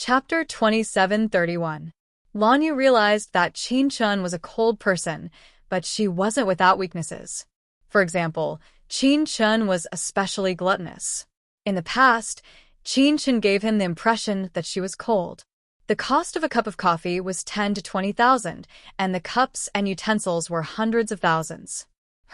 Chapter 27:31. Lan Yu realized that Qin Chun was a cold person, but she wasn't without weaknesses. For example, Qin Chun was especially gluttonous. In the past, Qin Chun gave him the impression that she was cold. The cost of a cup of coffee was 10 to 20,000, and the cups and utensils were hundreds of thousands.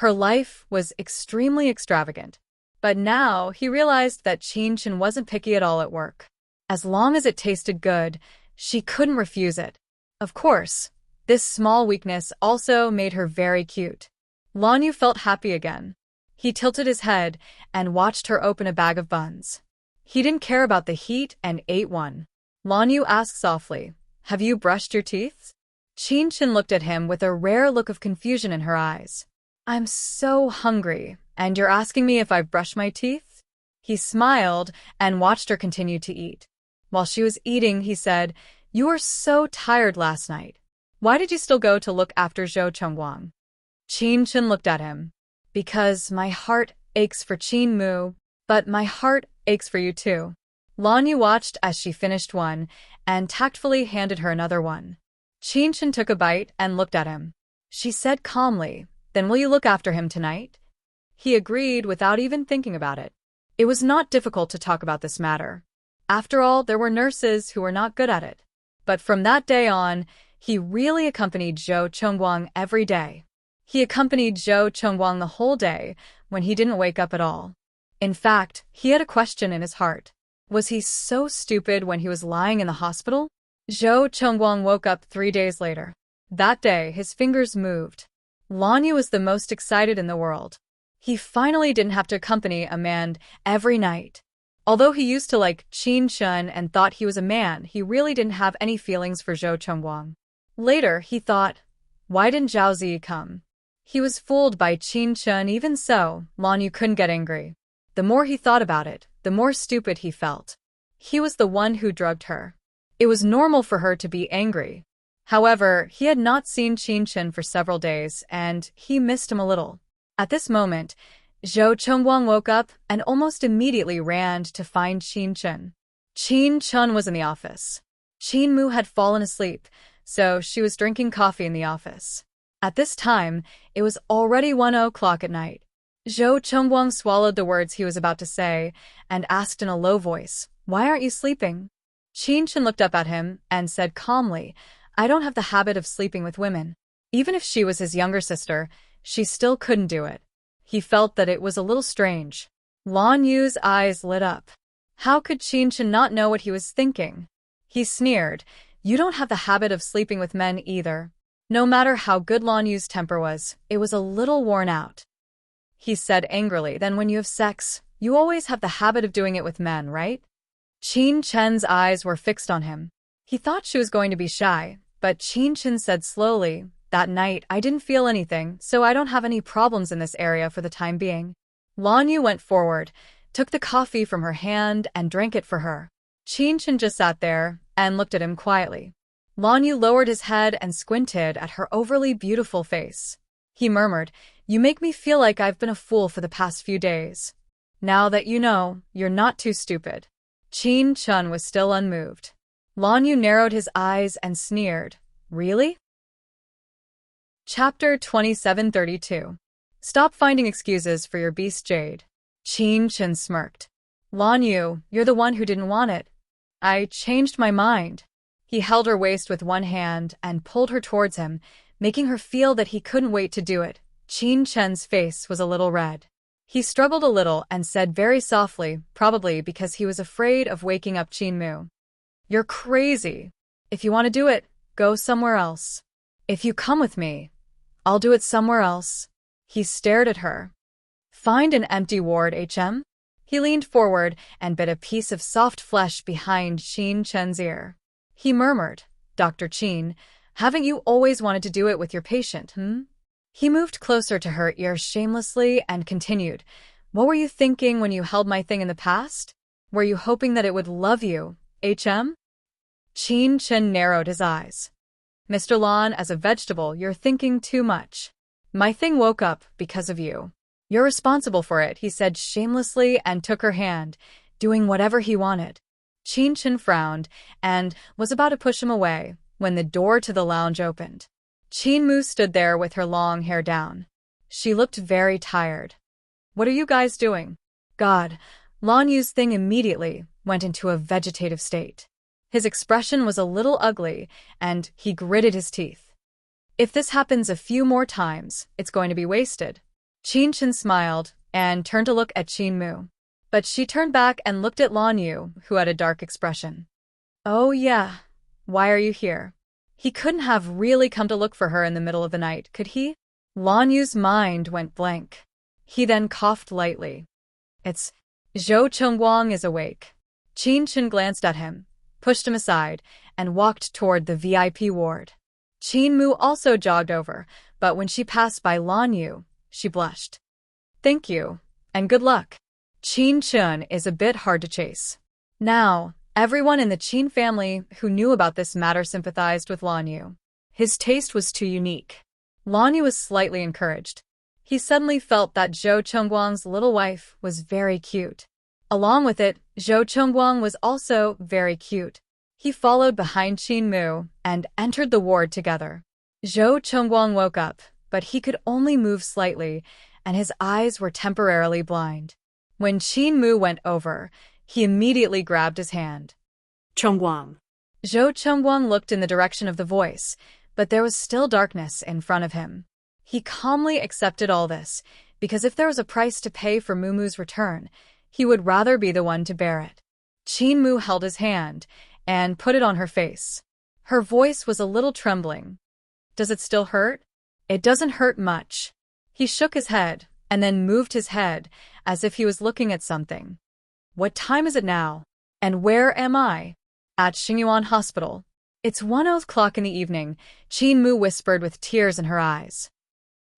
Her life was extremely extravagant. But now he realized that Qin Chun wasn't picky at all at work. As long as it tasted good, she couldn't refuse it. Of course, this small weakness also made her very cute. Lan Yu felt happy again. He tilted his head and watched her open a bag of buns. He didn't care about the heat and ate one. Lan Yu asked softly, "Have you brushed your teeth?" Qin Chun looked at him with a rare look of confusion in her eyes. "I'm so hungry, and you're asking me if I've brushed my teeth?" He smiled and watched her continue to eat. While she was eating, he said, "You were so tired last night. Why did you still go to look after Zhou Chengguang?" Qin Chun looked at him. "Because my heart aches for Qin Mu, but my heart aches for you too." Lan Yu watched as she finished one and tactfully handed her another one. Qin Chun took a bite and looked at him. She said calmly, "Then will you look after him tonight?" He agreed without even thinking about it. It was not difficult to talk about this matter. After all, there were nurses who were not good at it. But from that day on, he really accompanied Zhou Chengguang every day. He accompanied Zhou Chengguang the whole day when he didn't wake up at all. In fact, he had a question in his heart. Was he so stupid when he was lying in the hospital? Zhou Chengguang woke up 3 days later. That day, his fingers moved. Lan Yu was the most excited in the world. He finally didn't have to accompany a man every night. Although he used to like Qin Chun and thought he was a man, he really didn't have any feelings for Zhou Chengguang. Later, he thought, why didn't Zhao Zi come? He was fooled by Qin Chun. Even so, Lan Yu couldn't get angry. The more he thought about it, the more stupid he felt. He was the one who drugged her. It was normal for her to be angry. However, he had not seen Qin Chun for several days, and he missed him a little. At this moment, Zhou Chengguang woke up and almost immediately ran to find Qin Chun. Qin Chun was in the office. Qin Mu had fallen asleep, so she was drinking coffee in the office. At this time, it was already 1 o'clock at night. Zhou Chengguang swallowed the words he was about to say and asked in a low voice, "Why aren't you sleeping?" Qin Chun looked up at him and said calmly, "I don't have the habit of sleeping with women." Even if she was his younger sister, she still couldn't do it. He felt that it was a little strange. Lan Yu's eyes lit up. How could Qin Chun not know what he was thinking? He sneered, "You don't have the habit of sleeping with men either." No matter how good Lan Yu's temper was, it was a little worn out. He said angrily, "Then when you have sex, you always have the habit of doing it with men, right?" Qin Chun's eyes were fixed on him. He thought she was going to be shy, but Qin Chun said slowly, "That night, I didn't feel anything, so I don't have any problems in this area for the time being." Lan Yu went forward, took the coffee from her hand, and drank it for her. Qin Chun just sat there and looked at him quietly. Lan Yu lowered his head and squinted at her overly beautiful face. He murmured, "You make me feel like I've been a fool for the past few days. Now that you know, you're not too stupid." Qin Chun was still unmoved. Lan Yu narrowed his eyes and sneered, "Really?" Chapter 27:32. Stop finding excuses for your beast Jade. Qin Chun smirked. "Lan Yu, you're the one who didn't want it. I changed my mind." He held her waist with one hand and pulled her towards him, making her feel that he couldn't wait to do it. Qin Chun's face was a little red. He struggled a little and said very softly, probably because he was afraid of waking up Qin Mu, "You're crazy. If you want to do it, go somewhere else. If you come with me, I'll do it somewhere else." He stared at her. "Find an empty ward, HM?" He leaned forward and bit a piece of soft flesh behind Qin Chun's ear. He murmured, "Dr. Qin, haven't you always wanted to do it with your patient, He moved closer to her ear shamelessly and continued, "What were you thinking when you held my thing in the past? Were you hoping that it would love you, HM?" Qin Chun narrowed his eyes. "Mr. Lan, as a vegetable, you're thinking too much. My thing woke up because of you. You're responsible for it," he said shamelessly and took her hand, doing whatever he wanted. Qin Chen frowned and was about to push him away when the door to the lounge opened. Qin Mu stood there with her long hair down. She looked very tired. "What are you guys doing?" God, Lan Yu's thing immediately went into a vegetative state. His expression was a little ugly, and he gritted his teeth. "If this happens a few more times, it's going to be wasted." Qin Chen smiled and turned to look at Qin Mu. But she turned back and looked at Lan Yu, who had a dark expression. "Oh yeah, why are you here?" He couldn't have really come to look for her in the middle of the night, could he? Lan Yu's mind went blank. He then coughed lightly. "It's Zhou Chengguang is awake." Qin Chen glanced at him, pushed him aside, and walked toward the VIP ward. Qin Mu also jogged over, but when she passed by Lan Yu, she blushed. "Thank you, and good luck." Qin Chen is a bit hard to chase. Now, everyone in the Qin family who knew about this matter sympathized with Lan Yu. His taste was too unique. Lan Yu was slightly encouraged. He suddenly felt that Zhou Chengguang's little wife was very cute. Along with it, Zhou Chengguang was also very cute. He followed behind Qin Mu and entered the ward together. Zhou Chengguang woke up, but he could only move slightly, and his eyes were temporarily blind. When Qin Mu went over, he immediately grabbed his hand. Chengguang. Zhou Chengguang looked in the direction of the voice, but there was still darkness in front of him. He calmly accepted all this, because if there was a price to pay for Mumu's return, he would rather be the one to bear it. Qin Mu held his hand and put it on her face. Her voice was a little trembling. "Does it still hurt?" "It doesn't hurt much." He shook his head and then moved his head as if he was looking at something. "What time is it now? And where am I?" "At Xingyuan Hospital." "It's 1:00 in the evening," Qin Mu whispered with tears in her eyes.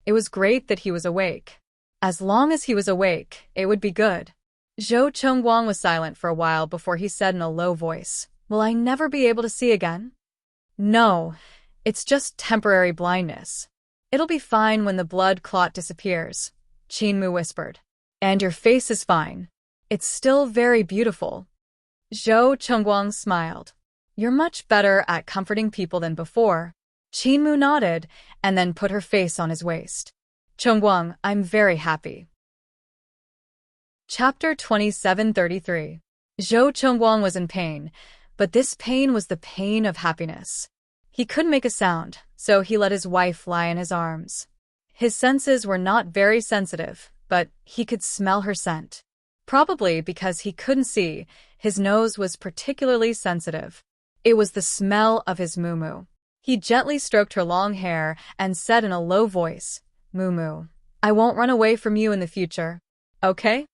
It was great that he was awake. As long as he was awake, it would be good. Zhou Chengguang was silent for a while before he said in a low voice, "Will I never be able to see again?" "No, it's just temporary blindness. It'll be fine when the blood clot disappears," Qin Mu whispered. "And your face is fine. It's still very beautiful." Zhou Chengguang smiled. "You're much better at comforting people than before." Qin Mu nodded and then put her face on his waist. "Chengguang, I'm very happy." Chapter 2733. Zhou Chengguang was in pain, but this pain was the pain of happiness. He couldn't make a sound, so he let his wife lie in his arms. His senses were not very sensitive, but he could smell her scent. Probably because he couldn't see, his nose was particularly sensitive. It was the smell of his muumuu. He gently stroked her long hair and said in a low voice, "Muumuu, I won't run away from you in the future. Okay?"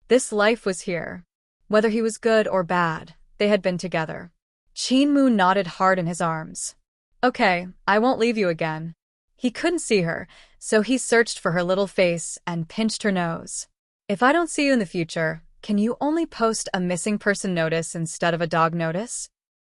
This life was here. Whether he was good or bad, they had been together. Qin Mu nodded hard in his arms. "Okay, I won't leave you again." He couldn't see her, so he searched for her little face and pinched her nose. "If I don't see you in the future, can you only post a missing person notice instead of a dog notice?"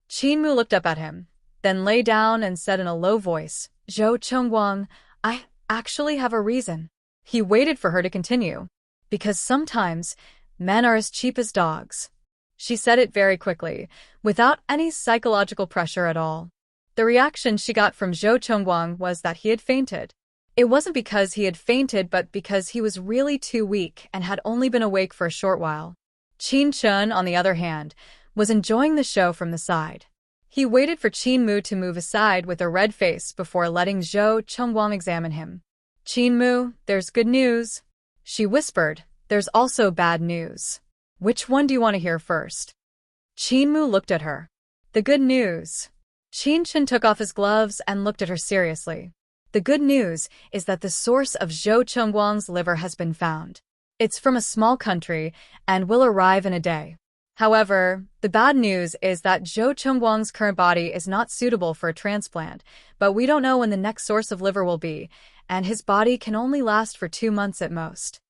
Qin Mu looked up at him, then lay down and said in a low voice, "Zhou Chengguang, I actually have a reason." He waited for her to continue. "Because sometimes men are as cheap as dogs." She said it very quickly, without any psychological pressure at all. The reaction she got from Zhou Chengguang was that he had fainted. It wasn't because he had fainted, but because he was really too weak and had only been awake for a short while. Qin Chen, on the other hand, was enjoying the show from the side. He waited for Qin Mu to move aside with a red face before letting Zhou Chengguang examine him. "Qin Mu, there's good news." She whispered, "There's also bad news. Which one do you want to hear first?" Qin Mu looked at her. "The good news." Qin Chen took off his gloves and looked at her seriously. "The good news is that the source of Zhou Chengguang's liver has been found. It's from a small country and will arrive in a day. However, the bad news is that Zhou Chengguang's current body is not suitable for a transplant, but we don't know when the next source of liver will be, and his body can only last for 2 months at most."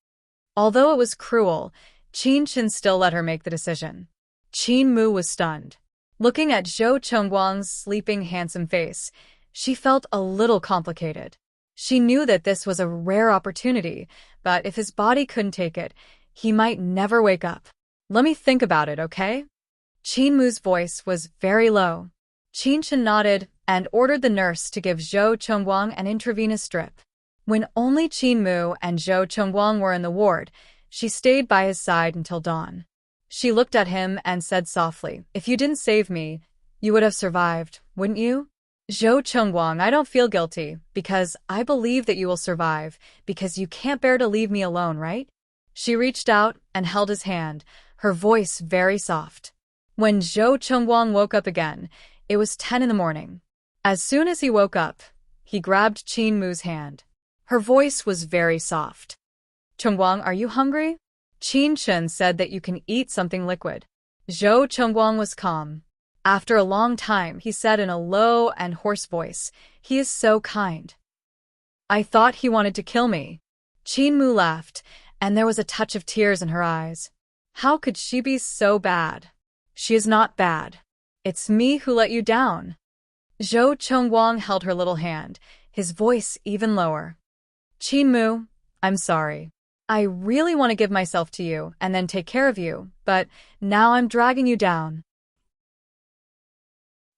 Although it was cruel, Qin Chen still let her make the decision. Qin Mu was stunned. Looking at Zhou Chengguang's sleeping, handsome face, she felt a little complicated. She knew that this was a rare opportunity, but if his body couldn't take it, he might never wake up. "Let me think about it, okay?" Qin Mu's voice was very low. Qin Chen nodded and ordered the nurse to give Zhou Chongguang an intravenous drip. When only Qin Mu and Zhou Chongguang were in the ward, she stayed by his side until dawn. She looked at him and said softly, "If you didn't save me, you would have survived, wouldn't you?" "Zhou Chongguang, I don't feel guilty, because I believe that you will survive, because you can't bear to leave me alone, right?" She reached out and held his hand, her voice very soft. When Zhou Chongguang woke up again, it was 10 in the morning. As soon as he woke up, he grabbed Qin Mu's hand. Her voice was very soft. "Chongguang, are you hungry?" Qin Chen said that you can eat something liquid. Zhou Chongguang was calm. After a long time, he said in a low and hoarse voice, "He is so kind." "I thought he wanted to kill me." Qin Mu laughed, and there was a touch of tears in her eyes. "How could she be so bad?" "She is not bad. It's me who let you down." Zhou Chongguang held her little hand, his voice even lower. "Qin Mu, I'm sorry. I really want to give myself to you and then take care of you, but now I'm dragging you down."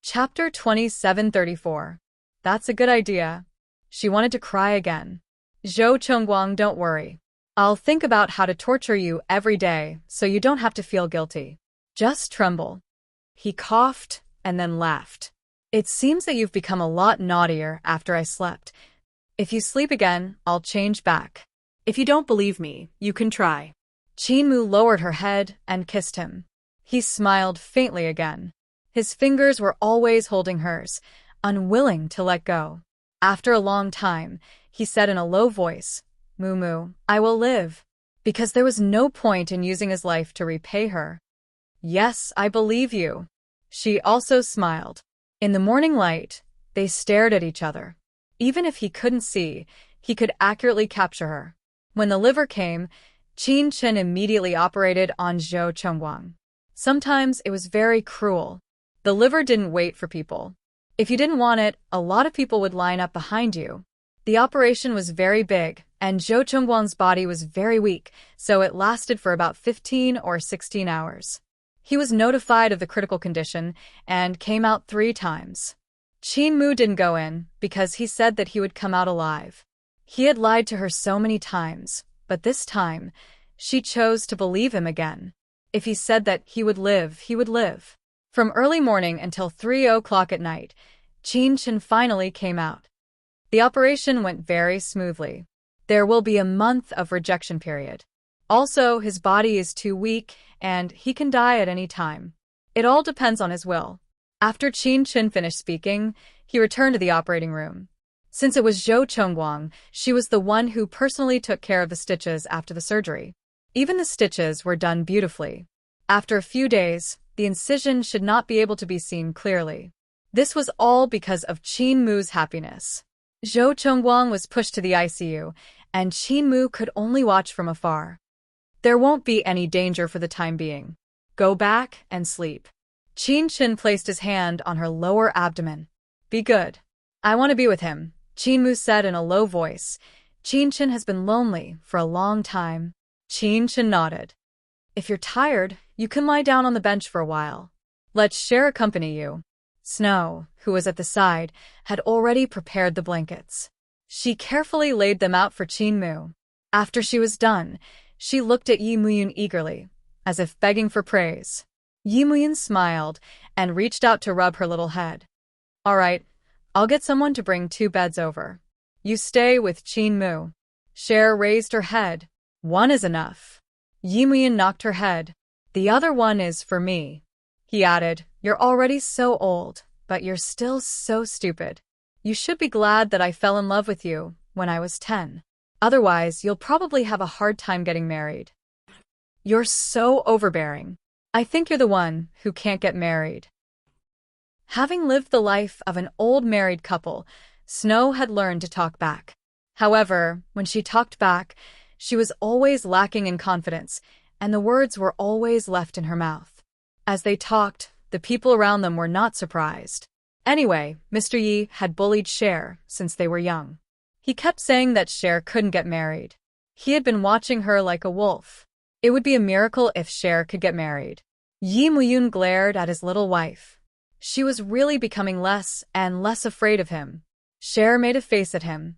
Chapter 2734. That's a good idea. She wanted to cry again. "Zhou Chongguang, don't worry. I'll think about how to torture you every day so you don't have to feel guilty. Just tremble." He coughed and then laughed. "It seems that you've become a lot naughtier after I slept. If you sleep again, I'll change back. If you don't believe me, you can try." Qin Mu lowered her head and kissed him. He smiled faintly again. His fingers were always holding hers, unwilling to let go. After a long time, he said in a low voice, "Mu, I will live." Because there was no point in using his life to repay her. "Yes, I believe you." She also smiled. In the morning light, they stared at each other. Even if he couldn't see, he could accurately capture her. When the liver came, Qin Chen immediately operated on Zhou Chongguang. Sometimes it was very cruel. The liver didn't wait for people. If you didn't want it, a lot of people would line up behind you. The operation was very big, and Zhou Chongguang's body was very weak, so it lasted for about 15 or 16 hours. He was notified of the critical condition and came out 3 times. Qin Mu didn't go in because he said that he would come out alive. He had lied to her so many times, but this time, she chose to believe him again. If he said that he would live, he would live. From early morning until 3 o'clock at night, Qin Chen finally came out. The operation went very smoothly. There will be a month of rejection period. Also, his body is too weak, and he can die at any time. It all depends on his will. After Qin Chen finished speaking, he returned to the operating room. Since it was Zhou Chongguang, she was the one who personally took care of the stitches after the surgery. Even the stitches were done beautifully. After a few days, the incision should not be able to be seen clearly. This was all because of Qin Mu's happiness. Zhou Chongguang was pushed to the ICU, and Qin Mu could only watch from afar. "There won't be any danger for the time being. Go back and sleep." Qin Chen placed his hand on her lower abdomen. "Be good. I want to be with him," Qin Mu said in a low voice. "Qin Chen has been lonely for a long time." Qin Chen nodded. "If you're tired, you can lie down on the bench for a while. Let Cher accompany you." Snow, who was at the side, had already prepared the blankets. She carefully laid them out for Qin Mu. After she was done, she looked at Yi Muyun eagerly, as if begging for praise. Yi Muyun smiled and reached out to rub her little head. "All right, I'll get someone to bring 2 beds over. You stay with Qin Mu." Cher raised her head. "One is enough." Yi Muyun knocked her head. "The other one is for me." He added, "You're already so old, but you're still so stupid. You should be glad that I fell in love with you when I was 10. Otherwise, you'll probably have a hard time getting married. You're so overbearing. I think you're the one who can't get married." Having lived the life of an old married couple, Snow had learned to talk back. However, when she talked back, she was always lacking in confidence, and the words were always left in her mouth. As they talked, the people around them were not surprised. Anyway, Mr. Yi had bullied Cher since they were young. He kept saying that Cher couldn't get married. He had been watching her like a wolf. It would be a miracle if Cher could get married. Yi Muyun glared at his little wife. She was really becoming less and less afraid of him. Cher made a face at him.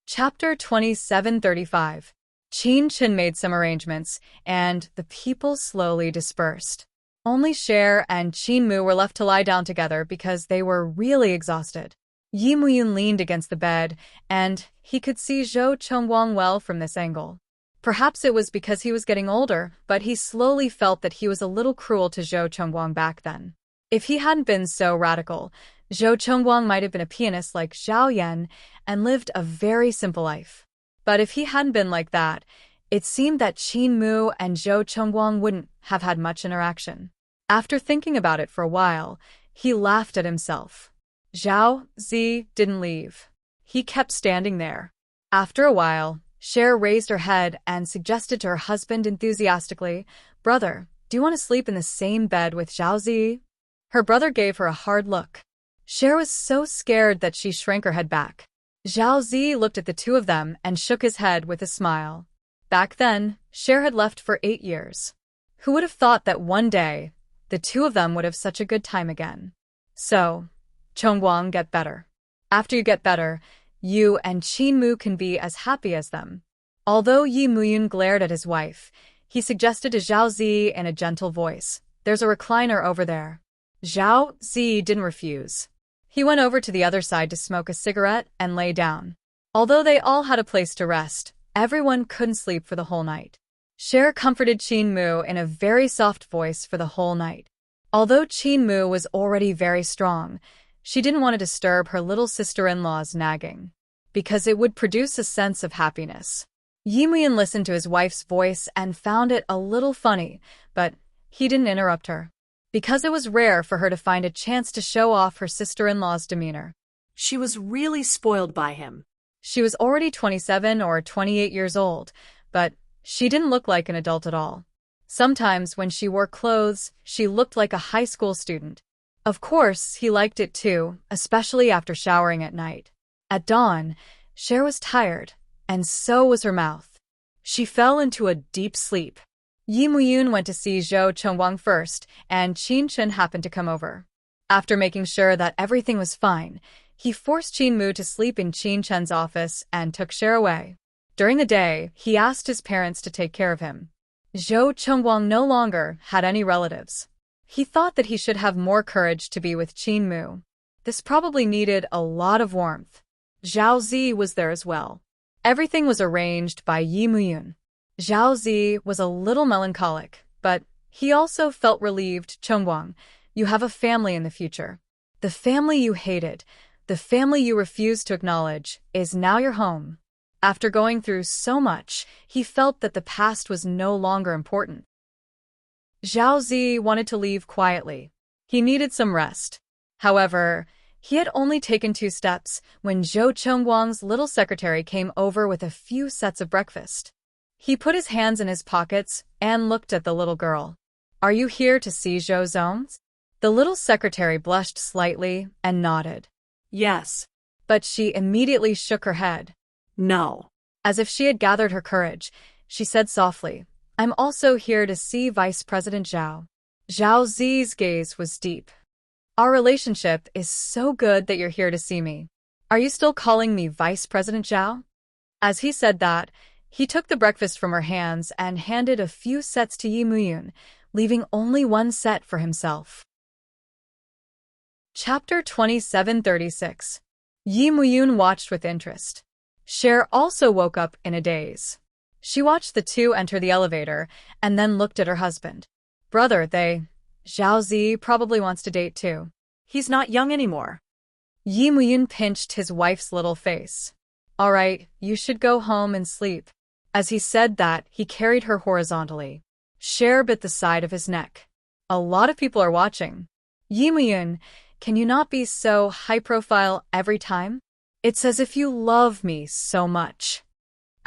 Chapter 27:35. Qin Chen made some arrangements, and the people slowly dispersed. Only Cher and Qin Mu were left to lie down together because they were really exhausted. Yi Muyun leaned against the bed, and he could see Zhou Chengguang well from this angle. Perhaps it was because he was getting older, but he slowly felt that he was a little cruel to Zhou Chengguang back then. If he hadn't been so radical, Zhou Chengguang might have been a pianist like Zhao Yan and lived a very simple life. But if he hadn't been like that, it seemed that Qin Mu and Zhou Chengguang wouldn't have had much interaction. After thinking about it for a while, he laughed at himself. Zhao Zi didn't leave. He kept standing there. After a while, Cher raised her head and suggested to her husband enthusiastically, "Brother, do you want to sleep in the same bed with Zhao Zi?" Her brother gave her a hard look. Cher was so scared that she shrank her head back. Zhao Zi looked at the two of them and shook his head with a smile. Back then, Cher had left for 8 years. Who would have thought that one day, the two of them would have such a good time again? So, Chengguang, get better. After you get better, you and Qin Mu can be as happy as them. Although Yi Muyun glared at his wife, he suggested to Zhao Zi in a gentle voice, "There's a recliner over there." Zhao Zi didn't refuse. He went over to the other side to smoke a cigarette and lay down. Although they all had a place to rest, everyone couldn't sleep for the whole night. Cher comforted Qin Mu in a very soft voice for the whole night. Although Qin Mu was already very strong, she didn't want to disturb her little sister-in-law's nagging, because it would produce a sense of happiness. Yi Muyun listened to his wife's voice and found it a little funny, but he didn't interrupt her, because it was rare for her to find a chance to show off her sister-in-law's demeanor. She was really spoiled by him. She was already 27 or 28 years old, but she didn't look like an adult at all. Sometimes when she wore clothes, she looked like a high school student. Of course, he liked it too, especially after showering at night. At dawn, Cher was tired, and so was her mouth. She fell into a deep sleep. Yi Muyun went to see Zhou Chengguang first, and Qin Chen happened to come over. After making sure that everything was fine, he forced Qin Mu to sleep in Qin Chen's office and took Cher away. During the day, he asked his parents to take care of him. Zhou Chengguang no longer had any relatives. He thought that he should have more courage to be with Qin Mu. This probably needed a lot of warmth. Zhao Zi was there as well. Everything was arranged by Yi Muyun. Zhao Zi was a little melancholic, but he also felt relieved. "Chengguang, you have a family in the future. The family you hated, the family you refused to acknowledge, is now your home." After going through so much, he felt that the past was no longer important. Zhao Zi wanted to leave quietly. He needed some rest. However, he had only taken 2 steps when Zhou Chengguang's little secretary came over with a few sets of breakfast. He put his hands in his pockets and looked at the little girl. "Are you here to see Zhou Zong's?" The little secretary blushed slightly and nodded. "Yes." But she immediately shook her head. "No." As if she had gathered her courage, she said softly, "I'm also here to see Vice President Zhao." Zhao Zi's gaze was deep. "Our relationship is so good that you're here to see me. Are you still calling me Vice President Zhao?" As he said that, he took the breakfast from her hands and handed a few sets to Yi Muyun, leaving only 1 set for himself. Chapter 27:36. Yi Muyun watched with interest. Cher also woke up in a daze. She watched the two enter the elevator and then looked at her husband. "Brother, Zhao Zi probably wants to date too. He's not young anymore." Yi Muyun pinched his wife's little face. "All right, you should go home and sleep." As he said that, he carried her horizontally. Cher bit the side of his neck. "A lot of people are watching. Yi Muyun, can you not be so high-profile every time? It's as if you love me so much."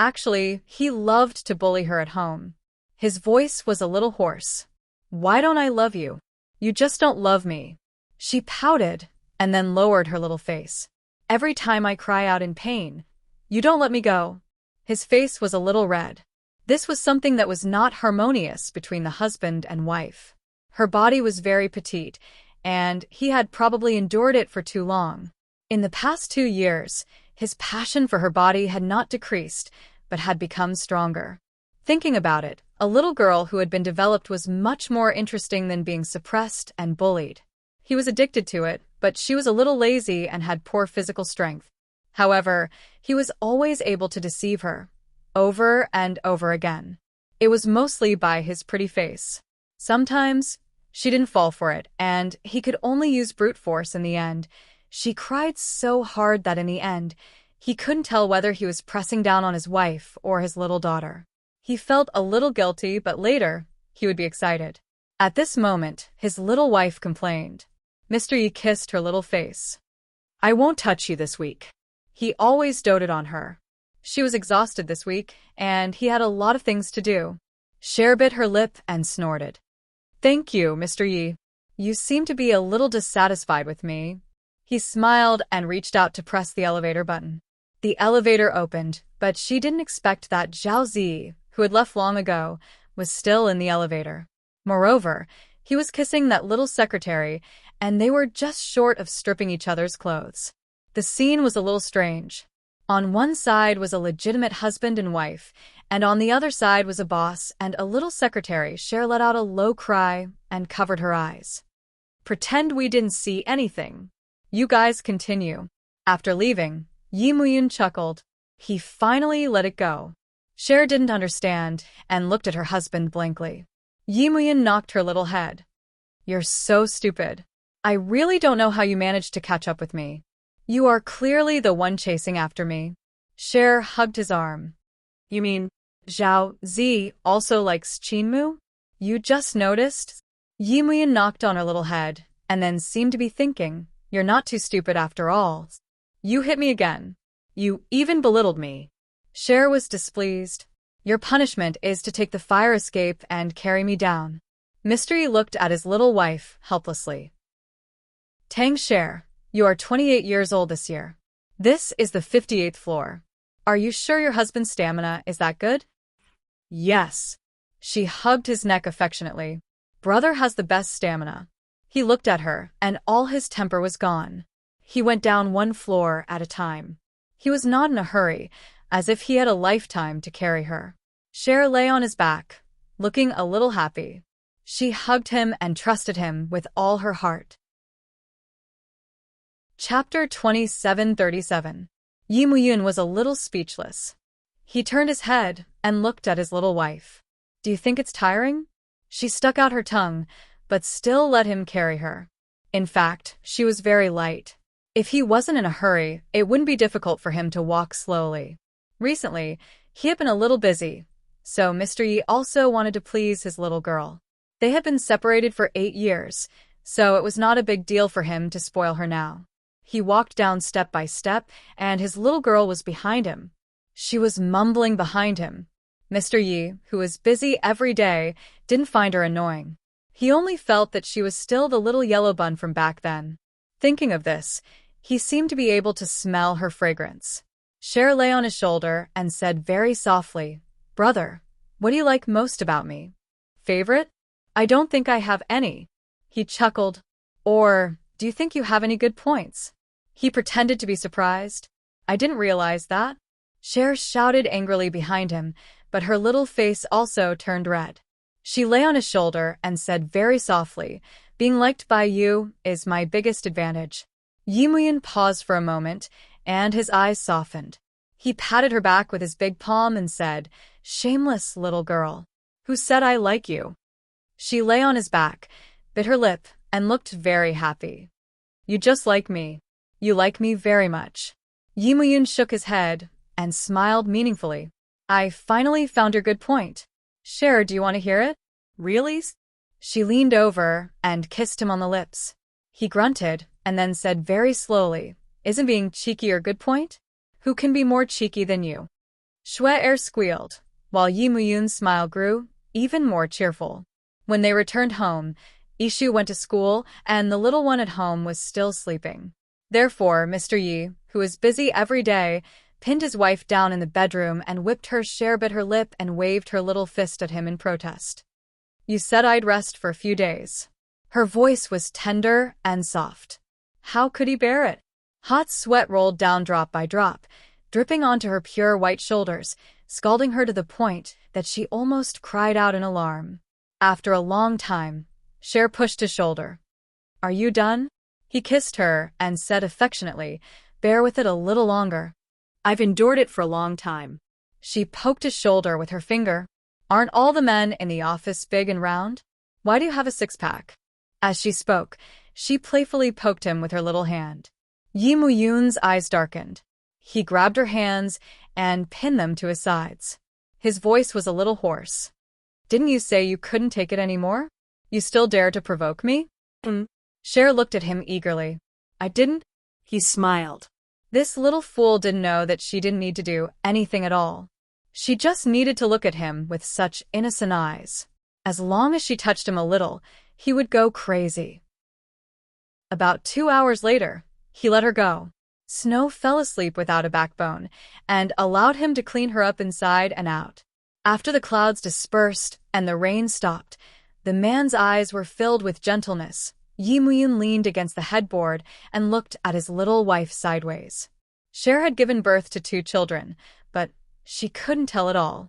Actually, he loved to bully her at home. His voice was a little hoarse. "Why don't I love you? You just don't love me." She pouted and then lowered her little face. "Every time I cry out in pain, you don't let me go." His face was a little red. This was something that was not harmonious between the husband and wife. Her body was very petite, and he had probably endured it for too long. In the past 2 years, his passion for her body had not decreased, but had become stronger. Thinking about it, a little girl who had been developed was much more interesting than being suppressed and bullied. He was addicted to it, but she was a little lazy and had poor physical strength. However, he was always able to deceive her, over and over again. It was mostly by his pretty face. Sometimes, she didn't fall for it, and he could only use brute force in the end. She cried so hard that in the end, he couldn't tell whether he was pressing down on his wife or his little daughter. He felt a little guilty, but later, he would be excited. At this moment, his little wife complained. Mr. Yi kissed her little face. "I won't touch you this week." He always doted on her. She was exhausted this week, and he had a lot of things to do. Cher bit her lip and snorted. "Thank you, Mr. Yi. You seem to be a little dissatisfied with me." He smiled and reached out to press the elevator button. The elevator opened, but she didn't expect that Zhao Zi, who had left long ago, was still in the elevator. Moreover, he was kissing that little secretary, and they were just short of stripping each other's clothes. The scene was a little strange. On one side was a legitimate husband and wife, and on the other side was a boss and a little secretary. Cher let out a low cry and covered her eyes. "Pretend we didn't see anything. You guys continue." After leaving, Yi Muyun chuckled. He finally let it go. Cher didn't understand and looked at her husband blankly. Yi Muyun knocked her little head. "You're so stupid. I really don't know how you managed to catch up with me. You are clearly the one chasing after me." Cher hugged his arm. "You mean Zhao Zi also likes Qinmu? You just noticed?" Yi Muyun knocked on her little head and then seemed to be thinking, "You're not too stupid after all. You hit me again. You even belittled me." Cher was displeased. "Your punishment is to take the fire escape and carry me down." Mr. Yi looked at his little wife helplessly. "Tang Cher, you are 28 years old this year. This is the 58th floor. Are you sure your husband's stamina is that good?" "Yes." She hugged his neck affectionately. "Brother has the best stamina." He looked at her, and all his temper was gone. He went down one floor at a time. He was not in a hurry, as if he had a lifetime to carry her. Cher lay on his back, looking a little happy. She hugged him and trusted him with all her heart. Chapter 2737. Yi Muyun was a little speechless. He turned his head and looked at his little wife. "Do you think it's tiring?" She stuck out her tongue, but still let him carry her. In fact, she was very light. If he wasn't in a hurry, it wouldn't be difficult for him to walk slowly. Recently, he had been a little busy, so Mr. Yi also wanted to please his little girl. They had been separated for 8 years, so it was not a big deal for him to spoil her now. He walked down step by step, and his little girl was behind him. She was mumbling behind him. Mr. Yi, who was busy every day, didn't find her annoying. He only felt that she was still the little yellow bun from back then. Thinking of this, he seemed to be able to smell her fragrance. Cher lay on his shoulder and said very softly, "Brother, what do you like most about me?" "Favorite? I don't think I have any." He chuckled. "Or, do you think you have any good points?" He pretended to be surprised. "I didn't realize that." Cher shouted angrily behind him, but her little face also turned red. She lay on his shoulder and said very softly, "Being liked by you is my biggest advantage." Yi Muyun paused for a moment, and his eyes softened. He patted her back with his big palm and said, "Shameless little girl. Who said I like you?" She lay on his back, bit her lip, and looked very happy. "You just like me. You like me very much." Yi Muyun shook his head and smiled meaningfully. "I finally found your good point. Cher, do you want to hear it?" "Really?" She leaned over and kissed him on the lips. He grunted and then said very slowly, "Isn't being cheeky your good point? Who can be more cheeky than you?" Shui squealed, while Yi Muyun's smile grew even more cheerful. When they returned home, Ishu went to school and the little one at home was still sleeping. Therefore, Mr. Yi, who was busy every day, pinned his wife down in the bedroom and whipped her. Cher bit her lip and waved her little fist at him in protest. "You said I'd rest for a few days." Her voice was tender and soft. How could he bear it? Hot sweat rolled down drop by drop, dripping onto her pure white shoulders, scalding her to the point that she almost cried out in alarm. After a long time, Cher pushed his shoulder. "Are you done?" He kissed her and said affectionately, "Bear with it a little longer." "I've endured it for a long time." She poked his shoulder with her finger. "Aren't all the men in the office big and round? Why do you have a six-pack?" As she spoke, she playfully poked him with her little hand. Yi Mu-yoon's eyes darkened. He grabbed her hands and pinned them to his sides. His voice was a little hoarse. "Didn't you say you couldn't take it anymore? You still dare to provoke me?" Cher looked at him eagerly. "I didn't." He smiled. This little fool didn't know that she didn't need to do anything at all. She just needed to look at him with such innocent eyes. As long as she touched him a little, he would go crazy. About 2 hours later, he let her go. Snow fell asleep without a backbone and allowed him to clean her up inside and out. After the clouds dispersed and the rain stopped, the man's eyes were filled with gentleness. Yi Mu-yoon leaned against the headboard and looked at his little wife sideways. Cher had given birth to 2 children, but she couldn't tell it all.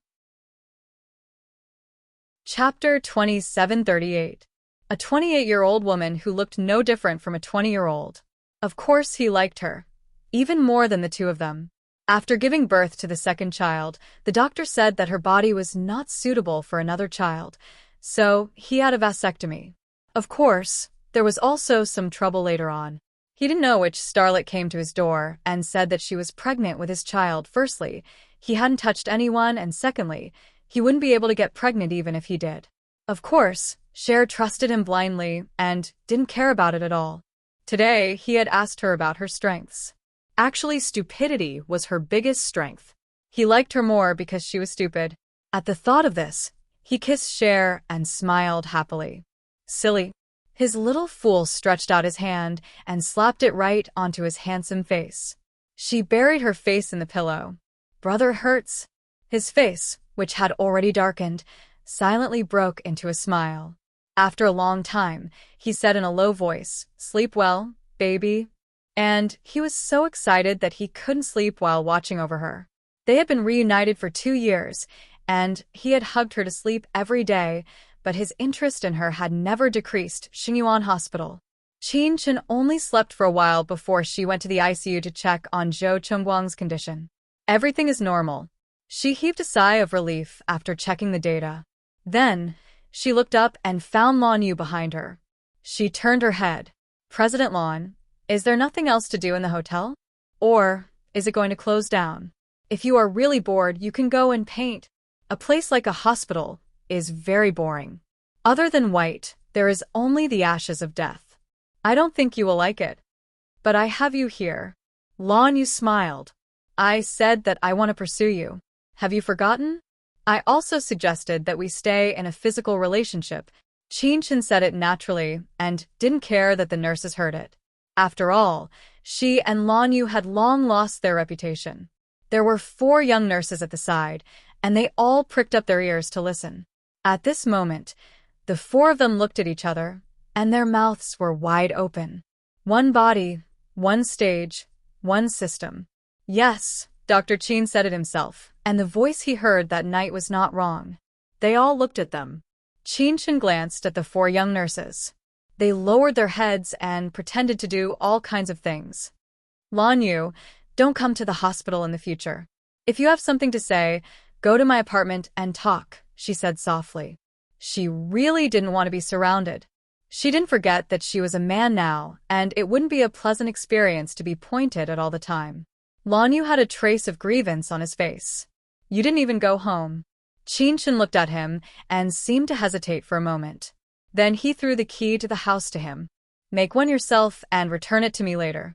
Chapter 2738. A 28-year-old woman who looked no different from a 20-year-old. Of course he liked her, even more than the two of them. After giving birth to the second child, the doctor said that her body was not suitable for another child, so he had a vasectomy. Of course, there was also some trouble later on. He didn't know which starlet came to his door and said that she was pregnant with his child. Firstly, he hadn't touched anyone, and secondly, he wouldn't be able to get pregnant even if he did. Of course, Cher trusted him blindly and didn't care about it at all. Today, he had asked her about her strengths. Actually, stupidity was her biggest strength. He liked her more because she was stupid. At the thought of this, he kissed Cher and smiled happily. Silly. His little fool stretched out his hand and slapped it right onto his handsome face. She buried her face in the pillow. "Brother hurts." His face, which had already darkened, silently broke into a smile. After a long time, he said in a low voice, "Sleep well, baby." And he was so excited that he couldn't sleep while watching over her. They had been reunited for 2 years, and he had hugged her to sleep every day, but his interest in her had never decreased. Xingyuan Hospital. Qin Chen only slept for a while before she went to the ICU to check on Zhou Chengguang's condition. "Everything is normal." She heaved a sigh of relief after checking the data. Then, she looked up and found Lan Yu behind her. She turned her head. "President Lan, is there nothing else to do in the hotel? Or is it going to close down? If you are really bored, you can go and paint. A place like a hospital is very boring. Other than white, there is only the ashes of death. I don't think you will like it. But I have you here." Lan Yu smiled. "I said that I want to pursue you. Have you forgotten? I also suggested that we stay in a physical relationship." Qin Chen said it naturally and didn't care that the nurses heard it. After all, she and Lan Yu had long lost their reputation. There were 4 young nurses at the side, and they all pricked up their ears to listen. At this moment, the 4 of them looked at each other, and their mouths were wide open. One body, one stage, one system. Yes, Dr. Qin said it himself, and the voice he heard that night was not wrong. They all looked at them. Qin Chen glanced at the 4 young nurses. They lowered their heads and pretended to do all kinds of things. "Lan Yu, don't come to the hospital in the future. If you have something to say, go to my apartment and talk," she said softly. She really didn't want to be surrounded. She didn't forget that she was a man now, and it wouldn't be a pleasant experience to be pointed at all the time. Lan Yu had a trace of grievance on his face. "You didn't even go home." Qin Chen looked at him and seemed to hesitate for a moment. Then he threw the key to the house to him. "Make one yourself and return it to me later."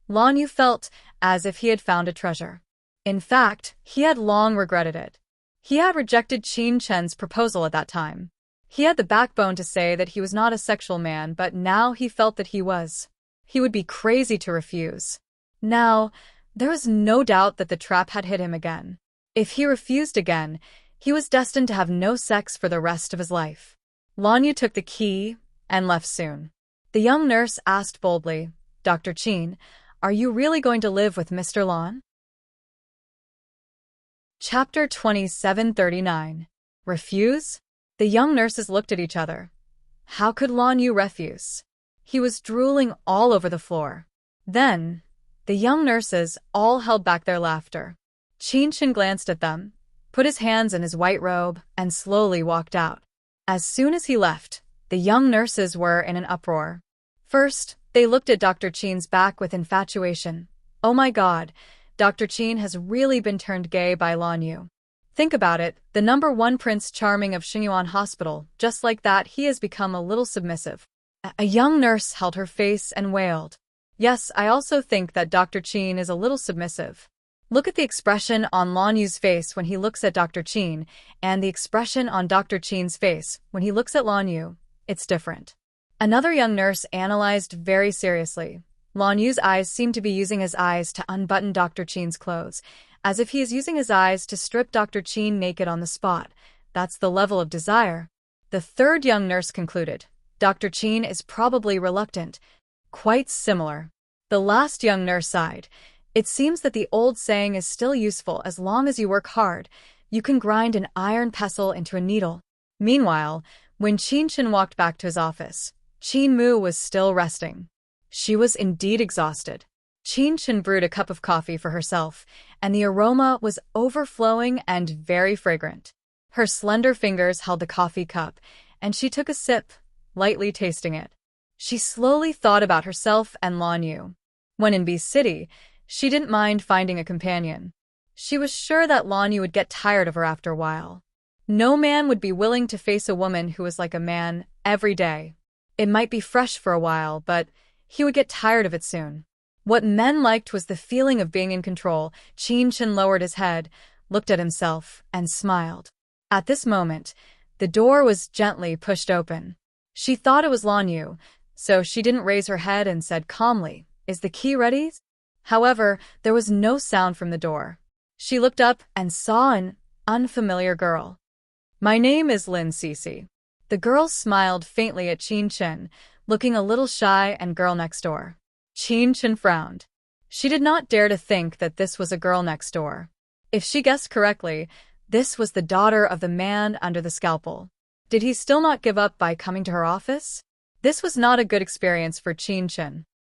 Lan Yu felt as if he had found a treasure. In fact, he had long regretted it. He had rejected Qin Chen's proposal at that time. He had the backbone to say that he was not a sexual man, but now he felt that he was. He would be crazy to refuse. Now, There was no doubt that the trap had hit him again. If he refused again, he was destined to have no sex for the rest of his life. Lanyu took the key and left soon. The young nurse asked boldly, "Dr. Chin, are you really going to live with Mr. Lan?" Chapter 2739. Refuse? The young nurses looked at each other. How could Lanyu refuse? He was drooling all over the floor. Then, the young nurses all held back their laughter. Chin glanced at them, put his hands in his white robe, and slowly walked out. As soon as he left, the young nurses were in an uproar. First, they looked at Dr. Chin's back with infatuation. Oh my God, Dr. Chin has really been turned gay by Lanyu. Think about it, the #1 Prince Charming of Xingyuan Hospital, just like that he has become a little submissive. A young nurse held her face and wailed. Yes, I also think that Dr. Chin is a little submissive. Look at the expression on Lanyu's face when he looks at Dr. Chin, and the expression on Dr. Chin's face when he looks at Lanyu. It's different. Another young nurse analyzed very seriously. Lanyu's eyes seem to be using his eyes to unbutton Dr. Chin's clothes, as if he is using his eyes to strip Dr. Chin naked on the spot. That's the level of desire. The third young nurse concluded. Dr. Chin is probably reluctant. Quite similar. The last young nurse sighed. It seems that the old saying is still useful as long as you work hard. You can grind an iron pestle into a needle. Meanwhile, when Chin walked back to his office, Chin Mu was still resting. She was indeed exhausted. Chin brewed a cup of coffee for herself, and the aroma was overflowing and very fragrant. Her slender fingers held the coffee cup, and she took a sip, lightly tasting it. She slowly thought about herself and Lanyu. When in B City, she didn't mind finding a companion. She was sure that Lanyu would get tired of her after a while. No man would be willing to face a woman who was like a man every day. It might be fresh for a while, but he would get tired of it soon. What men liked was the feeling of being in control. Chin lowered his head, looked at himself, and smiled. At this moment, the door was gently pushed open. She thought it was Lanyu, so she didn't raise her head and said calmly, "Is the key ready?" However, there was no sound from the door. She looked up and saw an unfamiliar girl. "My name is Lin Cece." The girl smiled faintly at Chin, looking a little shy and girl next door. Chin frowned. She did not dare to think that this was a girl next door. If she guessed correctly, this was the daughter of the man under the scalpel. Did he still not give up by coming to her office? This was not a good experience for Chin.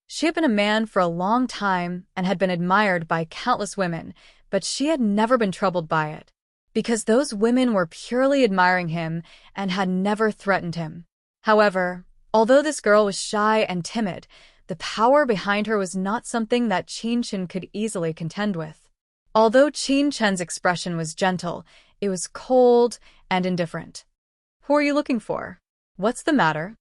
She had been a man for a long time and had been admired by countless women, but she had never been troubled by it, because those women were purely admiring him and had never threatened him. However, although this girl was shy and timid, the power behind her was not something that Chin could easily contend with. Although Chin's expression was gentle, it was cold and indifferent. "Who are you looking for? What's the matter?"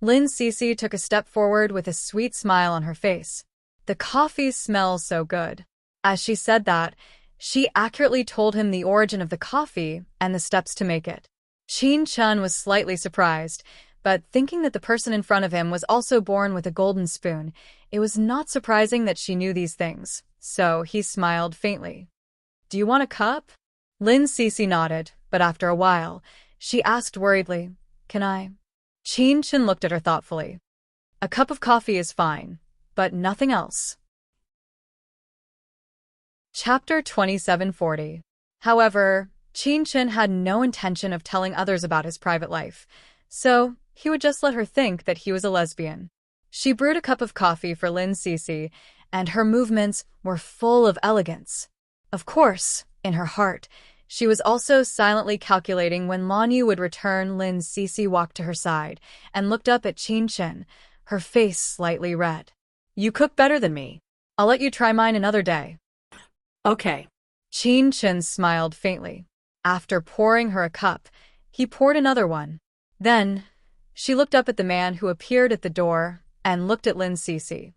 Lin Cece took a step forward with a sweet smile on her face. "The coffee smells so good." As she said that, she accurately told him the origin of the coffee and the steps to make it. Chin was slightly surprised, but thinking that the person in front of him was also born with a golden spoon, it was not surprising that she knew these things, so he smiled faintly. "Do you want a cup?" Lin Cece nodded, but after a while, she asked worriedly, "Can I?" Chin looked at her thoughtfully. "A cup of coffee is fine, but nothing else." Chapter 2740. However, Chin had no intention of telling others about his private life, so he would just let her think that he was a lesbian. She brewed a cup of coffee for Lin Cece, and her movements were full of elegance. Of course, in her heart, she was also silently calculating when Lanyu would return. Lin Cece walked to her side and looked up at Chin, her face slightly red. "You cook better than me. I'll let you try mine another day." Okay. Chin smiled faintly. After pouring her a cup, he poured another one. Then, she looked up at the man who appeared at the door and looked at Lin Cece.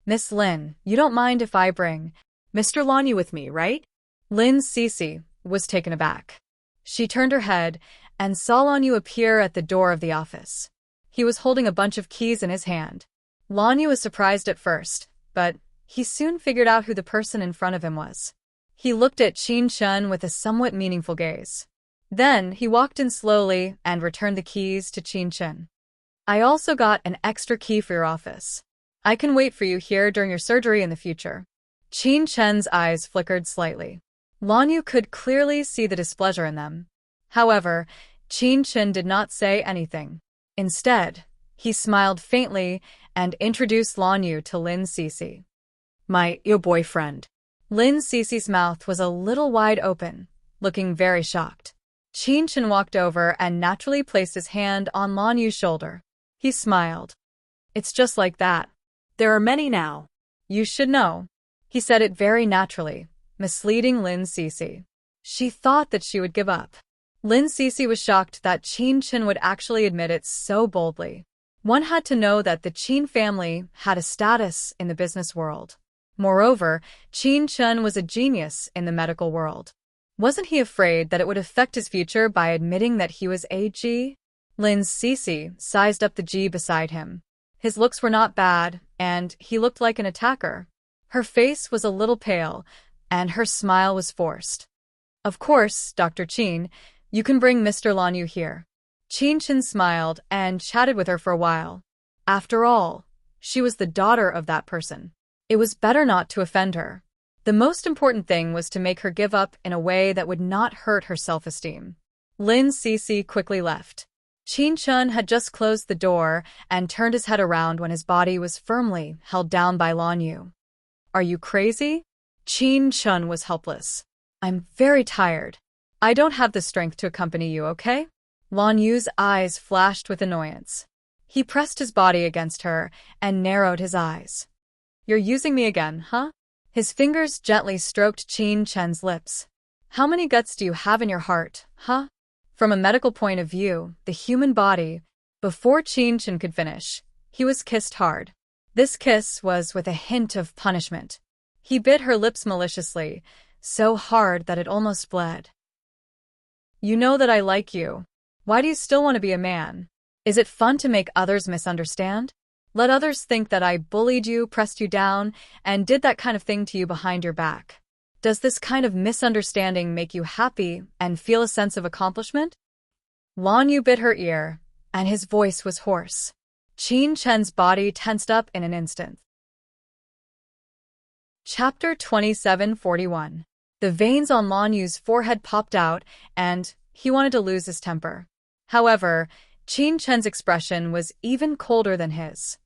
"Miss Lin, you don't mind if I bring Mr. Lanyu with me, right?" Lin Cece was taken aback. She turned her head and saw Lanyu appear at the door of the office. He was holding a bunch of keys in his hand. Lanyu was surprised at first, but he soon figured out who the person in front of him was. He looked at Qin Chun with a somewhat meaningful gaze. Then he walked in slowly and returned the keys to Qin Chun. I also got an extra key for your office. I can wait for you here during your surgery in the future. Qin Chun's eyes flickered slightly. Lan Yu could clearly see the displeasure in them. However, Qin Chun did not say anything. Instead, he smiled faintly and introduced Lan Yu to Lin Cece. Your boyfriend. Lin Cece's mouth was a little wide open, looking very shocked. Qin Chun walked over and naturally placed his hand on Lan Yu's shoulder. He smiled. It's just like that. There are many now. You should know. He said it very naturally, misleading Lin Cece. She thought that she would give up. Lin Cece was shocked that Qin Chun would actually admit it so boldly. One had to know that the Qin family had a status in the business world. Moreover, Qin Chun was a genius in the medical world. Wasn't he afraid that it would affect his future by admitting that he was a G? Lin Cece sized up the G beside him. His looks were not bad, and he looked like an attacker. Her face was a little pale, and her smile was forced. Of course, Dr. Qin, you can bring Mr. Lan Yu here. Qin Chun smiled and chatted with her for a while. After all, she was the daughter of that person. It was better not to offend her. The most important thing was to make her give up in a way that would not hurt her self-esteem. Lin Cece quickly left. Qin Chun had just closed the door and turned his head around when his body was firmly held down by Lan Yu. Are you crazy? Qin Chun was helpless. I'm very tired. I don't have the strength to accompany you, okay? Lan Yu's eyes flashed with annoyance. He pressed his body against her and narrowed his eyes. You're using me again, huh? His fingers gently stroked Qin Chun's lips. How many guts do you have in your heart, huh? From a medical point of view, the human body, before Qin Chun could finish, he was kissed hard. This kiss was with a hint of punishment. He bit her lips maliciously, so hard that it almost bled. You know that I like you. Why do you still want to be a man? Is it fun to make others misunderstand? Let others think that I bullied you, pressed you down, and did that kind of thing to you behind your back. Does this kind of misunderstanding make you happy and feel a sense of accomplishment? Lan Yu bit her ear, and his voice was hoarse. Qin Chun's body tensed up in an instant. Chapter 2741. The veins on Lan Yu's forehead popped out, and he wanted to lose his temper. However, Qin Chun's expression was even colder than his.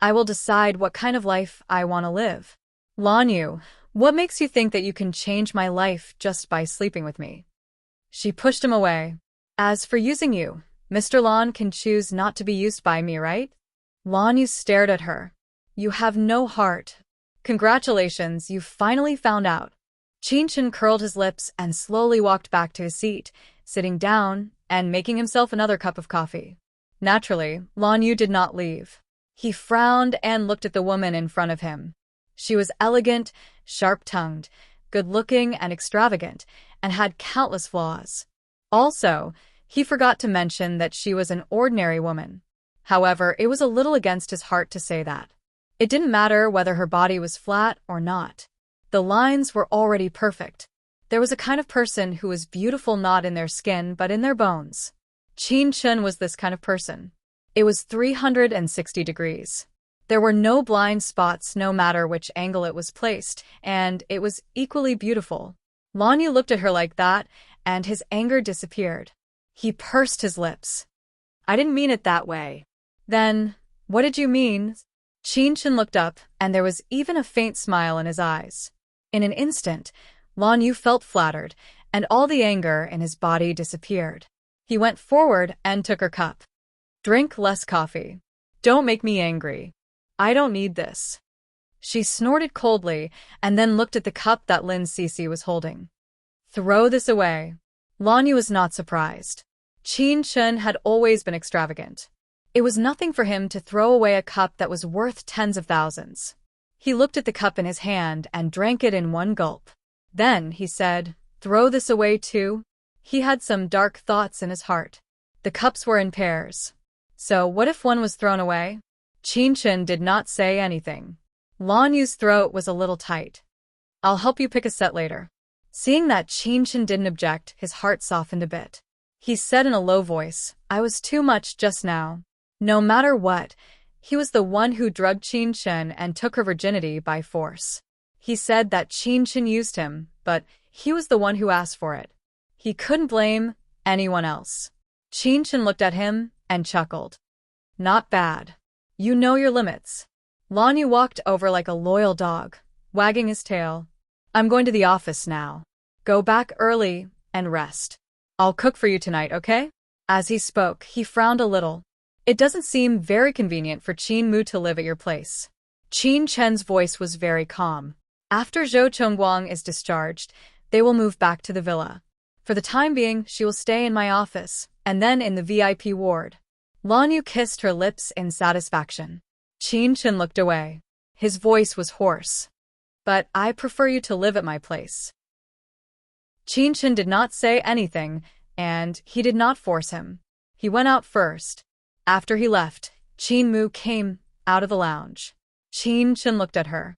I will decide what kind of life I want to live. Lan Yu, what makes you think that you can change my life just by sleeping with me? She pushed him away. As for using you, Mr. Lan can choose not to be used by me, right? Lan Yu stared at her. You have no heart. Congratulations, you finally found out. Qin Chun curled his lips and slowly walked back to his seat, sitting down and making himself another cup of coffee. Naturally, Lan Yu did not leave. He frowned and looked at the woman in front of him. She was elegant, sharp-tongued, good-looking, and extravagant, and had countless flaws. Also, he forgot to mention that she was an ordinary woman. However, it was a little against his heart to say that. It didn't matter whether her body was flat or not. The lines were already perfect. There was a kind of person who was beautiful not in their skin but in their bones. Qin Chun was this kind of person. It was 360 degrees. There were no blind spots no matter which angle it was placed, and it was equally beautiful. Lan Yu looked at her like that, and his anger disappeared. He pursed his lips. I didn't mean it that way. Then, what did you mean? Qin Chun looked up, and there was even a faint smile in his eyes. In an instant, Lan Yu felt flattered, and all the anger in his body disappeared. He went forward and took her cup. Drink less coffee. Don't make me angry. I don't need this. She snorted coldly and then looked at the cup that Lin Cece was holding. Throw this away. Lan Yu was not surprised. Qin Chun had always been extravagant. It was nothing for him to throw away a cup that was worth tens of thousands. He looked at the cup in his hand and drank it in one gulp. Then he said, throw this away too? He had some dark thoughts in his heart. The cups were in pairs. So what if one was thrown away? Qin Chun did not say anything. Lan Yu's throat was a little tight. I'll help you pick a set later. Seeing that Qin Chen didn't object, his heart softened a bit. He said in a low voice, I was too much just now. No matter what, he was the one who drugged Qin Chen and took her virginity by force. He said that Qin Chen used him, but he was the one who asked for it. He couldn't blame anyone else. Qin Chen looked at him and chuckled. Not bad. You know your limits. Lan Yu walked over like a loyal dog, wagging his tail. I'm going to the office now. Go back early and rest. I'll cook for you tonight, okay? As he spoke, he frowned a little. It doesn't seem very convenient for Qin Mu to live at your place. Qin Chen's voice was very calm. After Zhou Chongguang is discharged, they will move back to the villa. For the time being, she will stay in my office, and then in the VIP ward. Lan Yu kissed her lips in satisfaction. Qin Chen looked away. His voice was hoarse. But I prefer you to live at my place. Qin Chen did not say anything, and he did not force him. He went out first. After he left, Qin Mu came out of the lounge. Qin Chen looked at her.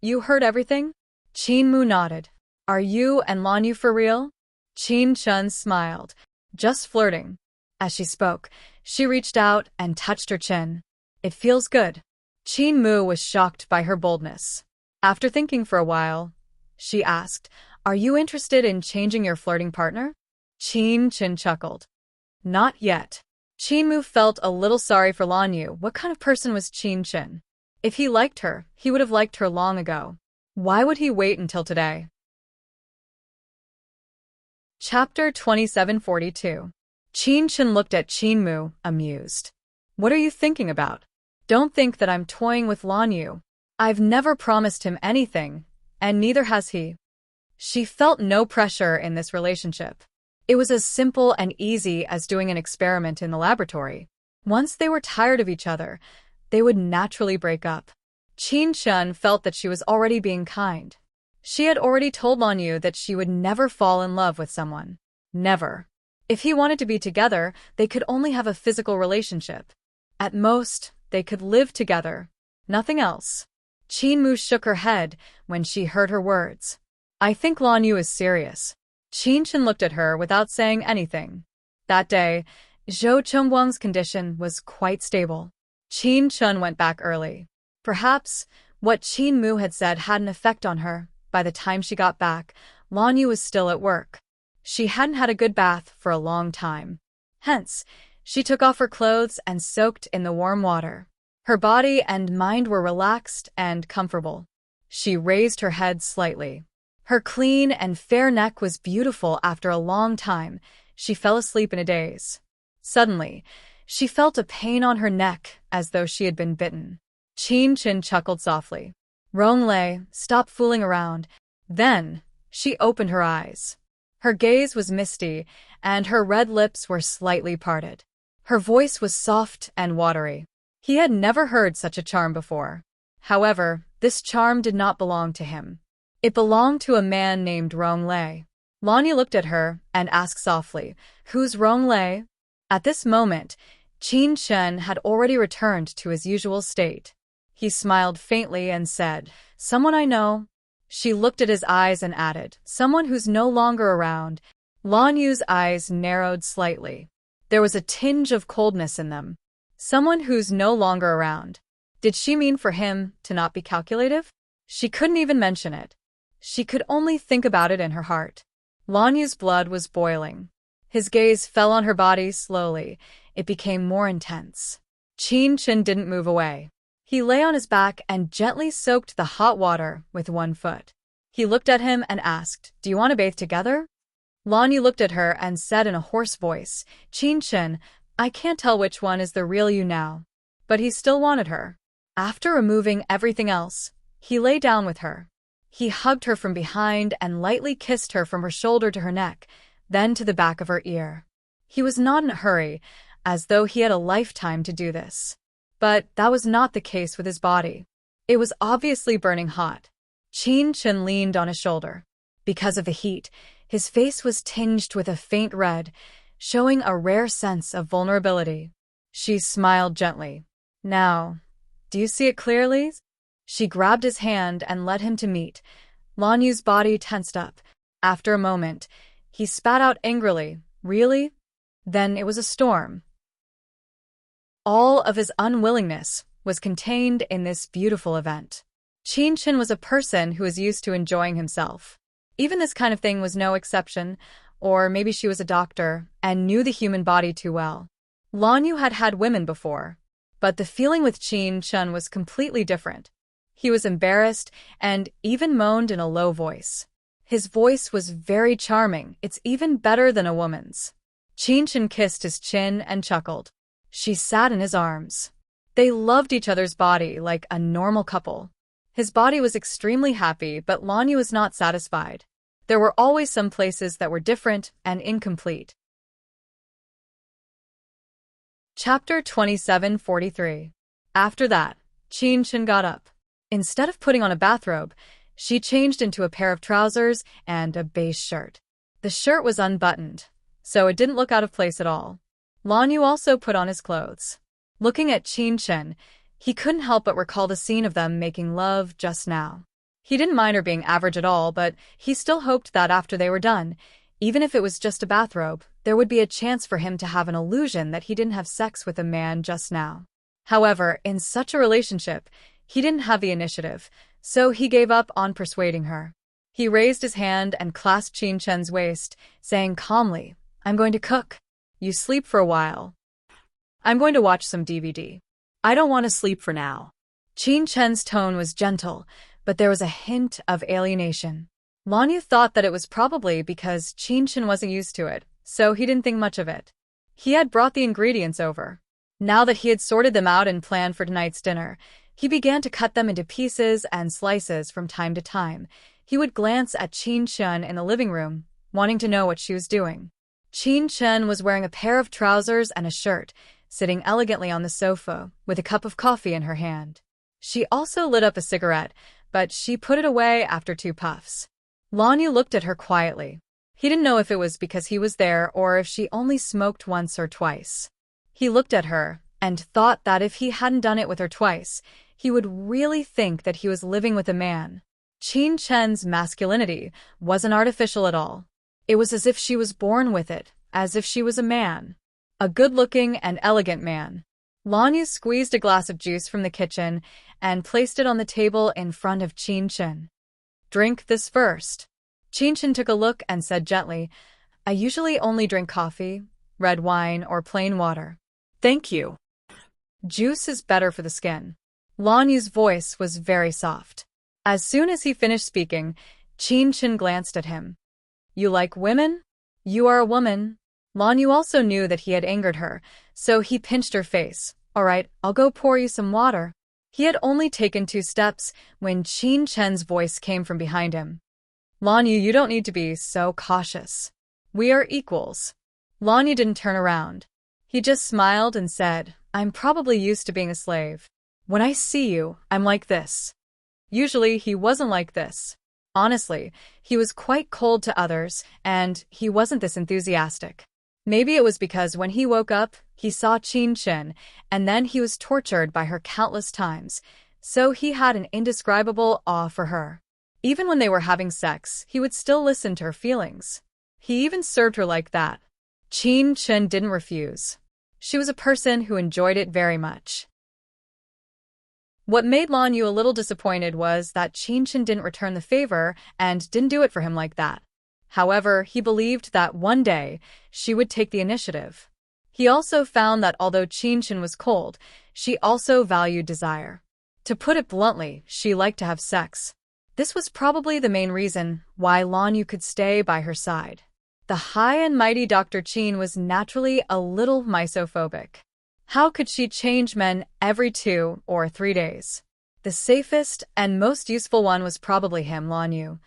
You heard everything? Qin Mu nodded. Are you and Lan Yu for real? Qin Chen smiled. Just flirting. As she spoke, she reached out and touched her chin. It feels good. Qin Mu was shocked by her boldness. After thinking for a while, she asked, Are you interested in changing your flirting partner? Qin Chen chuckled. Not yet. Qin Mu felt a little sorry for Lan Yu. What kind of person was Qin Chen? If he liked her, he would have liked her long ago. Why would he wait until today? Chapter 2742. Qin Chen looked at Qin Mu, amused. What are you thinking about? Don't think that I'm toying with Lan Yu. I've never promised him anything, and neither has he. She felt no pressure in this relationship. It was as simple and easy as doing an experiment in the laboratory. Once they were tired of each other, they would naturally break up. Qin Chen felt that she was already being kind. She had already told Lan Yu that she would never fall in love with someone. Never. If he wanted to be together, they could only have a physical relationship. At most, they could live together. Nothing else. Qin Mu shook her head when she heard her words. I think Lan Yu is serious. Qin Chen looked at her without saying anything. That day, Zhou Chongguang's condition was quite stable. Qin Chen went back early. Perhaps what Qin Mu had said had an effect on her. By the time she got back, Lan Yu was still at work. She hadn't had a good bath for a long time. Hence, she took off her clothes and soaked in the warm water. Her body and mind were relaxed and comfortable. She raised her head slightly. Her clean and fair neck was beautiful after a long time. She fell asleep in a daze. Suddenly, she felt a pain on her neck as though she had been bitten. Qin Chen chuckled softly. Ronglei, stop fooling around. Then, she opened her eyes. Her gaze was misty, and her red lips were slightly parted. Her voice was soft and watery. He had never heard such a charm before. However, this charm did not belong to him. It belonged to a man named Ronglei. Lan Yu looked at her and asked softly, Who's Ronglei? At this moment, Qin Chen had already returned to his usual state. He smiled faintly and said, Someone I know. She looked at his eyes and added, Someone who's no longer around. Lan Yu's eyes narrowed slightly. There was a tinge of coldness in them. Someone who's no longer around. Did she mean for him to not be calculative? She couldn't even mention it. She could only think about it in her heart. Lan Yu's blood was boiling. His gaze fell on her body slowly. It became more intense. Qin Chen didn't move away. He lay on his back and gently soaked the hot water with one foot. He looked at him and asked, Do you want to bathe together? Lan Yu looked at her and said in a hoarse voice, Qin Chen, I can't tell which one is the real you now. But he still wanted her. After removing everything else, he lay down with her. He hugged her from behind and lightly kissed her from her shoulder to her neck, then to the back of her ear. He was not in a hurry, as though he had a lifetime to do this. But that was not the case with his body. It was obviously burning hot. Qin Chen leaned on his shoulder. Because of the heat, his face was tinged with a faint red, showing a rare sense of vulnerability. She smiled gently. Now, do you see it clearly? She grabbed his hand and led him to meet. Lan Yu's body tensed up. After a moment, he spat out angrily, "Really?" Then it was a storm. All of his unwillingness was contained in this beautiful event. Chen was a person who was used to enjoying himself. Even this kind of thing was no exception, or maybe she was a doctor and knew the human body too well. Lan Yu had had women before, but the feeling with Chen was completely different. He was embarrassed and even moaned in a low voice. His voice was very charming. It's even better than a woman's. Chen kissed his chin and chuckled. She sat in his arms. They loved each other's body like a normal couple. His body was extremely happy, but Lan Yu was not satisfied. There were always some places that were different and incomplete. Chapter 27:43. After that, Chen got up. Instead of putting on a bathrobe, she changed into a pair of trousers and a beige shirt. The shirt was unbuttoned, so it didn't look out of place at all. Lan Yu also put on his clothes. Looking at Chen, he couldn't help but recall the scene of them making love just now. He didn't mind her being average at all, but he still hoped that after they were done, even if it was just a bathrobe, there would be a chance for him to have an illusion that he didn't have sex with a man just now. However, in such a relationship, he didn't have the initiative, so he gave up on persuading her. He raised his hand and clasped Chen's waist, saying calmly, "I'm going to cook. You sleep for a while. I'm going to watch some DVD. I don't want to sleep for now." Chen's tone was gentle, but there was a hint of alienation. Lan Yu thought that it was probably because Chen wasn't used to it, so he didn't think much of it. He had brought the ingredients over. Now that he had sorted them out and planned for tonight's dinner, he began to cut them into pieces and slices from time to time. He would glance at Chen in the living room, wanting to know what she was doing. Chen was wearing a pair of trousers and a shirt, sitting elegantly on the sofa, with a cup of coffee in her hand. She also lit up a cigarette, but she put it away after 2 puffs. Lan Yu looked at her quietly. He didn't know if it was because he was there or if she only smoked once or twice. He looked at her and thought that if he hadn't done it with her twice, he would really think that he was living with a man. Chen's masculinity wasn't artificial at all. It was as if she was born with it, as if she was a man. A good-looking and elegant man. Lan Yu squeezed a glass of juice from the kitchen and placed it on the table in front of Chen. "Drink this first." Chen took a look and said gently, "I usually only drink coffee, red wine, or plain water." "Thank you." "Juice is better for the skin." Lan Yu's voice was very soft. As soon as he finished speaking, Chen glanced at him. "You like women? You are a woman." Lan Yu also knew that he had angered her, so he pinched her face. "All right, I'll go pour you some water." He had only taken 2 steps when Chen's voice came from behind him. "Lan Yu, you don't need to be so cautious. We are equals." Lan Yu didn't turn around. He just smiled and said, "I'm probably used to being a slave. When I see you, I'm like this." Usually, he wasn't like this. Honestly, he was quite cold to others, and he wasn't this enthusiastic. Maybe it was because when he woke up, he saw Chen, and then he was tortured by her countless times, so he had an indescribable awe for her. Even when they were having sex, he would still listen to her feelings. He even served her like that. Chen didn't refuse. She was a person who enjoyed it very much. What made Lan Yu a little disappointed was that Chen didn't return the favor and didn't do it for him like that. However, he believed that one day she would take the initiative. He also found that although Chen was cold, she also valued desire. To put it bluntly, she liked to have sex. This was probably the main reason why Lan Yu could stay by her side. The high and mighty Dr. Chen was naturally a little misophobic. How could she change men every 2 or 3 days? The safest and most useful one was probably him, Lan Yu.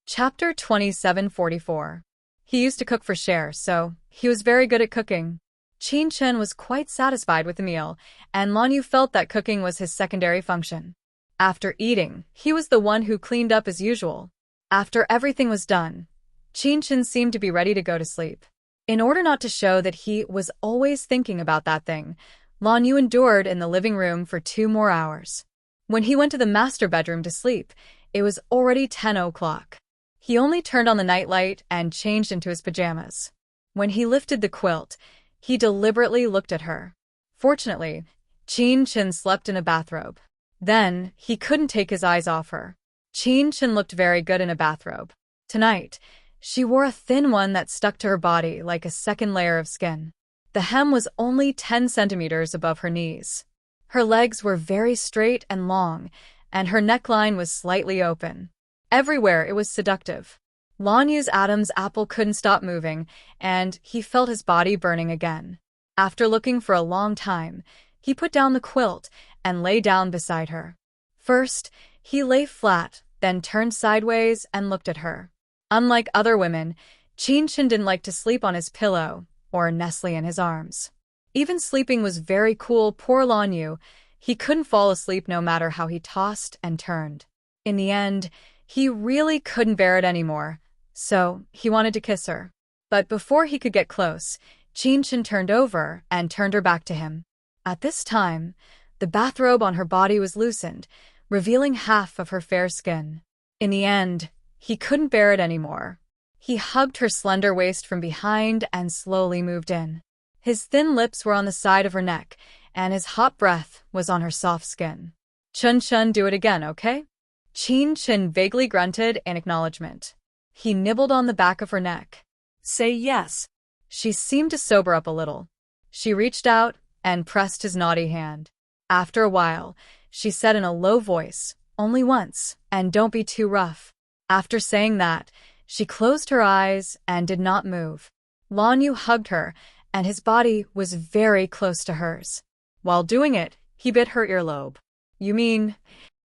Chapter 27:44. He used to cook for share, so he was very good at cooking. Chen was quite satisfied with the meal, and Lan Yu felt that cooking was his secondary function. After eating, he was the one who cleaned up as usual. After everything was done, Chen seemed to be ready to go to sleep. In order not to show that he was always thinking about that thing, Lan Yu endured in the living room for 2 more hours. When he went to the master bedroom to sleep, it was already 10 o'clock. He only turned on the nightlight and changed into his pajamas. When he lifted the quilt, he deliberately looked at her. Fortunately, Chen slept in a bathrobe. Then, he couldn't take his eyes off her. Chen looked very good in a bathrobe. Tonight, she wore a thin one that stuck to her body like a second layer of skin. The hem was only 10 centimeters above her knees. Her legs were very straight and long, and her neckline was slightly open. Everywhere it was seductive. Lan Yu's Adam's apple couldn't stop moving, and he felt his body burning again. After looking for a long time, he put down the quilt and lay down beside her. First, he lay flat, then turned sideways and looked at her. Unlike other women, Chen didn't like to sleep on his pillow or nestle in his arms. Even sleeping was very cool. Poor Lan Yu. He couldn't fall asleep no matter how he tossed and turned. In the end, he really couldn't bear it anymore, so he wanted to kiss her. But before he could get close, Chen turned over and turned her back to him. At this time, the bathrobe on her body was loosened, revealing half of her fair skin. In the end, he couldn't bear it anymore. He hugged her slender waist from behind and slowly moved in. His thin lips were on the side of her neck, and his hot breath was on her soft skin. Chun, do it again, okay? Chen vaguely grunted in acknowledgement. He nibbled on the back of her neck. Say yes. She seemed to sober up a little. She reached out and pressed his naughty hand. After a while, she said in a low voice, "Only once, and don't be too rough." After saying that, she closed her eyes and did not move. Lan Yu hugged her, and his body was very close to hers. While doing it, he bit her earlobe. "You mean..."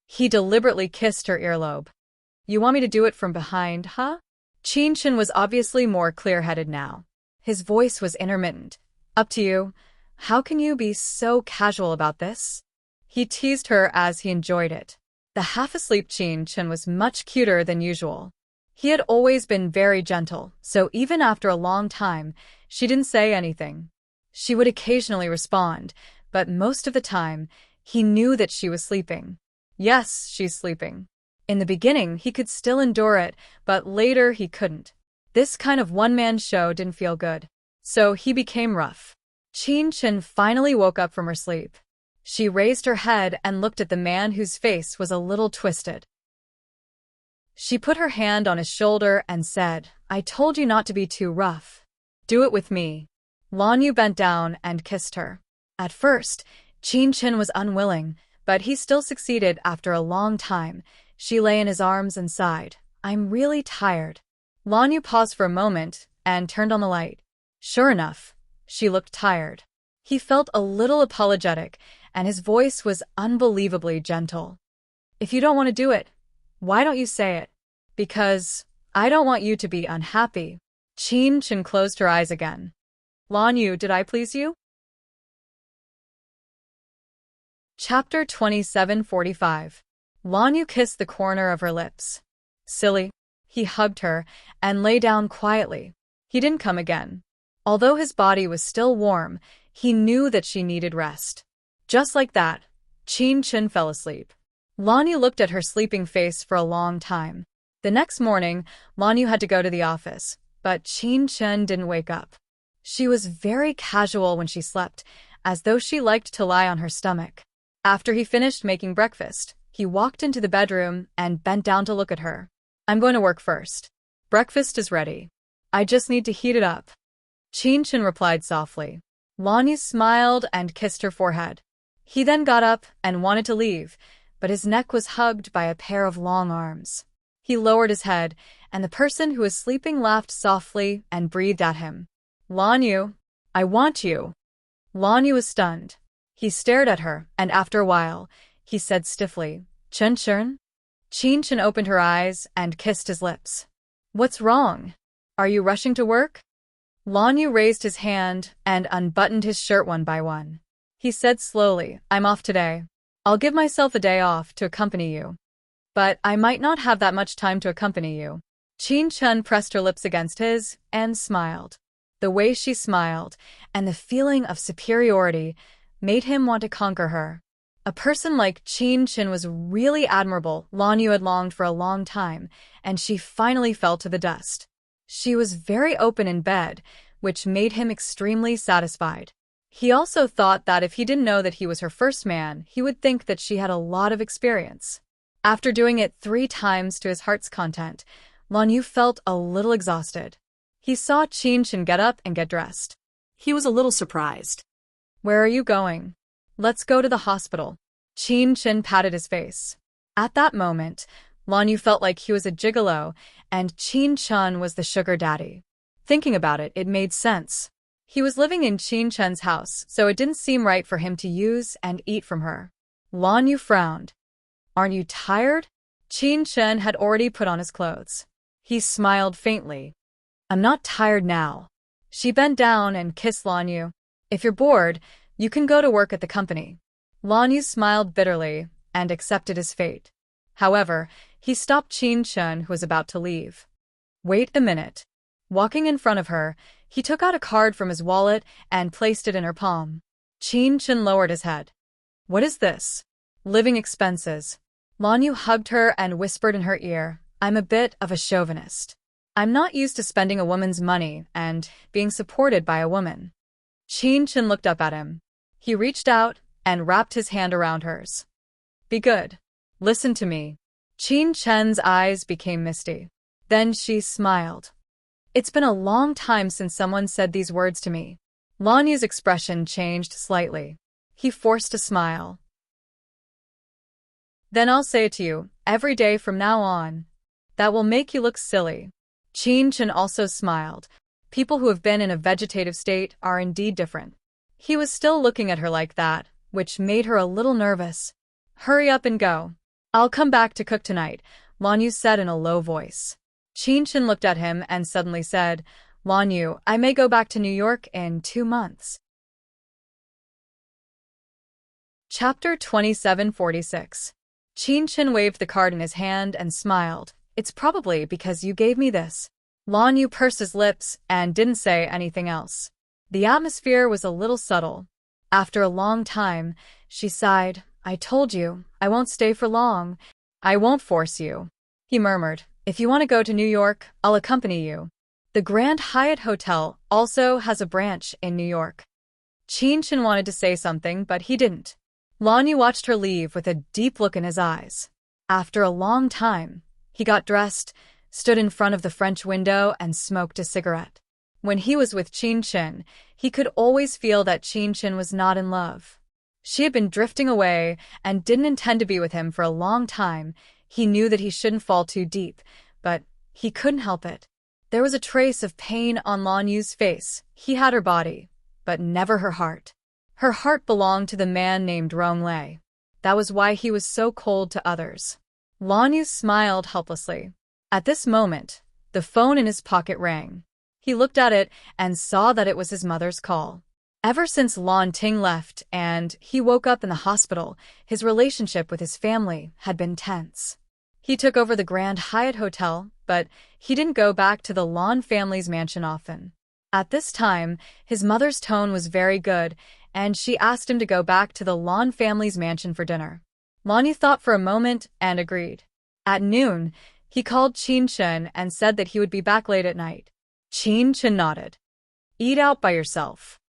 He deliberately kissed her earlobe. "You want me to do it from behind, huh?" Chen was obviously more clear-headed now. His voice was intermittent. "Up to you. How can you be so casual about this?" He teased her as he enjoyed it. The half-asleep Chen was much cuter than usual. He had always been very gentle, so even after a long time, she didn't say anything. She would occasionally respond, but most of the time, he knew that she was sleeping. Yes, she's sleeping. In the beginning, he could still endure it, but later he couldn't. This kind of one-man show didn't feel good. So he became rough. Chen finally woke up from her sleep. She raised her head and looked at the man whose face was a little twisted. She put her hand on his shoulder and said, "I told you not to be too rough. Do it with me." Lan Yu bent down and kissed her. At first, Chen was unwilling, but he still succeeded after a long time. She lay in his arms and sighed, "I'm really tired." Lan Yu paused for a moment and turned on the light. Sure enough, she looked tired. He felt a little apologetic, and his voice was unbelievably gentle. "If you don't want to do it, why don't you say it?" "Because I don't want you to be unhappy." Chen closed her eyes again. "Lan Yu, did I please you?" Chapter 27:45. Lan Yu kissed the corner of her lips. "Silly." He hugged her and lay down quietly. He didn't come again. Although his body was still warm, he knew that she needed rest. Just like that, Chen fell asleep. Lan Yu looked at her sleeping face for a long time. The next morning, Lan Yu had to go to the office, but Chen didn't wake up. She was very casual when she slept, as though she liked to lie on her stomach. After he finished making breakfast, he walked into the bedroom and bent down to look at her. "I'm going to work first. Breakfast is ready. I just need to heat it up." Chen replied softly. Lan Yu smiled and kissed her forehead. He then got up and wanted to leave, but his neck was hugged by a pair of long arms. He lowered his head, and the person who was sleeping laughed softly and breathed at him. "Lan Yu, I want you." Lan Yu was stunned. He stared at her, and after a while, he said stiffly, "Chen?" Chen opened her eyes and kissed his lips. "What's wrong? Are you rushing to work?" Lan Yu raised his hand and unbuttoned his shirt one by one. He said slowly, "I'm off today. I'll give myself a day off to accompany you. But I might not have that much time to accompany you." Chen pressed her lips against his and smiled. The way she smiled, and the feeling of superiority, made him want to conquer her. A person like Chin was really admirable. Lan Yu had longed for a long time, and she finally fell to the dust. She was very open in bed, which made him extremely satisfied. He also thought that if he didn't know that he was her first man, he would think that she had a lot of experience. After doing it 3 times to his heart's content, Lan Yu felt a little exhausted. He saw Chin get up and get dressed. He was a little surprised. "Where are you going?" "Let's go to the hospital." Chin patted his face. At that moment, Lan Yu felt like he was a gigolo, and Chin was the sugar daddy. Thinking about it, it made sense. He was living in Chin house, so it didn't seem right for him to use and eat from her. Lan Yu frowned. "Aren't you tired?" Chin had already put on his clothes. He smiled faintly. "I'm not tired now." She bent down and kissed Lan Yu. "If you're bored, you can go to work at the company." Lan Yu smiled bitterly and accepted his fate. However, he stopped Chin who was about to leave. "Wait a minute." Walking in front of her, he took out a card from his wallet and placed it in her palm. Chin lowered his head. "What is this?" "Living expenses." Lan Yu hugged her and whispered in her ear, "I'm a bit of a chauvinist. I'm not used to spending a woman's money and being supported by a woman." Chin looked up at him. He reached out and wrapped his hand around hers. "Be good. Listen to me." Chin's eyes became misty. Then she smiled. "It's been a long time since someone said these words to me." Lan Yu's expression changed slightly. He forced a smile. "Then I'll say it to you, every day from now on. That will make you look silly." Chin also smiled. People who have been in a vegetative state are indeed different. He was still looking at her like that, which made her a little nervous. "Hurry up and go." "I'll come back to cook tonight," Lan Yu said in a low voice. Chin looked at him and suddenly said, "Lan Yu, I may go back to New York in 2 months. Chapter 2746. Chin waved the card in his hand and smiled. "It's probably because you gave me this." Lan Yu pursed his lips and didn't say anything else. The atmosphere was a little subtle. After a long time, she sighed. "I told you, I won't stay for long. I won't force you." He murmured, "If you want to go to New York, I'll accompany you." The Grand Hyatt Hotel also has a branch in New York. Chin wanted to say something, but he didn't. Lan Yu watched her leave with a deep look in his eyes. After a long time, he got dressed, stood in front of the French window, and smoked a cigarette. When he was with Chin, he could always feel that Chin was not in love. She had been drifting away and didn't intend to be with him for a long time. He knew that he shouldn't fall too deep, but he couldn't help it. There was a trace of pain on Lan Yu's face. He had her body, but never her heart. Her heart belonged to the man named Rong Lei. That was why he was so cold to others. Lan Yu smiled helplessly. At this moment, the phone in his pocket rang. He looked at it and saw that it was his mother's call. Ever since Lan Ting left and he woke up in the hospital, his relationship with his family had been tense. He took over the Grand Hyatt Hotel, but he didn't go back to the Lan family's mansion often. At this time, his mother's tone was very good, and she asked him to go back to the Lan family's mansion for dinner. Lan Yu thought for a moment and agreed. At noon, he called Chin and said that he would be back late at night. Chin nodded. "Eat out by yourself.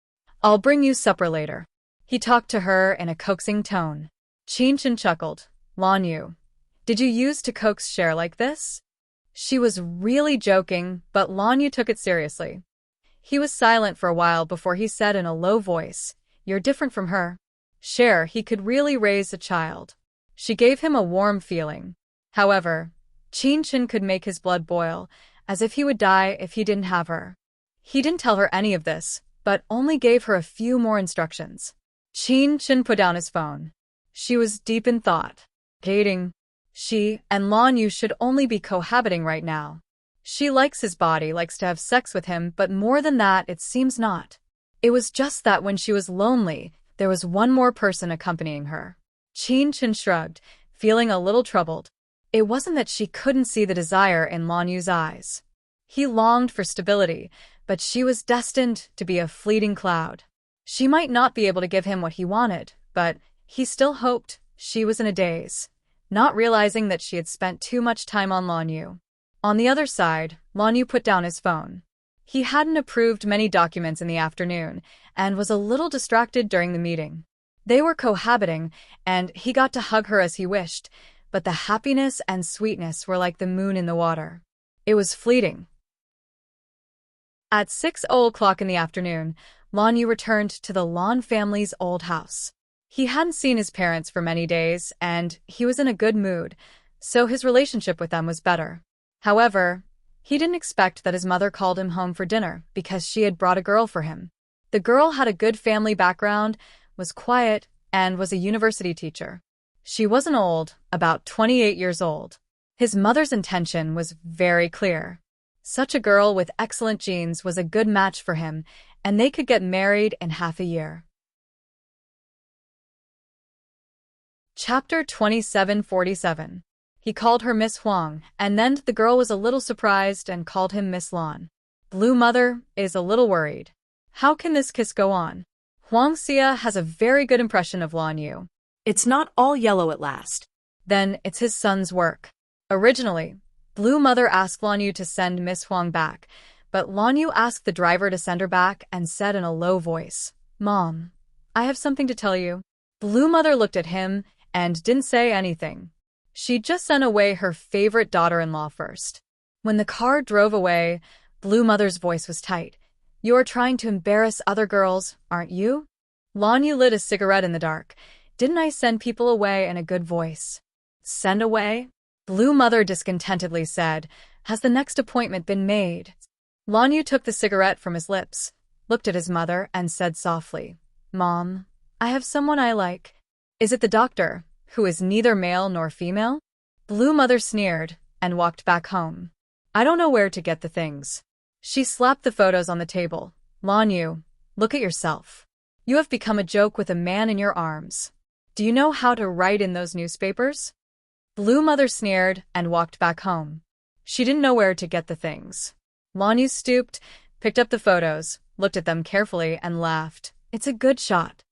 I'll bring you supper later." He talked to her in a coaxing tone. Chin chuckled. "Lan Yu, did you use to coax Cher like this?" She was really joking, but Lan Yu took it seriously. He was silent for a while before he said in a low voice, "You're different from her." Cher, he could really raise a child. She gave him a warm feeling. However, Chin could make his blood boil, as if he would die if he didn't have her. He didn't tell her any of this, but only gave her a few more instructions. Chin put down his phone. She was deep in thought. Dating. She and Lan Yu should only be cohabiting right now. She likes his body, likes to have sex with him, but more than that, it seems not. It was just that when she was lonely, there was one more person accompanying her. Chin shrugged, feeling a little troubled. It wasn't that she couldn't see the desire in Lan Yu's eyes. He longed for stability, but she was destined to be a fleeting cloud. She might not be able to give him what he wanted, but he still hoped. She was in a daze, not realizing that she had spent too much time on Lanyu. On the other side, Lanyu put down his phone. He hadn't approved many documents in the afternoon and was a little distracted during the meeting. They were cohabiting, and he got to hug her as he wished, but the happiness and sweetness were like the moon in the water. It was fleeting. At 6:00 in the afternoon, Lanyu returned to the Lan family's old house. He hadn't seen his parents for many days, and he was in a good mood, so his relationship with them was better. However, he didn't expect that his mother called him home for dinner because she had brought a girl for him. The girl had a good family background, was quiet, and was a university teacher. She wasn't old, about 28 years old. His mother's intention was very clear. Such a girl with excellent genes was a good match for him, and they could get married in half a year. Chapter 2747. He called her Miss Huang, and then the girl was a little surprised and called him Miss Lan. Blue Mother is a little worried. How can this kiss go on? Huang Xia has a very good impression of Lanyu. It's not all yellow at last. Then it's his son's work. Originally, Blue Mother asked Lanyu to send Miss Huang back, but Lanyu asked the driver to send her back and said in a low voice, "Mom, I have something to tell you." Blue Mother looked at him and didn't say anything. She just sent away her favorite daughter-in-law first. When the car drove away, Blue Mother's voice was tight. "You are trying to embarrass other girls, aren't you?" Lanyu lit a cigarette in the dark. "Didn't I send people away in a good voice?" "Send away?" Blue Mother discontentedly said. "Has the next appointment been made?" Lanyu took the cigarette from his lips, looked at his mother, and said softly, "Mom, I have someone I like." "Is it the doctor, who is neither male nor female?" Blue Mother sneered and walked back home. "I don't know where to get the things." She slapped the photos on the table. "Lanyu, look at yourself. You have become a joke with a man in your arms. Do you know how to write in those newspapers?" Blue Mother sneered and walked back home. She didn't know where to get the things. Lanyu stooped, picked up the photos, looked at them carefully, and laughed. "It's a good shot."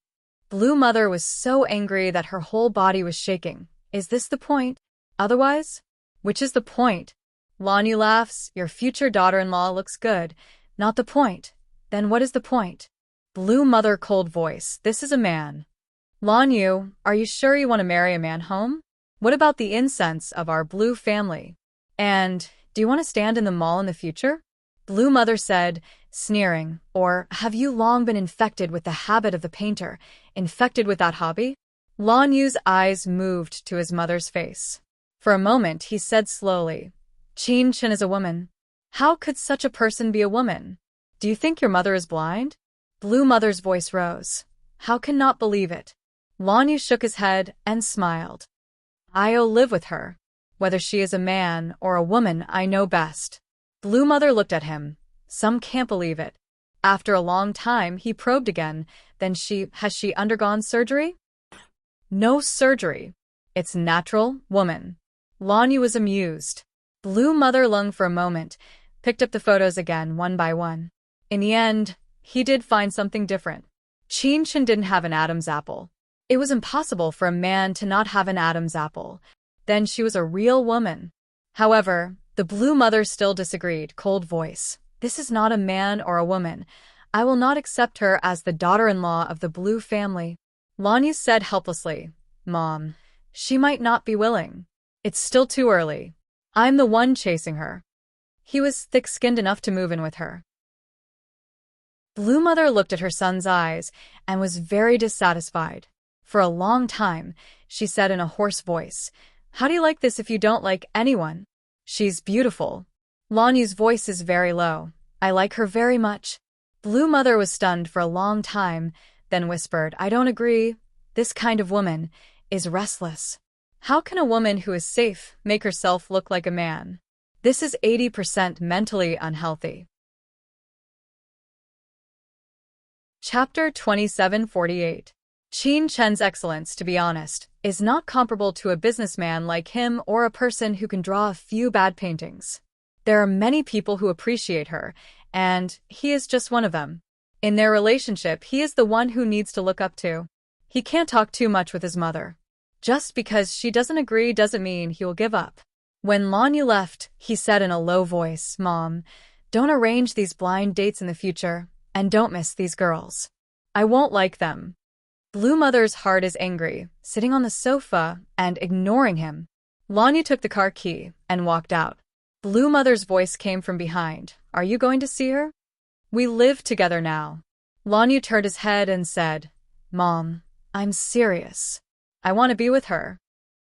Blue Mother was so angry that her whole body was shaking. "Is this the point? Otherwise? Which is the point?" Lanyu laughs. "Your future daughter-in-law looks good. Not the point. Then what is the point?" Blue Mother cold voice. "This is a man." "Lanyu, are you sure you want to marry a man home? What about the incense of our blue family? And do you want to stand in the mall in the future?" Blue Mother said, sneering. "Or have you long been infected with the habit of the painter, infected with that hobby?" Lanyu's eyes moved to his mother's face. For a moment he said slowly, "Qin Chen is a woman. How could such a person be a woman? Do you think your mother is blind?" Blue Mother's voice rose. "How can not believe it?" Lanyu shook his head and smiled. "I'll live with her. Whether she is a man or a woman, I know best." Blue Mother looked at him. "Some can't believe it." After a long time, he probed again. "Then has she undergone surgery?" "No surgery. It's natural, woman." Lanyu was amused. Blue Mother lunged for a moment, picked up the photos again, one by one. In the end, he did find something different. Qin Chen didn't have an Adam's apple. It was impossible for a man to not have an Adam's apple. Then she was a real woman. However, the Blue Mother still disagreed, cold voice. "This is not a man or a woman. I will not accept her as the daughter-in-law of the Blue family." Lanyu said helplessly, "Mom, she might not be willing. It's still too early. I'm the one chasing her." He was thick-skinned enough to move in with her. Blue Mother looked at her son's eyes and was very dissatisfied. For a long time, she said in a hoarse voice, "How do you like this if you don't like anyone?" "She's beautiful." Lanyu's voice is very low. "I like her very much." Blue Mother was stunned for a long time, then whispered, "I don't agree. This kind of woman is restless. How can a woman who is safe make herself look like a man? This is 80% mentally unhealthy." Chapter 2748. Qin Chen's excellence, to be honest, is not comparable to a businessman like him or a person who can draw a few bad paintings. There are many people who appreciate her, and he is just one of them. In their relationship, he is the one who needs to look up to. He can't talk too much with his mother. Just because she doesn't agree doesn't mean he will give up. When Lanyu left, he said in a low voice, "Mom, don't arrange these blind dates in the future, and don't miss these girls. I won't like them." Blue Mother's heart is angry, sitting on the sofa and ignoring him. Lanyu took the car key and walked out. Blue Mother's voice came from behind. "Are you going to see her?" "We live together now." Lanyu turned his head and said, "Mom, I'm serious. I want to be with her."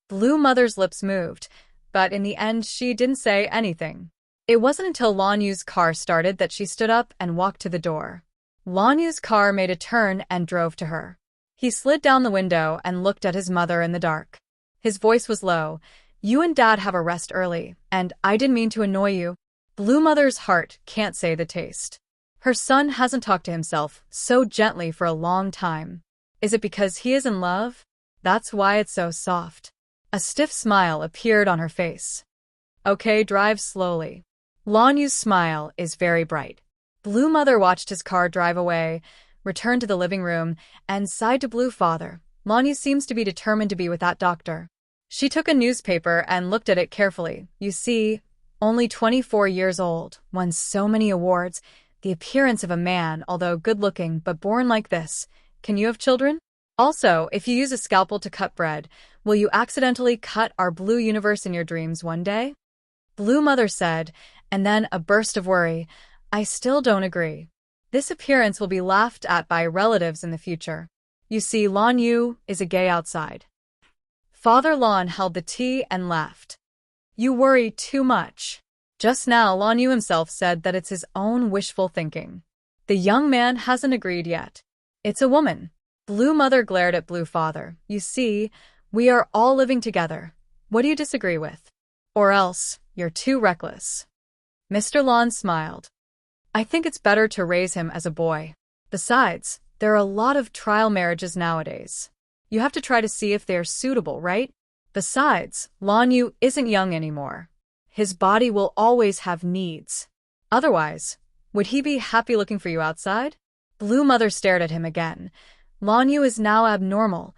Blue Mother's lips moved, but in the end she didn't say anything. It wasn't until Lanyu's car started that she stood up and walked to the door. Lanyu's car made a turn and drove to her. He slid down the window and looked at his mother in the dark. His voice was low. "You and Dad have a rest early, and I didn't mean to annoy you." Blue Mother's heart can't say the taste. Her son hasn't talked to himself so gently for a long time. Is it because he is in love? That's why it's so soft. A stiff smile appeared on her face. "Okay, drive slowly." Lanyu's smile is very bright. Blue Mother watched his car drive away, returned to the living room, and sighed to Blue Father. "Lanyu seems to be determined to be with that doctor." She took a newspaper and looked at it carefully. "You see, only 24 years old, won so many awards, the appearance of a man, although good-looking but born like this. Can you have children? Also, if you use a scalpel to cut bread, will you accidentally cut our blue universe in your dreams one day?" Blue Mother said, and then a burst of worry. "I still don't agree. This appearance will be laughed at by relatives in the future. You see, Lanyu is a gay outside." Father Lan held the tea and laughed. "You worry too much." Just now Lanyu himself said that it's his own wishful thinking. The young man hasn't agreed yet. It's a woman. Blue Mother glared at Blue Father. "You see, we are all living together. What do you disagree with? Or else, you're too reckless." Mr. Lan smiled. "I think it's better to raise him as a boy. Besides, there are a lot of trial marriages nowadays. You have to try to see if they are suitable, right? Besides, Lanyu isn't young anymore. His body will always have needs. Otherwise, would he be happy looking for you outside?" Blue Mother stared at him again. "Lanyu is now abnormal,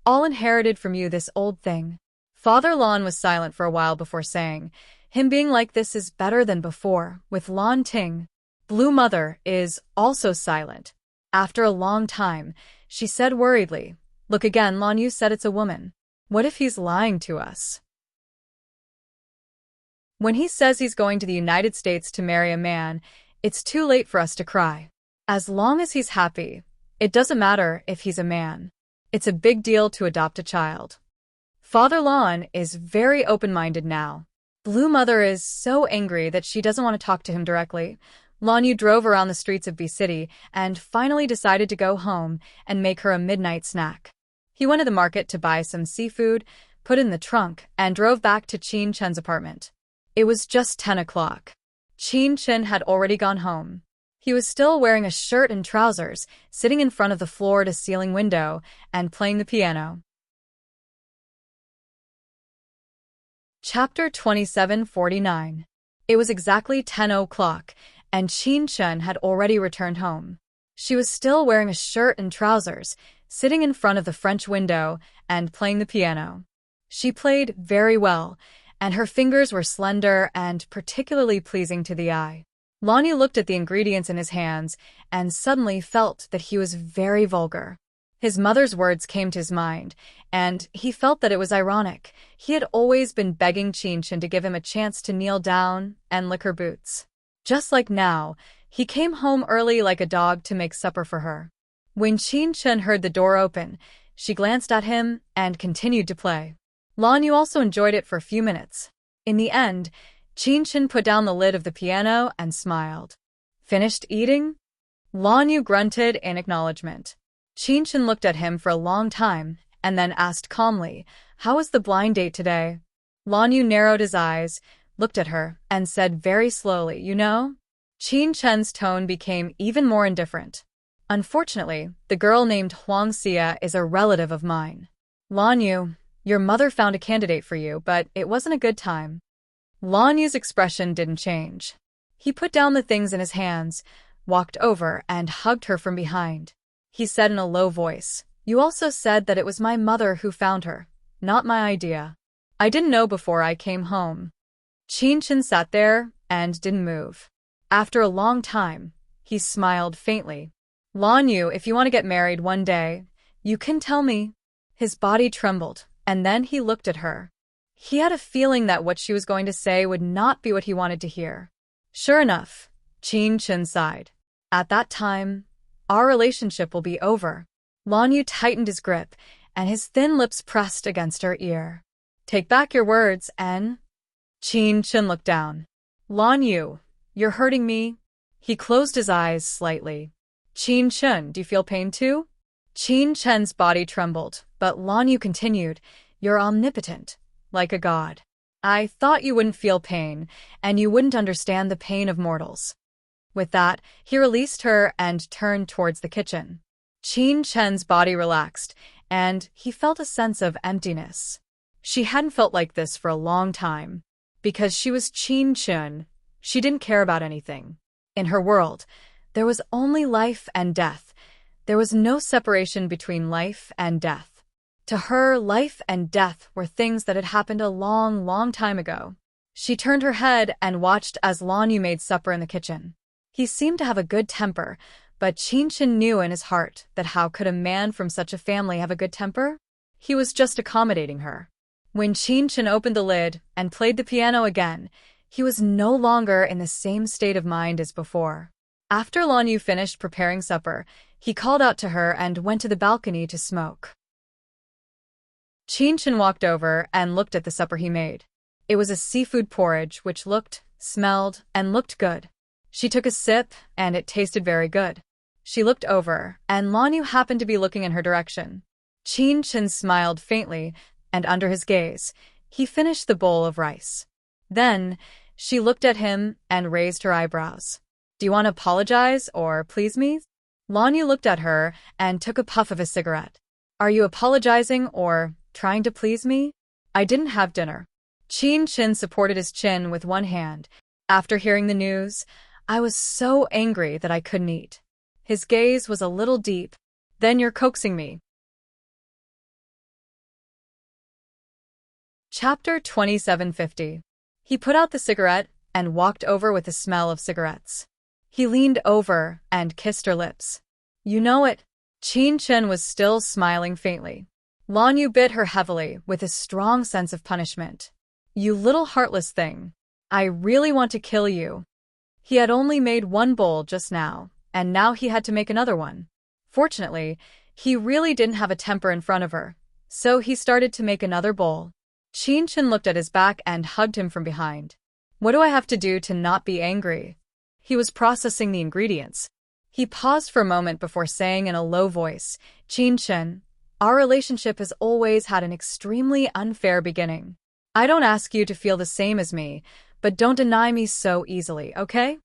all inherited from you, this old thing." Father Lan was silent for a while before saying, "Him being like this is better than before, with Lan Ting." Blue Mother is also silent. After a long time, she said worriedly, "Look again, Lanyu said it's a woman. What if he's lying to us? When he says he's going to the United States to marry a man, it's too late for us to cry. As long as he's happy, it doesn't matter if he's a man. It's a big deal to adopt a child." Father Lan is very open-minded now. Blue Mother is so angry that she doesn't want to talk to him directly. Lanyu drove around the streets of B City and finally decided to go home and make her a midnight snack. He went to the market to buy some seafood, put it in the trunk, and drove back to Qin Chen's apartment. It was just 10 o'clock. Qin Chen had already gone home. He was still wearing a shirt and trousers, sitting in front of the floor-to-ceiling window and playing the piano. Chapter 2749. It was exactly 10 o'clock, and Qin Chen had already returned home. She was still wearing a shirt and trousers, sitting in front of the French window and playing the piano. She played very well, and her fingers were slender and particularly pleasing to the eye. Lanyu looked at the ingredients in his hands and suddenly felt that he was very vulgar. His mother's words came to his mind, and he felt that it was ironic. He had always been begging Qin Chen to give him a chance to kneel down and lick her boots. Just like now, he came home early like a dog to make supper for her. When Qin Chen heard the door open, she glanced at him and continued to play. Lanyu also enjoyed it for a few minutes. In the end, Qin Chen put down the lid of the piano and smiled. "Finished eating?" Lanyu grunted in acknowledgement. Qin Chen looked at him for a long time and then asked calmly, "How was the blind date today?" Lanyu narrowed his eyes, looked at her, and said very slowly, "You know?" Qin Chen's tone became even more indifferent. "Unfortunately, the girl named Huang Xia is a relative of mine. Lanyu, your mother found a candidate for you, but it wasn't a good time." Lanyu's expression didn't change. He put down the things in his hands. walked over and hugged her from behind. He said in a low voice, "You also said that it was my mother who found her, not my idea. I didn't know before I came home." Chen sat there and didn't move. After a long time, he smiled faintly. "Lan Yu, if you want to get married one day, you can tell me." His body trembled, and then he looked at her. He had a feeling that what she was going to say would not be what he wanted to hear. Sure enough, Chen sighed. "At that time, our relationship will be over." Lan Yu tightened his grip, and his thin lips pressed against her ear. "Take back your words, En." Chen looked down. "Lan Yu, you're hurting me." He closed his eyes slightly. "Chen, do you feel pain too?" Chen's body trembled, but Lan Yu continued, "You're omnipotent, like a god. I thought you wouldn't feel pain, and you wouldn't understand the pain of mortals." With that, he released her and turned towards the kitchen. Chen's body relaxed, and he felt a sense of emptiness. She hadn't felt like this for a long time. Because she was Chen, she didn't care about anything. In her world, there was only life and death. There was no separation between life and death. To her, life and death were things that had happened a long, long time ago. She turned her head and watched as Lan Yu made supper in the kitchen. He seemed to have a good temper, but Chen knew in his heart that how could a man from such a family have a good temper? He was just accommodating her. When Chen opened the lid and played the piano again, he was no longer in the same state of mind as before. After Lan Yu finished preparing supper, he called out to her and went to the balcony to smoke. Chen walked over and looked at the supper he made. It was a seafood porridge which looked, smelled, and looked good. She took a sip, and it tasted very good. She looked over, and Lan Yu happened to be looking in her direction. Chen smiled faintly, and under his gaze, he finished the bowl of rice. Then, she looked at him and raised her eyebrows. "Do you want to apologize or please me?" Lan Yu looked at her and took a puff of his cigarette. "Are you apologizing or trying to please me? I didn't have dinner." Chen supported his chin with one hand. "After hearing the news, I was so angry that I couldn't eat." His gaze was a little deep. "Then you're coaxing me." Chapter 2750. He put out the cigarette and walked over with the smell of cigarettes. He leaned over and kissed her lips. "You know it." Chen was still smiling faintly. Lan Yu bit her heavily with a strong sense of punishment. "You little heartless thing. I really want to kill you." He had only made one bowl just now, and now he had to make another one. Fortunately, he really didn't have a temper in front of her, so he started to make another bowl. Chen looked at his back and hugged him from behind. "What do I have to do to not be angry?" He was processing the ingredients. He paused for a moment before saying in a low voice, "Chen, our relationship has always had an extremely unfair beginning. I don't ask you to feel the same as me, but don't deny me so easily, okay?"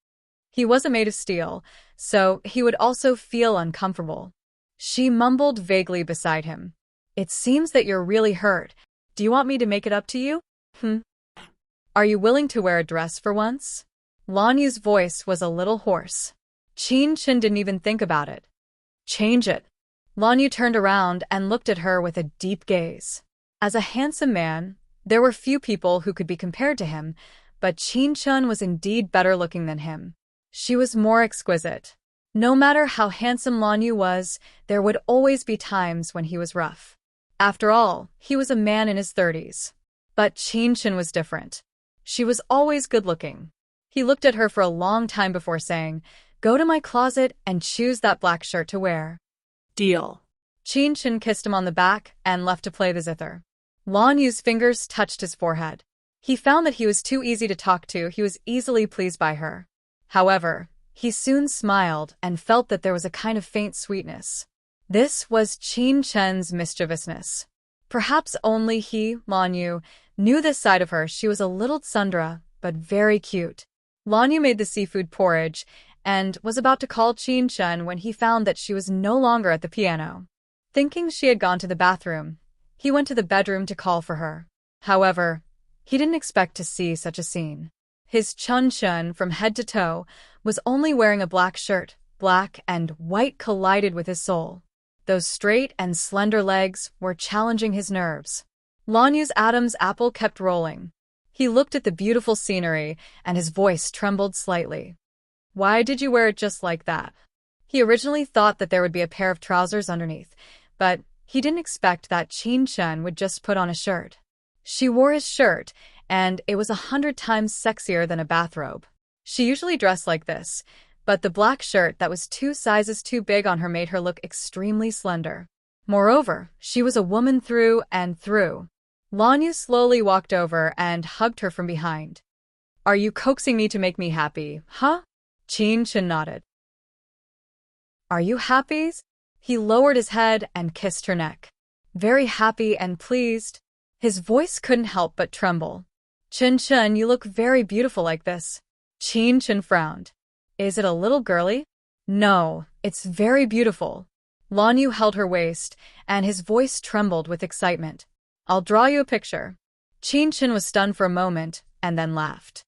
He wasn't made of steel, so he would also feel uncomfortable. She mumbled vaguely beside him. "It seems that you're really hurt. Do you want me to make it up to you? Are you willing to wear a dress for once?" Lan Yu's voice was a little hoarse. Chen didn't even think about it. "Change it." Lan Yu turned around and looked at her with a deep gaze. As a handsome man, there were few people who could be compared to him, but Chen was indeed better looking than him. She was more exquisite. No matter how handsome Lan Yu was, there would always be times when he was rough. After all, he was a man in his 30s. But Chen was different. She was always good-looking. He looked at her for a long time before saying, "Go to my closet and choose that black shirt to wear." Deal. Chen kissed him on the back and left to play the zither. Lan Yu's fingers touched his forehead. He found that he was too easy to talk to. He was easily pleased by her. However, he soon smiled and felt that there was a kind of faint sweetness. This was Chen's mischievousness. Perhaps only he, Lan Yu, knew this side of her. She was a little tsundere, but very cute. Lan Yu made the seafood porridge and was about to call Chen when he found that she was no longer at the piano. Thinking she had gone to the bathroom, he went to the bedroom to call for her. However, he didn't expect to see such a scene. His Chun from head to toe was only wearing a black shirt. Black and white collided with his soul. Those straight and slender legs were challenging his nerves. Lanyu's Adam's apple kept rolling. He looked at the beautiful scenery, and his voice trembled slightly. Why did you wear it just like that? He originally thought that there would be a pair of trousers underneath, but he didn't expect that Qin would just put on a shirt. She wore his shirt, and it was 100 times sexier than a bathrobe. She usually dressed like this, but the black shirt that was 2 sizes too big on her made her look extremely slender. Moreover, she was a woman through and through. Lanyu slowly walked over and hugged her from behind. Are you coaxing me to make me happy, huh? Qin nodded. Are you happy? He lowered his head and kissed her neck. Very happy and pleased. His voice couldn't help but tremble. Qin, you look very beautiful like this. Qin frowned. Is it a little girly? No, it's very beautiful. Lanyu held her waist, and his voice trembled with excitement. I'll draw you a picture. Qin was stunned for a moment, and then laughed.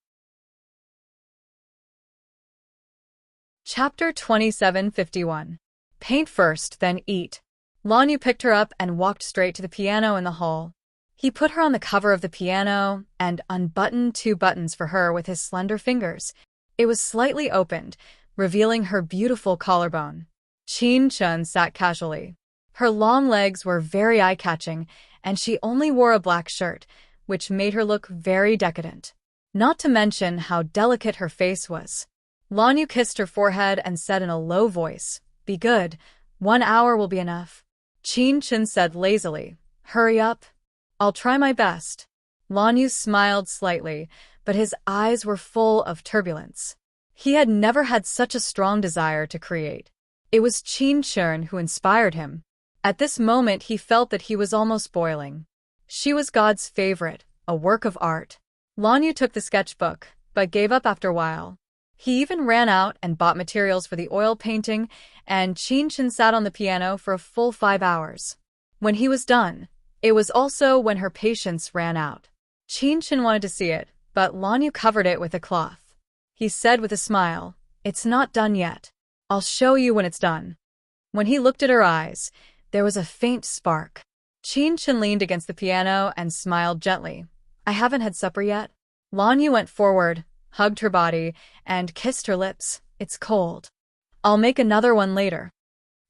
Chapter 2751. Paint first, then eat. Lanyu picked her up and walked straight to the piano in the hall. He put her on the cover of the piano and unbuttoned 2 buttons for her with his slender fingers. It was slightly opened, revealing her beautiful collarbone. Qin sat casually. Her long legs were very eye-catching, and she only wore a black shirt, which made her look very decadent. Not to mention how delicate her face was. Lanyu kissed her forehead and said in a low voice, Be good, 1 hour will be enough. Qin said lazily, Hurry up. I'll try my best. Lanyu smiled slightly, but his eyes were full of turbulence. He had never had such a strong desire to create. It was Qin who inspired him. At this moment he felt that he was almost boiling. She was God's favorite, a work of art. Lanyu took the sketchbook, but gave up after a while. He even ran out and bought materials for the oil painting, and Qin sat on the piano for a full 5 hours. When he was done, it was also when her patience ran out. Qin wanted to see it, but Lanyu covered it with a cloth. He said with a smile, It's not done yet. I'll show you when it's done. When he looked at her eyes, there was a faint spark. Qin leaned against the piano and smiled gently. I haven't had supper yet. Lanyu went forward, hugged her body, and kissed her lips. It's cold. I'll make another one later.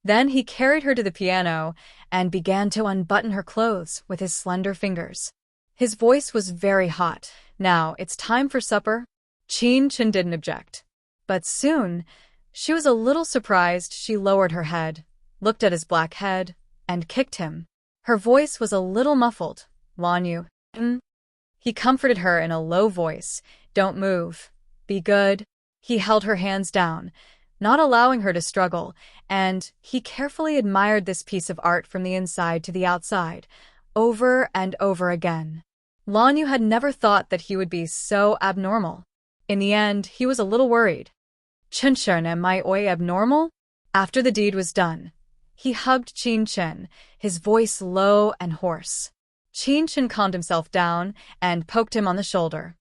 Then he carried her to the piano and began to unbutton her clothes with his slender fingers. His voice was very hot. Now, it's time for supper. Qin didn't object. But soon, she was a little surprised. She lowered her head, looked at his black head, and kicked him. Her voice was a little muffled. Lanyu. He comforted her in a low voice. Don't move. Be good. He held her hands down, not allowing her to struggle, and he carefully admired this piece of art from the inside to the outside, over and over again. Lanyu had never thought that he would be so abnormal. In the end, he was a little worried. Qin, am I abnormal? After the deed was done, he hugged Qin, his voice low and hoarse. Qin calmed himself down and poked him on the shoulder.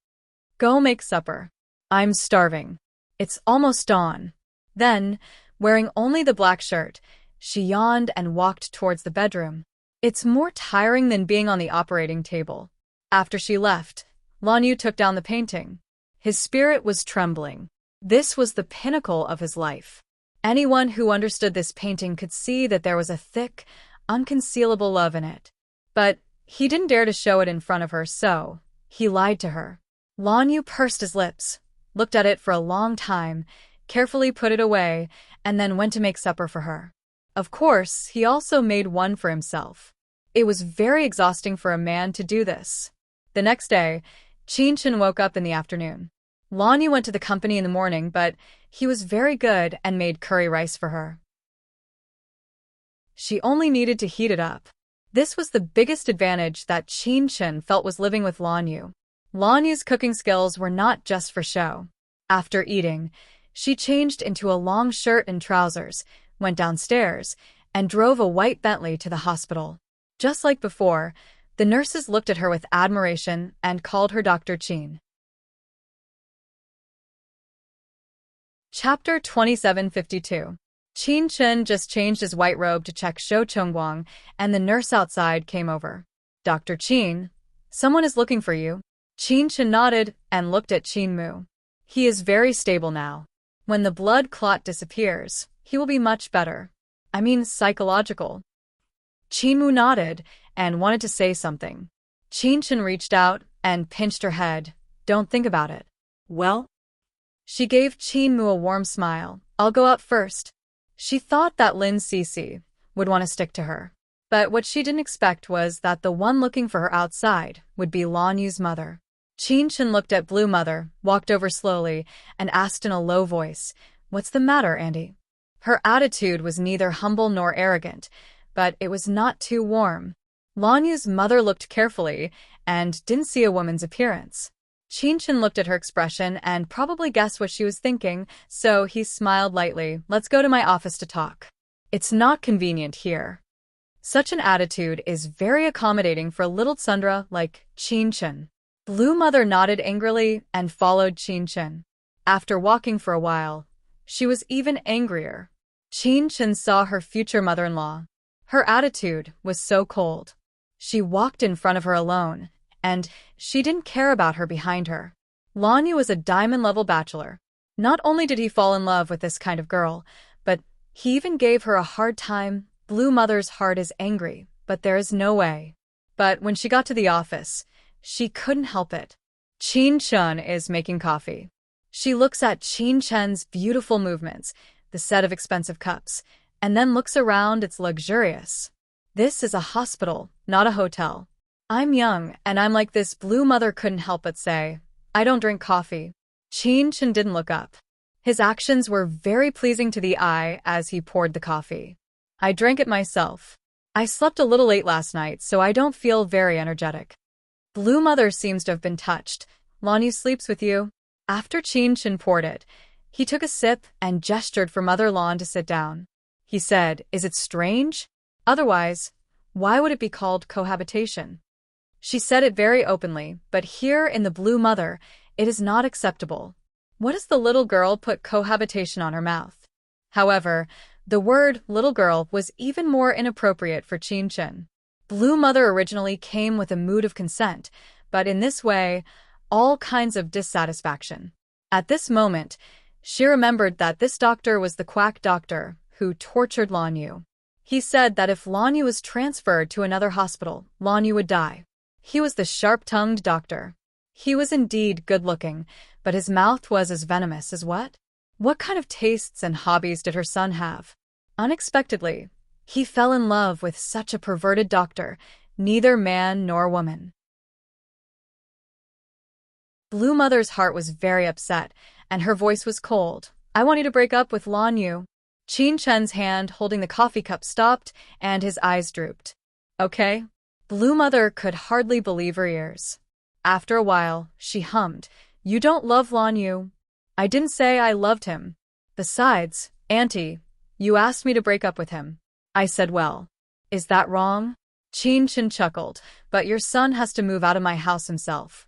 Go make supper. I'm starving. It's almost dawn. Then, wearing only the black shirt, she yawned and walked towards the bedroom. It's more tiring than being on the operating table. After she left, Lanyu took down the painting. His spirit was trembling. This was the pinnacle of his life. Anyone who understood this painting could see that there was a thick, unconcealable love in it. But he didn't dare to show it in front of her, so he lied to her. Lanyu pursed his lips, looked at it for a long time, carefully put it away, and then went to make supper for her. Of course, he also made one for himself. It was very exhausting for a man to do this. The next day, Qin woke up in the afternoon. Lanyu went to the company in the morning, but he was very good and made curry rice for her. She only needed to heat it up. This was the biggest advantage that Qin felt was living with Lanyu. Lanyu's cooking skills were not just for show. After eating, she changed into a long shirt and trousers, went downstairs, and drove a white Bentley to the hospital. Just like before, the nurses looked at her with admiration and called her Dr. Qin. Chapter 2752. Qin Chen just changed his white robe to check Shou Chongguang, and the nurse outside came over. Dr. Qin, someone is looking for you. Qin Chen nodded and looked at Qin Mu. He is very stable now. When the blood clot disappears, he will be much better. I mean psychological. Qin Mu nodded and wanted to say something. Qin Chen reached out and pinched her head. Don't think about it. Well? She gave Qin Mu a warm smile. I'll go out first. She thought that Lin Cece would want to stick to her. But what she didn't expect was that the one looking for her outside would be Lan Yu's mother. Qin Chen looked at Blue Mother, walked over slowly, and asked in a low voice, "What's the matter, Andy?" Her attitude was neither humble nor arrogant, but it was not too warm. Lan Yu's mother looked carefully and didn't see a woman's appearance. Qin Chen looked at her expression and probably guessed what she was thinking, so he smiled lightly. Let's go to my office to talk. It's not convenient here. Such an attitude is very accommodating for a little tsundere like Qin Chen. Blue Mother nodded angrily and followed Qin Chen. After walking for a while, she was even angrier. Qin Chen saw her future mother-in-law. Her attitude was so cold. She walked in front of her alone, and she didn't care about her behind her. Lan Yu was a diamond-level bachelor. Not only did he fall in love with this kind of girl, but he even gave her a hard time. Blue Mother's heart is angry, but there is no way. But when she got to the office, she couldn't help it. Qin Chen is making coffee. She looks at Qin Chen's beautiful movements, the set of expensive cups, and then looks around. It's luxurious. This is a hospital, not a hotel. I'm young, and I'm like this. Blue Mother couldn't help but say, I don't drink coffee. Qin Chen didn't look up. His actions were very pleasing to the eye as he poured the coffee. I drank it myself. I slept a little late last night, so I don't feel very energetic. Blue Mother seems to have been touched. Lan Yu sleeps with you. After Qin Chen poured it, he took a sip and gestured for Mother Lan to sit down. He said, Is it strange? Otherwise, why would it be called cohabitation? She said it very openly, but here in the Blue Mother, it is not acceptable. What if the little girl put cohabitation on her mouth? However, the word little girl was even more inappropriate for Qin Chen. Blue Mother originally came with a mood of consent, but in this way, all kinds of dissatisfaction. At this moment, she remembered that this doctor was the quack doctor who tortured Lan Yu. He said that if Lan Yu was transferred to another hospital, Lan Yu would die. He was the sharp-tongued doctor. He was indeed good-looking, but his mouth was as venomous as what? What kind of tastes and hobbies did her son have? Unexpectedly, he fell in love with such a perverted doctor, neither man nor woman. Blue Mother's heart was very upset, and her voice was cold. I want you to break up with Lan Yu. Qin Chen's hand holding the coffee cup stopped, and his eyes drooped. Okay? Blue Mother could hardly believe her ears. After a while, she hummed, You don't love Lan Yu. I didn't say I loved him. Besides, Auntie, you asked me to break up with him. I said, well, is that wrong? Qin Chen chuckled, but your son has to move out of my house himself.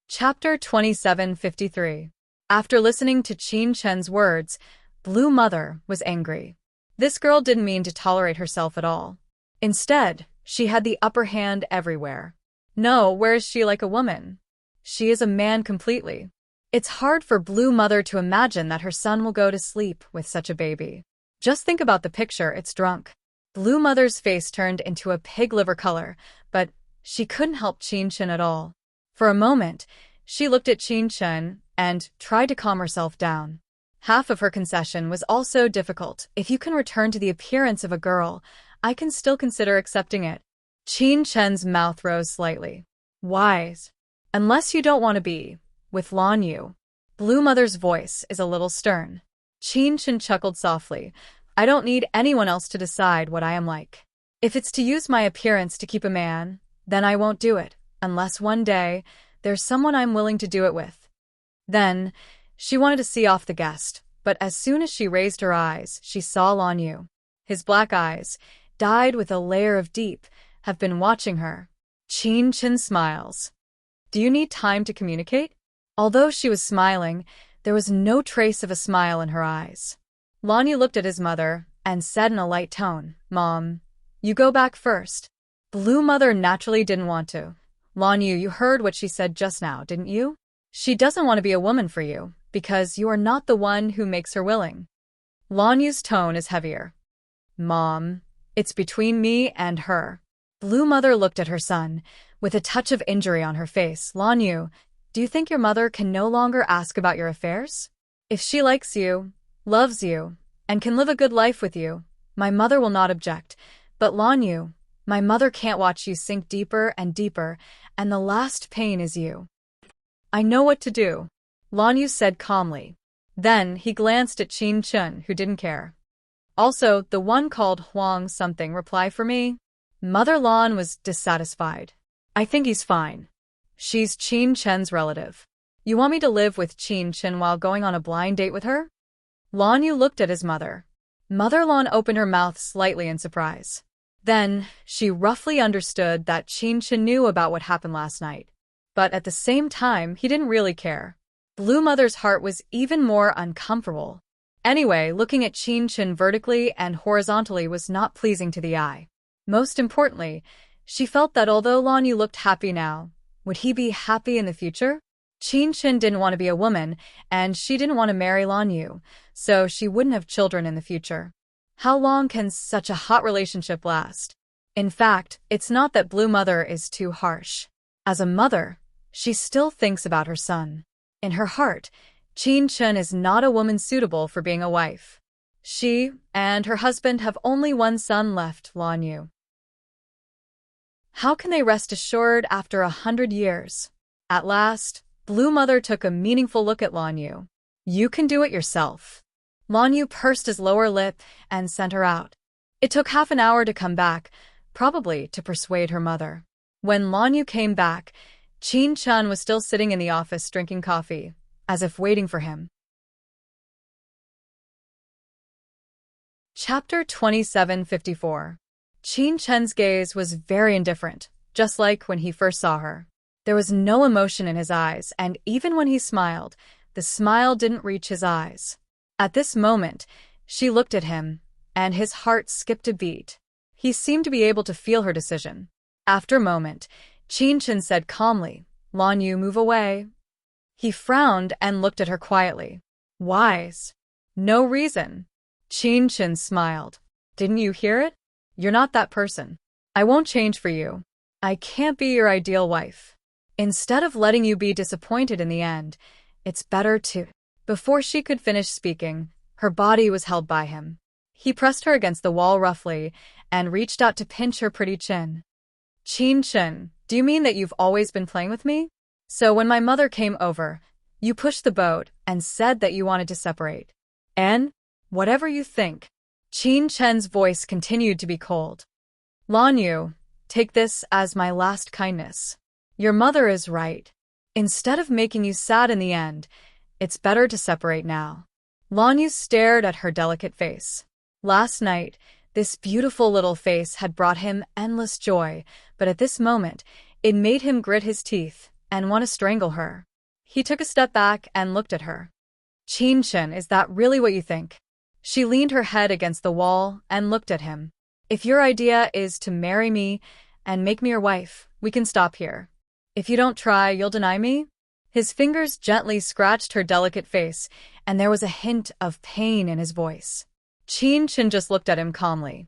Chapter 2753. After listening to Qin Chen's words, Blue Mother was angry. This girl didn't mean to tolerate herself at all. Instead, she had the upper hand everywhere. No, where is she like a woman? She is a man completely. It's hard for Blue Mother to imagine that her son will go to sleep with such a baby. Just think about the picture, it's drunk. Blue Mother's face turned into a pig liver color, but she couldn't help Qin Chen at all. For a moment, she looked at Qin Chen and tried to calm herself down. Half of her concession was also difficult. If you can return to the appearance of a girl, I can still consider accepting it. Qin Chen's mouth rose slightly. Wise. Unless you don't want to be with Lan Yu. Blue Mother's voice is a little stern. Qin Chen chuckled softly. I don't need anyone else to decide what I am like. If it's to use my appearance to keep a man, then I won't do it, unless one day there's someone I'm willing to do it with. Then, she wanted to see off the guest, but as soon as she raised her eyes, she saw Lan Yu. His black eyes, dyed with a layer of deep, have been watching her. Qin Chen smiles. Do you need time to communicate? Although she was smiling, there was no trace of a smile in her eyes. Lan Yu looked at his mother and said in a light tone, "Mom, you go back first." Blue Mother naturally didn't want to. "Lan Yu, you heard what she said just now, didn't you? She doesn't want to be a woman for you, because you are not the one who makes her willing." Lan Yu's tone is heavier. "Mom, it's between me and her." Blue Mother looked at her son, with a touch of injury on her face. "Lan Yu, do you think your mother can no longer ask about your affairs? If she likes you, loves you, and can live a good life with you, my mother will not object. But Lan Yu, my mother can't watch you sink deeper and deeper, and the last pain is you." "I know what to do," Lan Yu said calmly. Then he glanced at Qin Chun, who didn't care. "Also, the one called Huang something reply for me?" Mother Lan was dissatisfied. "I think he's fine. She's Qin Chen's relative. You want me to live with Qin Chen while going on a blind date with her?" Lan Yu looked at his mother. Mother Lan opened her mouth slightly in surprise. Then, she roughly understood that Qin Chen knew about what happened last night. But at the same time, he didn't really care. Blue Mother's heart was even more uncomfortable. Anyway, looking at Qin Chen vertically and horizontally was not pleasing to the eye. Most importantly, she felt that although Lan Yu looked happy now, would he be happy in the future? Qin Chen didn't want to be a woman, and she didn't want to marry Lan Yu, so she wouldn't have children in the future. How long can such a hot relationship last? In fact, it's not that Blue Mother is too harsh. As a mother, she still thinks about her son. In her heart, Qin Chen is not a woman suitable for being a wife. She and her husband have only one son left, Lan Yu. How can they rest assured after 100 years? At last, Blue Mother took a meaningful look at Lan Yu. "You can do it yourself." Lan Yu pursed his lower lip and sent her out. It took half an hour to come back, probably to persuade her mother. When Lan Yu came back, Qin Chen was still sitting in the office drinking coffee, as if waiting for him. Chapter 2754. Qin Chen's gaze was very indifferent, just like when he first saw her. There was no emotion in his eyes, and even when he smiled, the smile didn't reach his eyes. At this moment, she looked at him, and his heart skipped a beat. He seemed to be able to feel her decision. After a moment, Qin Chen said calmly, "Lan Yu, move away." He frowned and looked at her quietly. "Wise. No reason." Qin Chen smiled. "Didn't you hear it? You're not that person. I won't change for you. I can't be your ideal wife. Instead of letting you be disappointed in the end, it's better to—" Before she could finish speaking, her body was held by him. He pressed her against the wall roughly and reached out to pinch her pretty chin. "Qin Chen, do you mean that you've always been playing with me? So when my mother came over, you pushed the boat and said that you wanted to separate. And, whatever you think." Qin Chen's voice continued to be cold. "Lan Yu, take this as my last kindness. Your mother is right. Instead of making you sad in the end, it's better to separate now." Lan Yu stared at her delicate face. Last night, this beautiful little face had brought him endless joy, but at this moment, it made him grit his teeth and want to strangle her. He took a step back and looked at her. "Qin Chen, is that really what you think?" She leaned her head against the wall and looked at him. "If your idea is to marry me and make me your wife, we can stop here. If you don't try, you'll deny me?" His fingers gently scratched her delicate face, and there was a hint of pain in his voice. Qin Chen just looked at him calmly.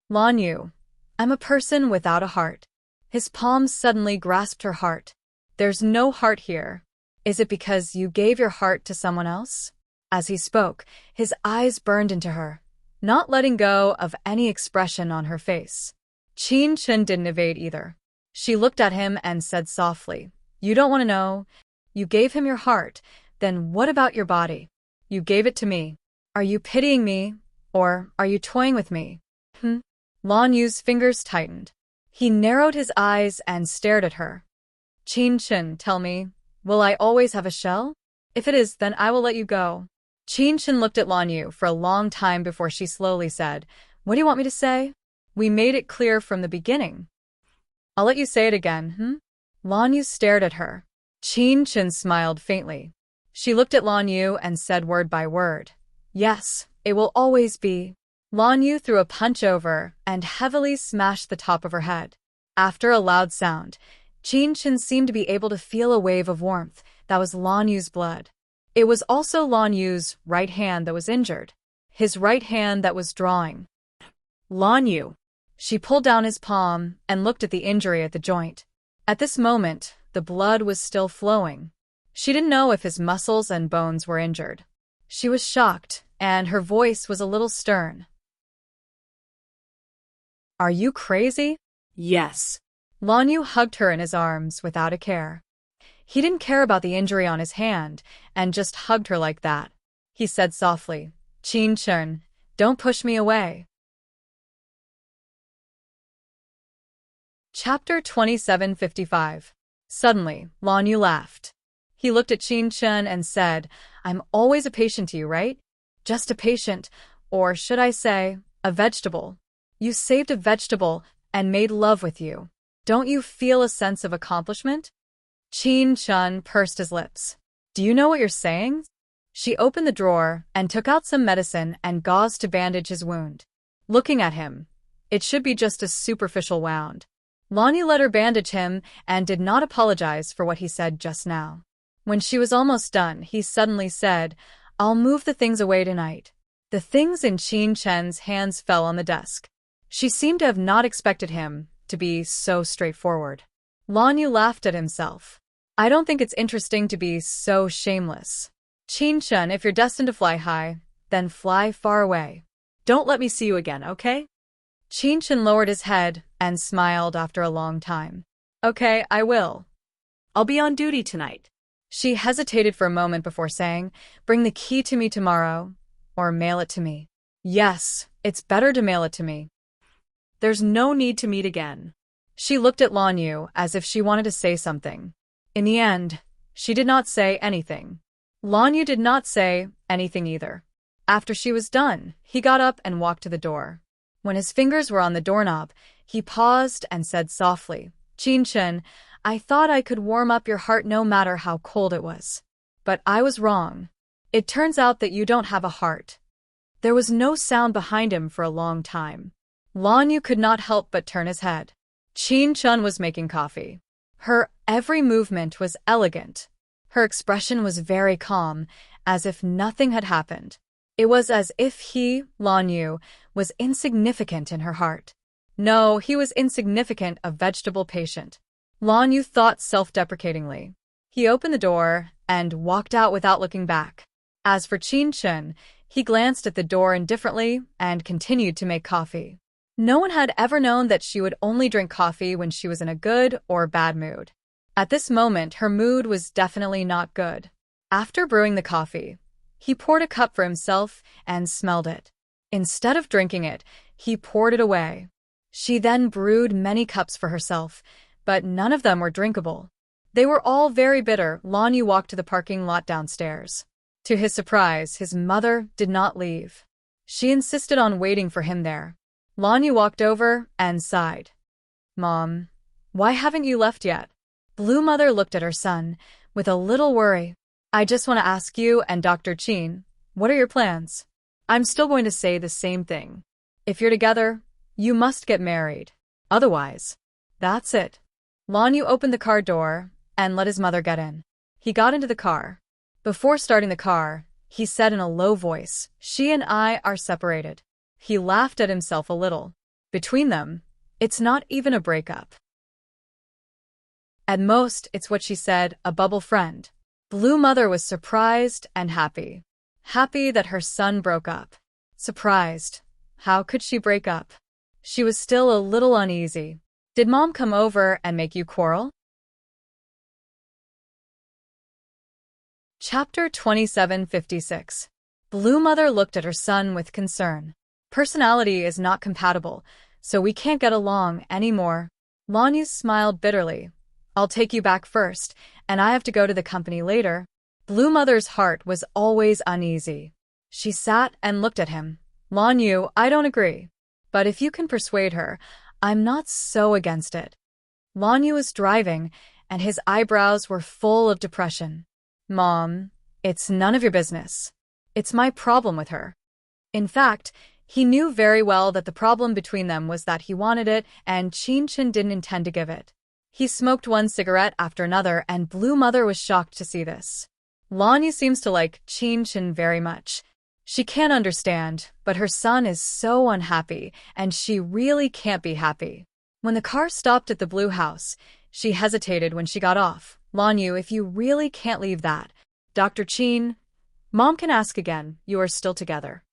"Lan Yu, I'm a person without a heart." His palms suddenly grasped her heart. "There's no heart here. Is it because you gave your heart to someone else?" As he spoke, his eyes burned into her, not letting go of any expression on her face. Qin Chen didn't evade either. She looked at him and said softly, "You don't want to know? You gave him your heart, then what about your body? You gave it to me. Are you pitying me, or are you toying with me?" Lan Yu's fingers tightened. He narrowed his eyes and stared at her. "Qin Chen, tell me, will I always have a shell? If it is, then I will let you go." Qin Chen looked at Lan Yu for a long time before she slowly said, "What do you want me to say? We made it clear from the beginning." "I'll let you say it again, Lan Yu stared at her. Qin Chen smiled faintly. She looked at Lan Yu and said word by word, "Yes, it will always be." Lan Yu threw a punch over and heavily smashed the top of her head. After a loud sound, Qin Chen seemed to be able to feel a wave of warmth that was Lan Yu's blood. It was also Lan Yu's right hand that was injured, his right hand that was drawing. Lan Yu. She pulled down his palm and looked at the injury at the joint. At this moment, the blood was still flowing. She didn't know if his muscles and bones were injured. She was shocked, and her voice was a little stern. "Are you crazy?" Yes. Lan Yu hugged her in his arms without a care. He didn't care about the injury on his hand and just hugged her like that. He said softly, "Qin Chen, don't push me away." Chapter 2755. Suddenly, Lan Yu laughed. He looked at Qin Chen and said, "I'm always a patient to you, right? Just a patient, or should I say, a vegetable. You saved a vegetable and made love with you. Don't you feel a sense of accomplishment?" Qin Chen pursed his lips. "Do you know what you're saying?" She opened the drawer and took out some medicine and gauze to bandage his wound. Looking at him, it should be just a superficial wound. Lan Yu let her bandage him and did not apologize for what he said just now. When she was almost done, he suddenly said, "I'll move the things away tonight." The things in Qin Chen's hands fell on the desk. She seemed to have not expected him to be so straightforward. Lan Yu laughed at himself. "I don't think it's interesting to be so shameless. Qin Chen, if you're destined to fly high, then fly far away. Don't let me see you again, okay?" Qin Chen lowered his head and smiled after a long time. "Okay, I will. I'll be on duty tonight." She hesitated for a moment before saying, "Bring the key to me tomorrow, or mail it to me." "Yes, it's better to mail it to me." "There's no need to meet again." She looked at Lan Yu as if she wanted to say something. In the end, she did not say anything. Lan Yu did not say anything either. After she was done, he got up and walked to the door. When his fingers were on the doorknob, he paused and said softly, "Qin Chen, I thought I could warm up your heart no matter how cold it was. But I was wrong. It turns out that you don't have a heart." There was no sound behind him for a long time. Lan Yu could not help but turn his head. Qin Chen was making coffee. Her every movement was elegant. Her expression was very calm, as if nothing had happened. It was as if he, Lan Yu, was insignificant in her heart. No, he was insignificant, a vegetable patient. Lan Yu thought self-deprecatingly. He opened the door and walked out without looking back. As for Qin Chen, he glanced at the door indifferently and continued to make coffee. No one had ever known that she would only drink coffee when she was in a good or bad mood. At this moment, her mood was definitely not good. After brewing the coffee, he poured a cup for himself and smelled it. Instead of drinking it, he poured it away. She then brewed many cups for herself, but none of them were drinkable. They were all very bitter. Lan Yu walked to the parking lot downstairs. To his surprise, his mother did not leave. She insisted on waiting for him there. Lan Yu walked over and sighed. "Mom, why haven't you left yet?" Blue Mother looked at her son with a little worry. "I just want to ask you and Dr. Qin, what are your plans?" "I'm still going to say the same thing. If you're together, you must get married. Otherwise, that's it." Lan Yu opened the car door and let his mother get in. He got into the car. Before starting the car, he said in a low voice, "She and I are separated." He laughed at himself a little. Between them, it's not even a breakup. At most, it's what she said, a bubble friend. Blue Mother was surprised and happy. Happy that her son broke up. Surprised. How could she break up? She was still a little uneasy. Did Mom come over and make you quarrel? Chapter 2756. Blue Mother looked at her son with concern. "Personality is not compatible, so we can't get along anymore." Lan Yu smiled bitterly. "I'll take you back first, and I have to go to the company later." Blue Mother's heart was always uneasy. She sat and looked at him. "Lan Yu, I don't agree. But if you can persuade her, I'm not so against it." Lan Yu was driving, and his eyebrows were full of depression. "Mom, it's none of your business. It's my problem with her." In fact, he knew very well that the problem between them was that he wanted it and Qin didn't intend to give it. He smoked one cigarette after another, and Blue Mother was shocked to see this. Lanyu seems to like Qin very much. She can't understand, but her son is so unhappy, and she really can't be happy. When the car stopped at the blue house, she hesitated when she got off. "Lanyu, if you really can't leave that, Dr. Qin, Mom can ask again. You are still together."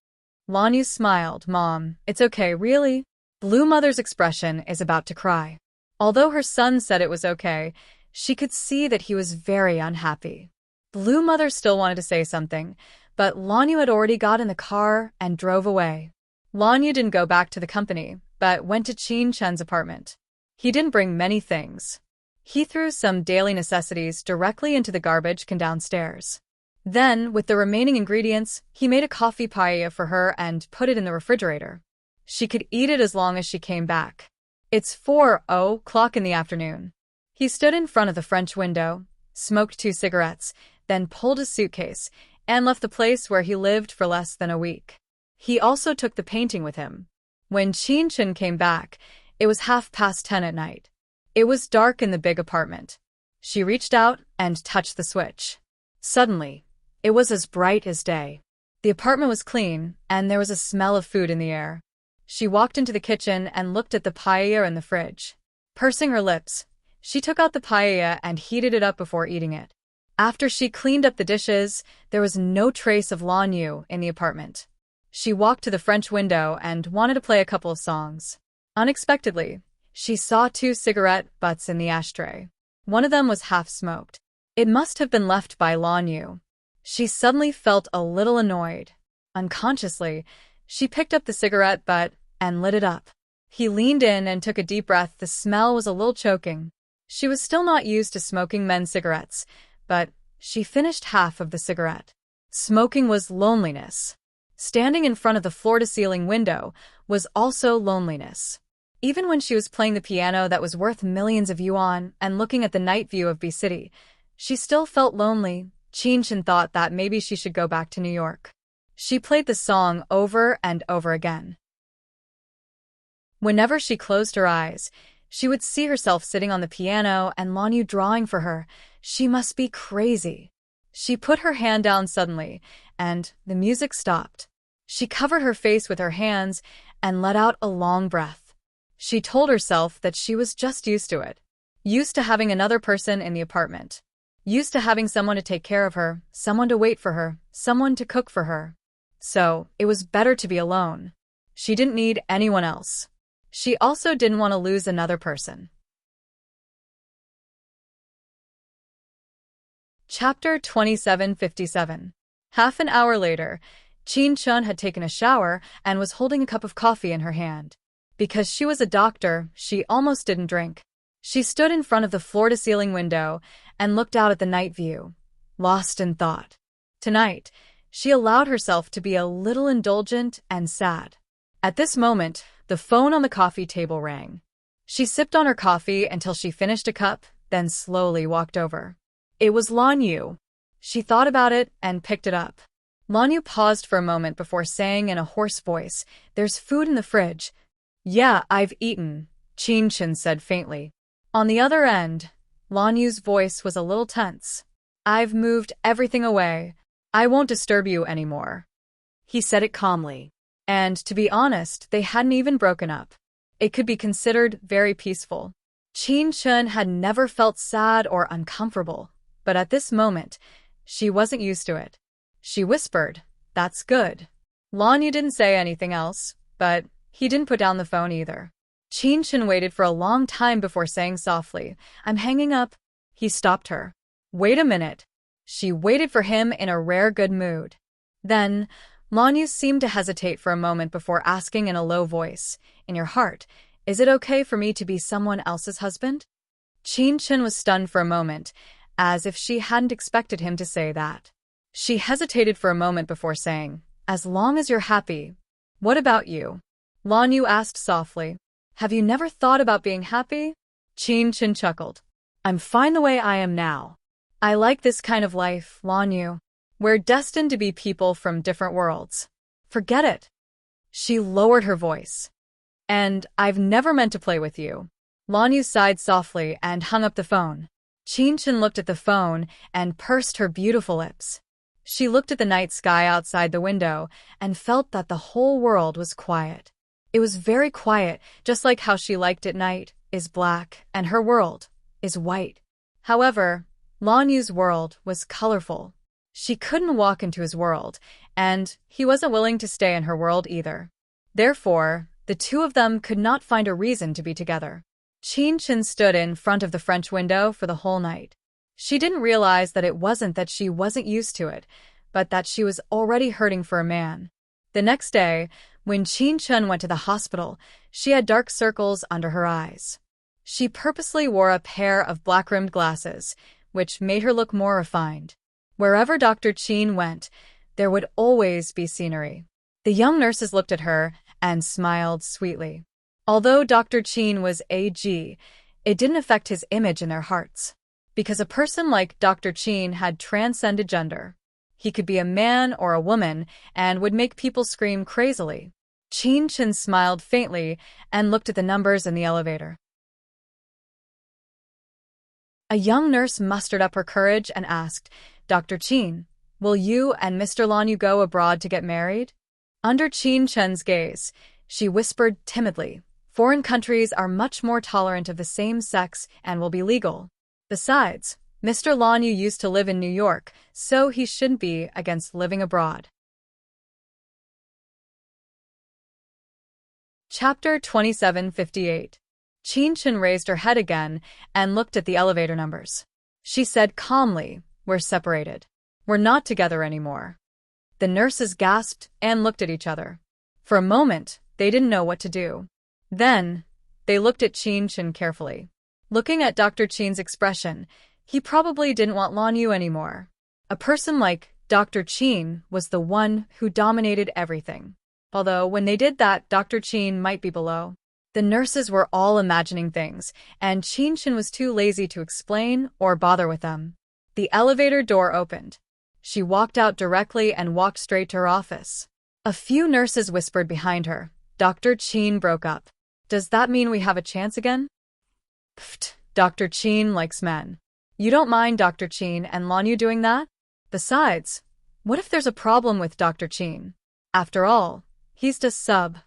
Lanyu smiled. "Mom, it's okay, really?" Blue Mother's expression is about to cry. Although her son said it was okay, she could see that he was very unhappy. Blue Mother still wanted to say something, but Lanyu had already got in the car and drove away. Lanyu didn't go back to the company, but went to Qin-chen's apartment. He didn't bring many things. He threw some daily necessities directly into the garbage can downstairs. Then, with the remaining ingredients, he made a coffee paella for her and put it in the refrigerator. She could eat it as long as she came back. It's 4:00 in the afternoon. He stood in front of the French window, smoked 2 cigarettes, then pulled his suitcase, and left the place where he lived for less than a week. He also took the painting with him. When Qin came back, it was 10:30 at night. It was dark in the big apartment. She reached out and touched the switch. Suddenly, it was as bright as day. The apartment was clean, and there was a smell of food in the air. She walked into the kitchen and looked at the paella in the fridge. Pursing her lips, she took out the paella and heated it up before eating it. After she cleaned up the dishes, there was no trace of Lanyu in the apartment. She walked to the French window and wanted to play a couple of songs. Unexpectedly, she saw 2 cigarette butts in the ashtray. One of them was half-smoked. It must have been left by Lanyu. She suddenly felt a little annoyed. Unconsciously, she picked up the cigarette butt and lit it up. He leaned in and took a deep breath. The smell was a little choking. She was still not used to smoking men's cigarettes, but she finished half of the cigarette. Smoking was loneliness. Standing in front of the floor-to-ceiling window was also loneliness. Even when she was playing the piano that was worth millions of yuan and looking at the night view of B City, she still felt lonely. Qin thought that maybe she should go back to New York. She played the song over and over again. Whenever she closed her eyes, she would see herself sitting on the piano and Lanyu drawing for her. She must be crazy. She put her hand down suddenly, and the music stopped. She covered her face with her hands and let out a long breath. She told herself that she was just used to it. Used to having another person in the apartment. Used to having someone to take care of her, someone to wait for her, someone to cook for her. So, it was better to be alone. She didn't need anyone else. She also didn't want to lose another person. Chapter 2757. Half an hour later, Qin had taken a shower and was holding a cup of coffee in her hand. Because she was a doctor, she almost didn't drink. She stood in front of the floor-to-ceiling window and looked out at the night view, lost in thought. Tonight, she allowed herself to be a little indulgent and sad. At this moment, the phone on the coffee table rang. She sipped on her coffee until she finished a cup, then slowly walked over. It was Lanyu. She thought about it and picked it up. Lanyu paused for a moment before saying in a hoarse voice, "There's food in the fridge." "Yeah, I've eaten," Qin said faintly. On the other end, Lanyu's voice was a little tense. "I've moved everything away. I won't disturb you anymore." He said it calmly. And, to be honest, they hadn't even broken up. It could be considered very peaceful. Qin had never felt sad or uncomfortable, but at this moment, she wasn't used to it. She whispered, "That's good." Lanyu didn't say anything else, but he didn't put down the phone either. Qin waited for a long time before saying softly, "I'm hanging up." He stopped her. "Wait a minute." She waited for him in a rare good mood. Then, Lanyu seemed to hesitate for a moment before asking in a low voice, "In your heart, is it okay for me to be someone else's husband?" Qin was stunned for a moment, as if she hadn't expected him to say that. She hesitated for a moment before saying, "As long as you're happy." "What about you?" Lanyu asked softly. "Have you never thought about being happy?" Qin chuckled. I'm fine the way I am now. I like this kind of life, Lanyu. We're destined to be people from different worlds. Forget it. She lowered her voice. And I've never meant to play with you. Lanyu sighed softly and hung up the phone. Qin looked at the phone and pursed her beautiful lips. She looked at the night sky outside the window and felt that the whole world was quiet. It was very quiet, just like how she liked it. Night is black and her world is white. However, Lanyu's world was colorful. She couldn't walk into his world, and he wasn't willing to stay in her world either. Therefore, the two of them could not find a reason to be together. Qin stood in front of the French window for the whole night. She didn't realize that it wasn't that she wasn't used to it, but that she was already hurting for a man. The next day, when Qin went to the hospital, she had dark circles under her eyes. She purposely wore a pair of black-rimmed glasses, which made her look more refined. Wherever Dr. Qin went, there would always be scenery. The young nurses looked at her and smiled sweetly. Although Dr. Qin was AG, it didn't affect his image in their hearts. Because a person like Dr. Qin had transcended gender. He could be a man or a woman and would make people scream crazily. Qin smiled faintly and looked at the numbers in the elevator. A young nurse mustered up her courage and asked, Dr. Qin, will you and Mr. Lanyu go abroad to get married? Under Qin's gaze, she whispered timidly, foreign countries are much more tolerant of the same sex and will be legal. Besides, Mr. Lanyu used to live in New York, so he shouldn't be against living abroad. Chapter 2758. Qin raised her head again and looked at the elevator numbers. She said calmly, we're separated. We're not together anymore. The nurses gasped and looked at each other. For a moment, they didn't know what to do. Then, they looked at Qin carefully. Looking at Dr. Qin's expression, he probably didn't want Lanyu anymore. A person like Dr. Qin was the one who dominated everything. Although, when they did that, Dr. Qin might be below. The nurses were all imagining things, and Qin was too lazy to explain or bother with them. The elevator door opened. She walked out directly and walked straight to her office. A few nurses whispered behind her. Dr. Qin broke up. Does that mean we have a chance again? Pfft, Dr. Qin likes men. You don't mind Dr. Qin and Lanyu doing that? Besides, what if there's a problem with Dr. Qin? After all, he's just sub.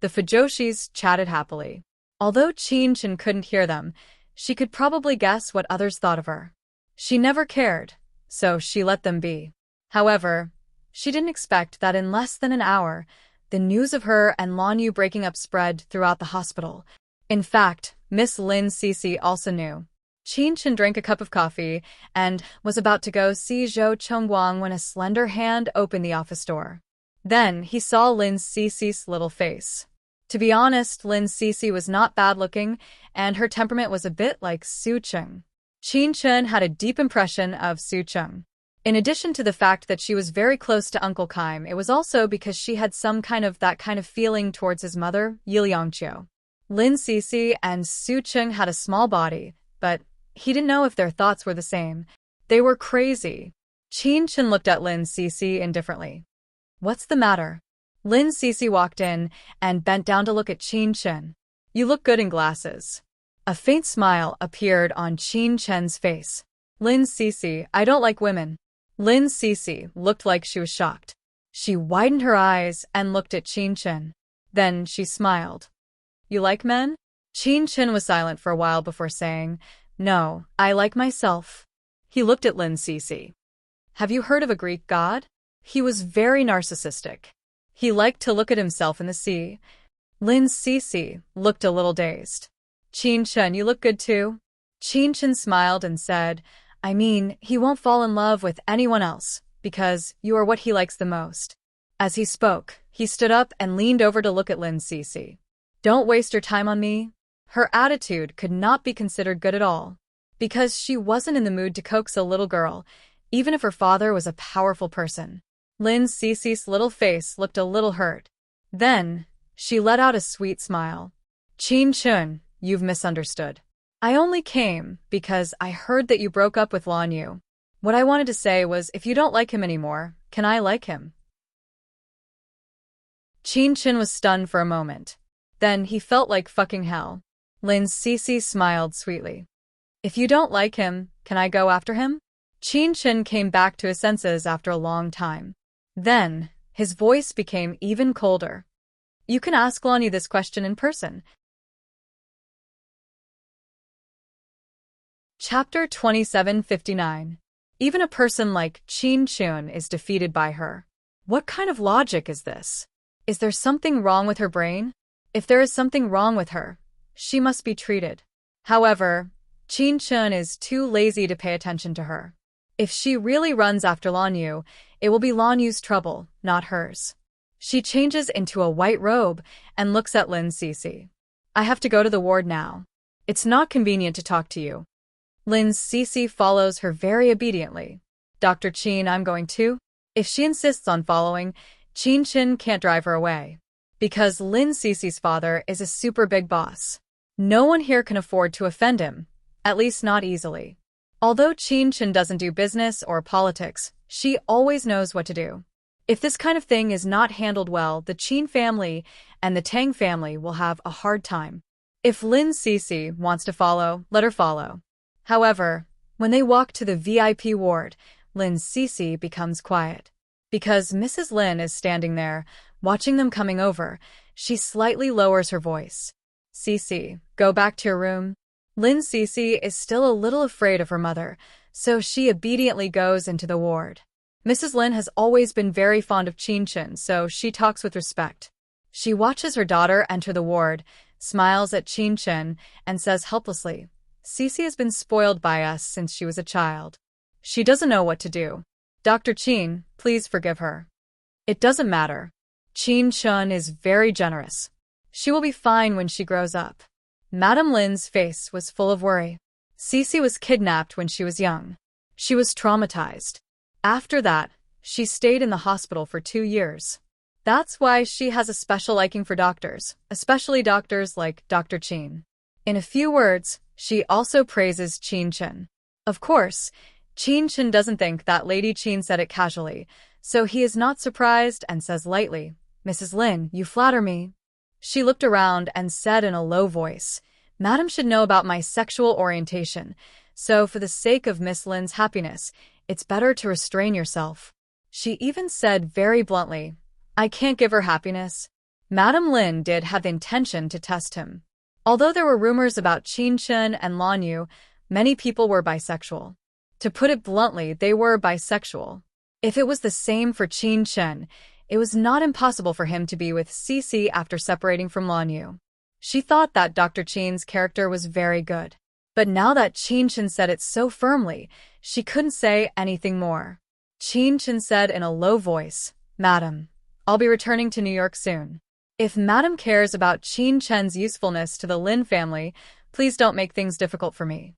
The Fujoshis chatted happily. Although Qin couldn't hear them, she could probably guess what others thought of her. She never cared, so she let them be. However, she didn't expect that in less than an hour, the news of her and Lanyu breaking up spread throughout the hospital. In fact, Miss Lin Cece also knew. Qin drank a cup of coffee and was about to go see Zhou Chongguang when a slender hand opened the office door. Then he saw Lin Cece's little face. To be honest, Lin Cece was not bad-looking, and her temperament was a bit like Su Cheng. Qin had a deep impression of Su Cheng. In addition to the fact that she was very close to Uncle Kaim, it was also because she had that kind of feeling towards his mother, Yiliangqiu. Lin Cece and Su Cheng had a small body, but he didn't know if their thoughts were the same. They were crazy. Qin looked at Lin Cece indifferently. What's the matter? Lin Cece walked in and bent down to look at Qin. You look good in glasses. A faint smile appeared on Qin's face. Lin Cece, I don't like women. Lin Cece looked like she was shocked. She widened her eyes and looked at Qin. Then she smiled. You like men? Qin was silent for a while before saying, No, I like myself. He looked at Lin Cece. Have you heard of a Greek god? He was very narcissistic. He liked to look at himself in the sea. Lin Cece looked a little dazed. Qin, you look good too. Qin smiled and said, I mean, he won't fall in love with anyone else, because you are what he likes the most. As he spoke, he stood up and leaned over to look at Lin Cece. Don't waste your time on me. Her attitude could not be considered good at all, because she wasn't in the mood to coax a little girl, even if her father was a powerful person. Lin Cece's little face looked a little hurt. Then, she let out a sweet smile. Qin, you've misunderstood. I only came because I heard that you broke up with Lan Yu. What I wanted to say was, if you don't like him anymore, can I like him? Qin Chen was stunned for a moment. Then he felt like fucking hell. Lin Cece smiled sweetly. If you don't like him, can I go after him? Qin Chen came back to his senses after a long time. Then, his voice became even colder. You can ask Lan Yu this question in person. Chapter 2759. Even a person like Qin Chen is defeated by her. What kind of logic is this? Is there something wrong with her brain? If there is something wrong with her, she must be treated. However, Qin Chen is too lazy to pay attention to her. If she really runs after Lan Yu, it will be Lan Yu's trouble, not hers. She changes into a white robe and looks at Lin Cece. I have to go to the ward now. It's not convenient to talk to you. Lin Cece follows her very obediently. Dr. Qin, I'm going too. If she insists on following, Qin Chen can't drive her away. Because Lin Cece's father is a super big boss. No one here can afford to offend him, at least not easily. Although Qin Chen doesn't do business or politics, she always knows what to do. If this kind of thing is not handled well, the Qin family and the Tang family will have a hard time. If Lin Cece wants to follow, let her follow. However, when they walk to the VIP ward, Lin Cece becomes quiet. Because Mrs. Lin is standing there, watching them coming over, she slightly lowers her voice. Cece, go back to your room. Lin Cece is still a little afraid of her mother, so she obediently goes into the ward. Mrs. Lin has always been very fond of Qin Chen, so she talks with respect. She watches her daughter enter the ward, smiles at Qin Chen, and says helplessly, Cece has been spoiled by us since she was a child. She doesn't know what to do. Dr. Qin, please forgive her. It doesn't matter. Qin Chen is very generous. She will be fine when she grows up. Madame Lin's face was full of worry. Cece was kidnapped when she was young. She was traumatized. After that, she stayed in the hospital for 2 years. That's why she has a special liking for doctors, especially doctors like Dr. Qin. In a few words, she also praises Qin Chen. Of course, Qin Chen doesn't think that Lady Qin said it casually, so he is not surprised and says lightly, Mrs. Lin, you flatter me. She looked around and said in a low voice, Madam should know about my sexual orientation, so for the sake of Miss Lin's happiness, it's better to restrain yourself. She even said very bluntly, I can't give her happiness. Madam Lin did have the intention to test him. Although there were rumors about Qin Chen and Lan Yu, many people were bisexual. To put it bluntly, they were bisexual. If it was the same for Qin Chen, it was not impossible for him to be with Cece after separating from Lan Yu. She thought that Dr. Qin's character was very good. But now that Qin Chen said it so firmly, she couldn't say anything more. Qin Chen said in a low voice, Madam, I'll be returning to New York soon. If Madam cares about Qin Chen's usefulness to the Lin family, please don't make things difficult for me.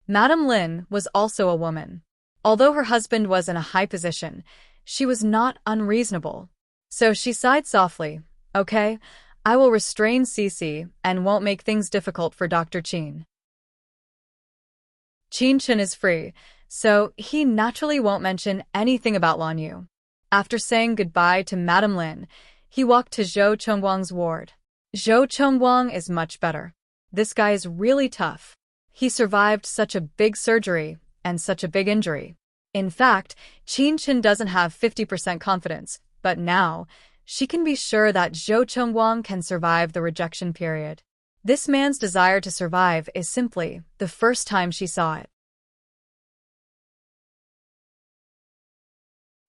Madam Lin was also a woman. Although her husband was in a high position, she was not unreasonable. So she sighed softly, Okay, I will restrain Cece and won't make things difficult for Dr. Qin. Qin Chen is free, so he naturally won't mention anything about Lan Yu. After saying goodbye to Madam Lin, he walked to Zhou Chongguang's ward. Zhou Chongguang is much better. This guy is really tough. He survived such a big surgery and such a big injury. In fact, Qin Chen doesn't have 50% confidence, but now, she can be sure that Zhou Chongguang can survive the rejection period. This man's desire to survive is simply the first time she saw it.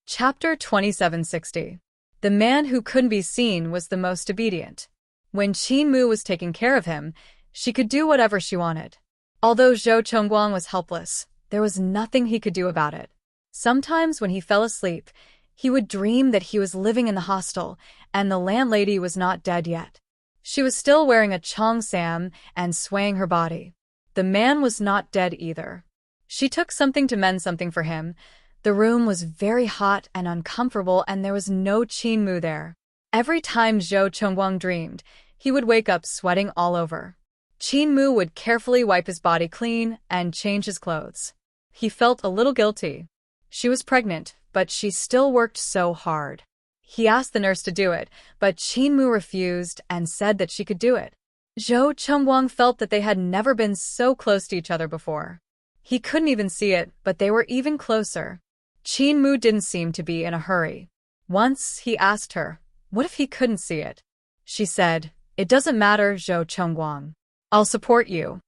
Chapter 2760. The man who couldn't be seen was the most obedient. When Qin Mu was taking care of him, she could do whatever she wanted. Although Zhou Chongguang was helpless, there was nothing he could do about it. Sometimes when he fell asleep, he would dream that he was living in the hostel and the landlady was not dead yet. She was still wearing a cheongsam and swaying her body. The man was not dead either. She took something to mend something for him. The room was very hot and uncomfortable and there was no Qin Mu there. Every time Zhou Chongguang dreamed, he would wake up sweating all over. Qin Mu would carefully wipe his body clean and change his clothes. He felt a little guilty. She was pregnant, but she still worked so hard. He asked the nurse to do it, but Qin Mu refused and said that she could do it. Zhou Chengguang felt that they had never been so close to each other before. He couldn't even see it, but they were even closer. Qin Mu didn't seem to be in a hurry. Once, he asked her, what if he couldn't see it? She said, it doesn't matter, Zhou Chengguang. I'll support you.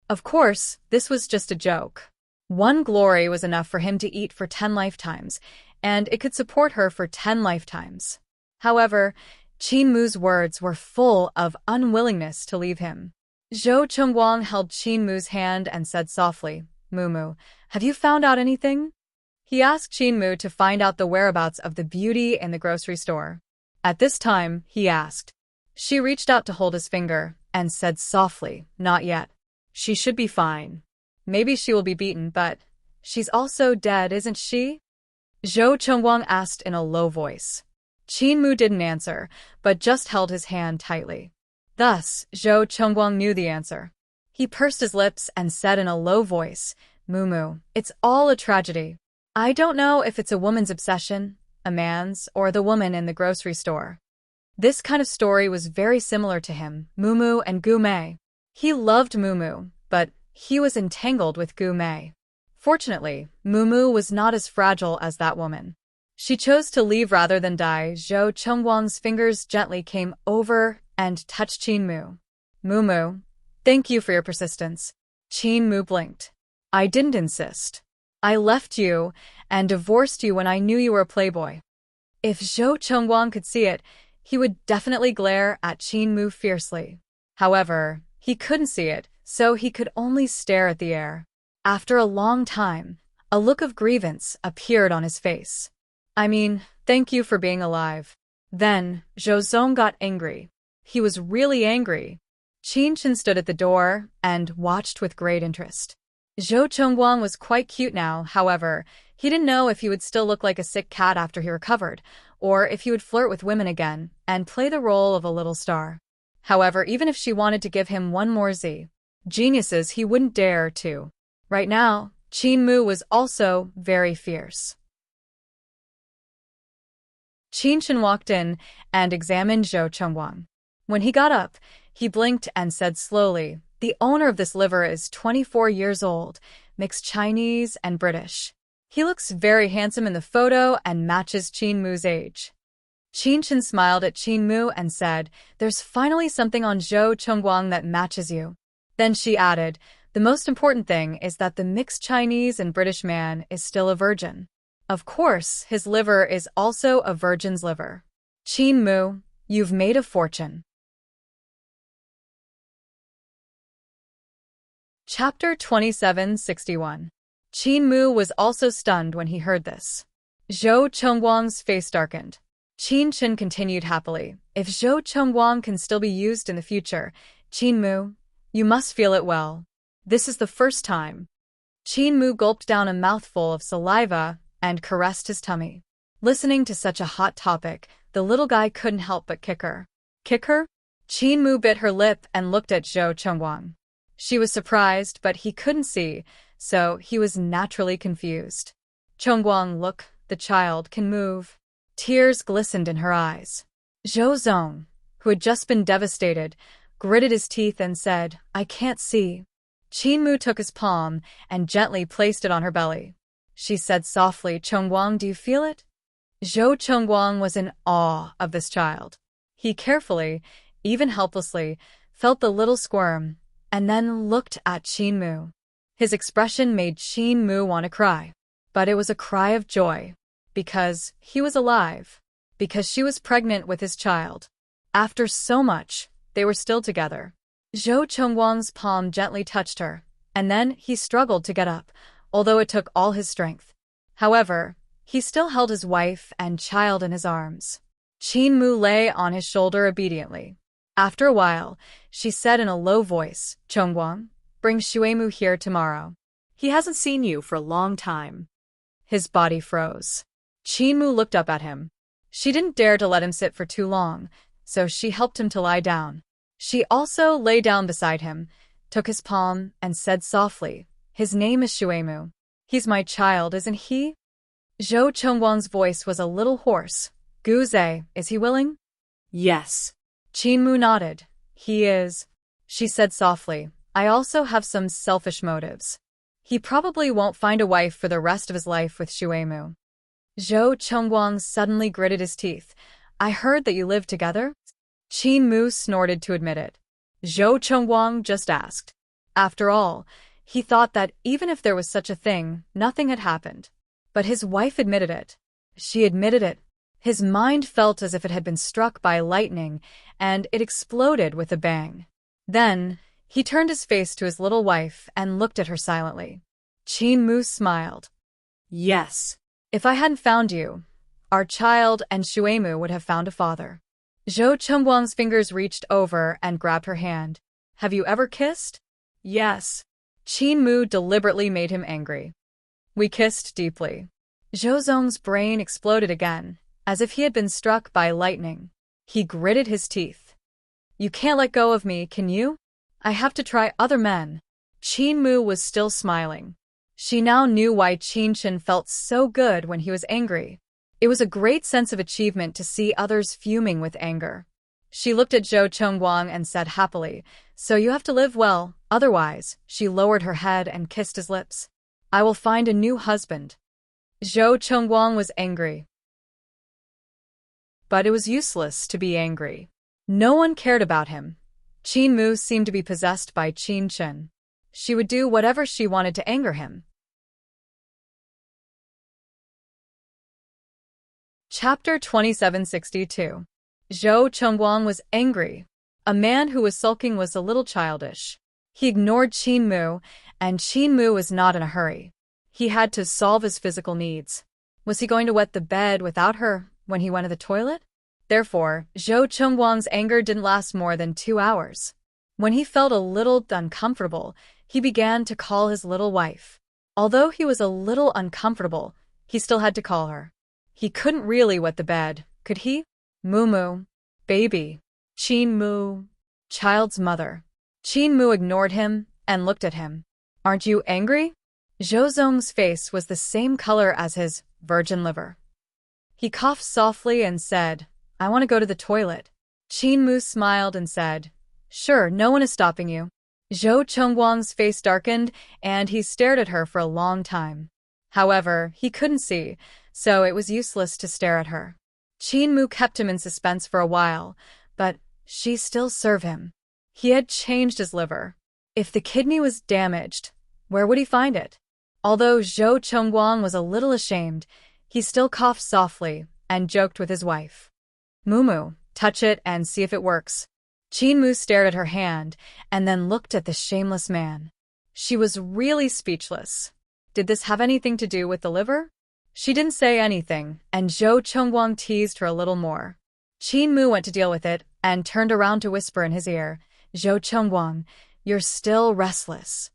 Of course, this was just a joke. One glory was enough for him to eat for 10 lifetimes, and it could support her for 10 lifetimes. However, Qin Mu's words were full of unwillingness to leave him. Zhou Chengguang held Qin Mu's hand and said softly, Mumu, have you found out anything? He asked Qin Mu to find out the whereabouts of the beauty in the grocery store. At this time, he asked. She reached out to hold his finger and said softly, not yet. She should be fine. Maybe she will be beaten, but she's also dead, isn't she? Zhou Chengguang asked in a low voice. Qin Mu didn't answer, but just held his hand tightly. Thus, Zhou Chengguang knew the answer. He pursed his lips and said in a low voice, Mumu, it's all a tragedy. I don't know if it's a woman's obsession, a man's, or the woman in the grocery store. This kind of story was very similar to him, Mumu and Gu Mei. He loved Mumu, but he was entangled with Gu Mei. Fortunately, Mumu was not as fragile as that woman. She chose to leave rather than die. Zhou Chengguang's fingers gently came over and touched Qin Mu. Mumu, thank you for your persistence. Qin Mu blinked. I didn't insist. I left you and divorced you when I knew you were a playboy. If Zhou Chengguang could see it, he would definitely glare at Qin Mu fiercely. However, he couldn't see it, so he could only stare at the air. After a long time, a look of grievance appeared on his face. I mean, thank you for being alive. Then, Zhou Zong got angry. He was really angry. Qin Chen stood at the door and watched with great interest. Zhou Chengguang was quite cute now, however, he didn't know if he would still look like a sick cat after he recovered, or if he would flirt with women again and play the role of a little star. However, even if she wanted to give him one more geniuses, he wouldn't dare to. Right now, Qin Mu was also very fierce. Qin Chen walked in and examined Zhou Chengguang. When he got up, he blinked and said slowly, the owner of this liver is 24 years old, mixed Chinese and British. He looks very handsome in the photo and matches Qin Mu's age. Qin Chen smiled at Qin Mu and said, there's finally something on Zhou Chengguang that matches you. Then she added, the most important thing is that the mixed Chinese and British man is still a virgin. Of course, his liver is also a virgin's liver. Qin Mu, you've made a fortune. Chapter 2761. Qin Mu was also stunned when he heard this. Zhou Chengguang's face darkened. Qin Chen continued happily, if Zhou Chengguang can still be used in the future, Qin Mu, you must feel it well. This is the first time. Qin Mu gulped down a mouthful of saliva and caressed his tummy. Listening to such a hot topic, the little guy couldn't help but kick her. Kick her? Qin Mu bit her lip and looked at Zhou Chengguang. She was surprised, but he couldn't see, so he was naturally confused. Chengguang, look, the child can move. Tears glistened in her eyes. Zhou Zong, who had just been devastated, gritted his teeth and said, I can't see. Qin Mu took his palm and gently placed it on her belly. She said softly, Chengguang, do you feel it? Zhou Chengguang was in awe of this child. He carefully, even helplessly, felt the little squirm, and then looked at Qin Mu. His expression made Qin Mu want to cry. But it was a cry of joy. Because he was alive. Because she was pregnant with his child. After so much, they were still together. Zhou Chengguang's palm gently touched her, and then he struggled to get up, although it took all his strength. However, he still held his wife and child in his arms. Qin Mu lay on his shoulder obediently. After a while, she said in a low voice, Chengguang, bring Xuemu here tomorrow. He hasn't seen you for a long time. His body froze. Qin Mu looked up at him. She didn't dare to let him sit for too long, so she helped him to lie down. She also lay down beside him, took his palm, and said softly, "His name is Shuemu. He's my child, isn't he?" Zhou Chengguang's voice was a little hoarse. "Guze, is he willing?" Yes. Qinmu nodded. "He is," she said softly. "I also have some selfish motives. He probably won't find a wife for the rest of his life with Shuemu." Zhou Chengguang suddenly gritted his teeth. "I heard that you live together?" Qinmu snorted to admit it. Zhou Chengguang just asked. After all, he thought that even if there was such a thing, nothing had happened. But his wife admitted it. She admitted it. His mind felt as if it had been struck by lightning, and it exploded with a bang. Then, he turned his face to his little wife and looked at her silently. Qinmu smiled. Yes. "If I hadn't found you, our child and Shuemu would have found a father." Zhou Chengguang's fingers reached over and grabbed her hand. "Have you ever kissed?" Yes. Qinmu deliberately made him angry. "We kissed deeply." Zhou Zong's brain exploded again, as if he had been struck by lightning. He gritted his teeth. "You can't let go of me, can you? I have to try other men." Qinmu was still smiling. She now knew why Qinchen felt so good when he was angry. It was a great sense of achievement to see others fuming with anger. She looked at Zhou Chengguang and said happily, "So you have to live well, otherwise." She lowered her head and kissed his lips. "I will find a new husband." Zhou Chengguang was angry. But it was useless to be angry. No one cared about him. Qinmu seemed to be possessed by Qinchen. She would do whatever she wanted to anger him. Chapter 2762. Zhou Chengguang was angry. A man who was sulking was a little childish. He ignored Qinmu, and Qinmu was not in a hurry. He had to solve his physical needs. Was he going to wet the bed without her when he went to the toilet? Therefore, Zhou Chengguang's anger didn't last more than 2 hours. When he felt a little uncomfortable, he began to call his little wife. Although he was a little uncomfortable, he still had to call her. He couldn't really wet the bed, could he? Mumu. Baby. Qinmu. Child's mother. Qinmu ignored him and looked at him. "Aren't you angry?" Zhou Zong's face was the same color as his virgin liver. He coughed softly and said, "I want to go to the toilet." Qinmu smiled and said, "Sure, no one is stopping you." Zhou Chengguang's face darkened, and he stared at her for a long time. However, he couldn't see, so it was useless to stare at her. Qinmu kept him in suspense for a while, but she still served him. He had changed his liver. If the kidney was damaged, where would he find it? Although Zhou Chengguang was a little ashamed, he still coughed softly and joked with his wife. "Mumu, touch it and see if it works." Qinmu stared at her hand and then looked at the shameless man. She was really speechless. Did this have anything to do with the liver? She didn't say anything, and Zhou Chengguang teased her a little more. Qinmu went to deal with it and turned around to whisper in his ear, "Zhou Chengguang, you're still restless."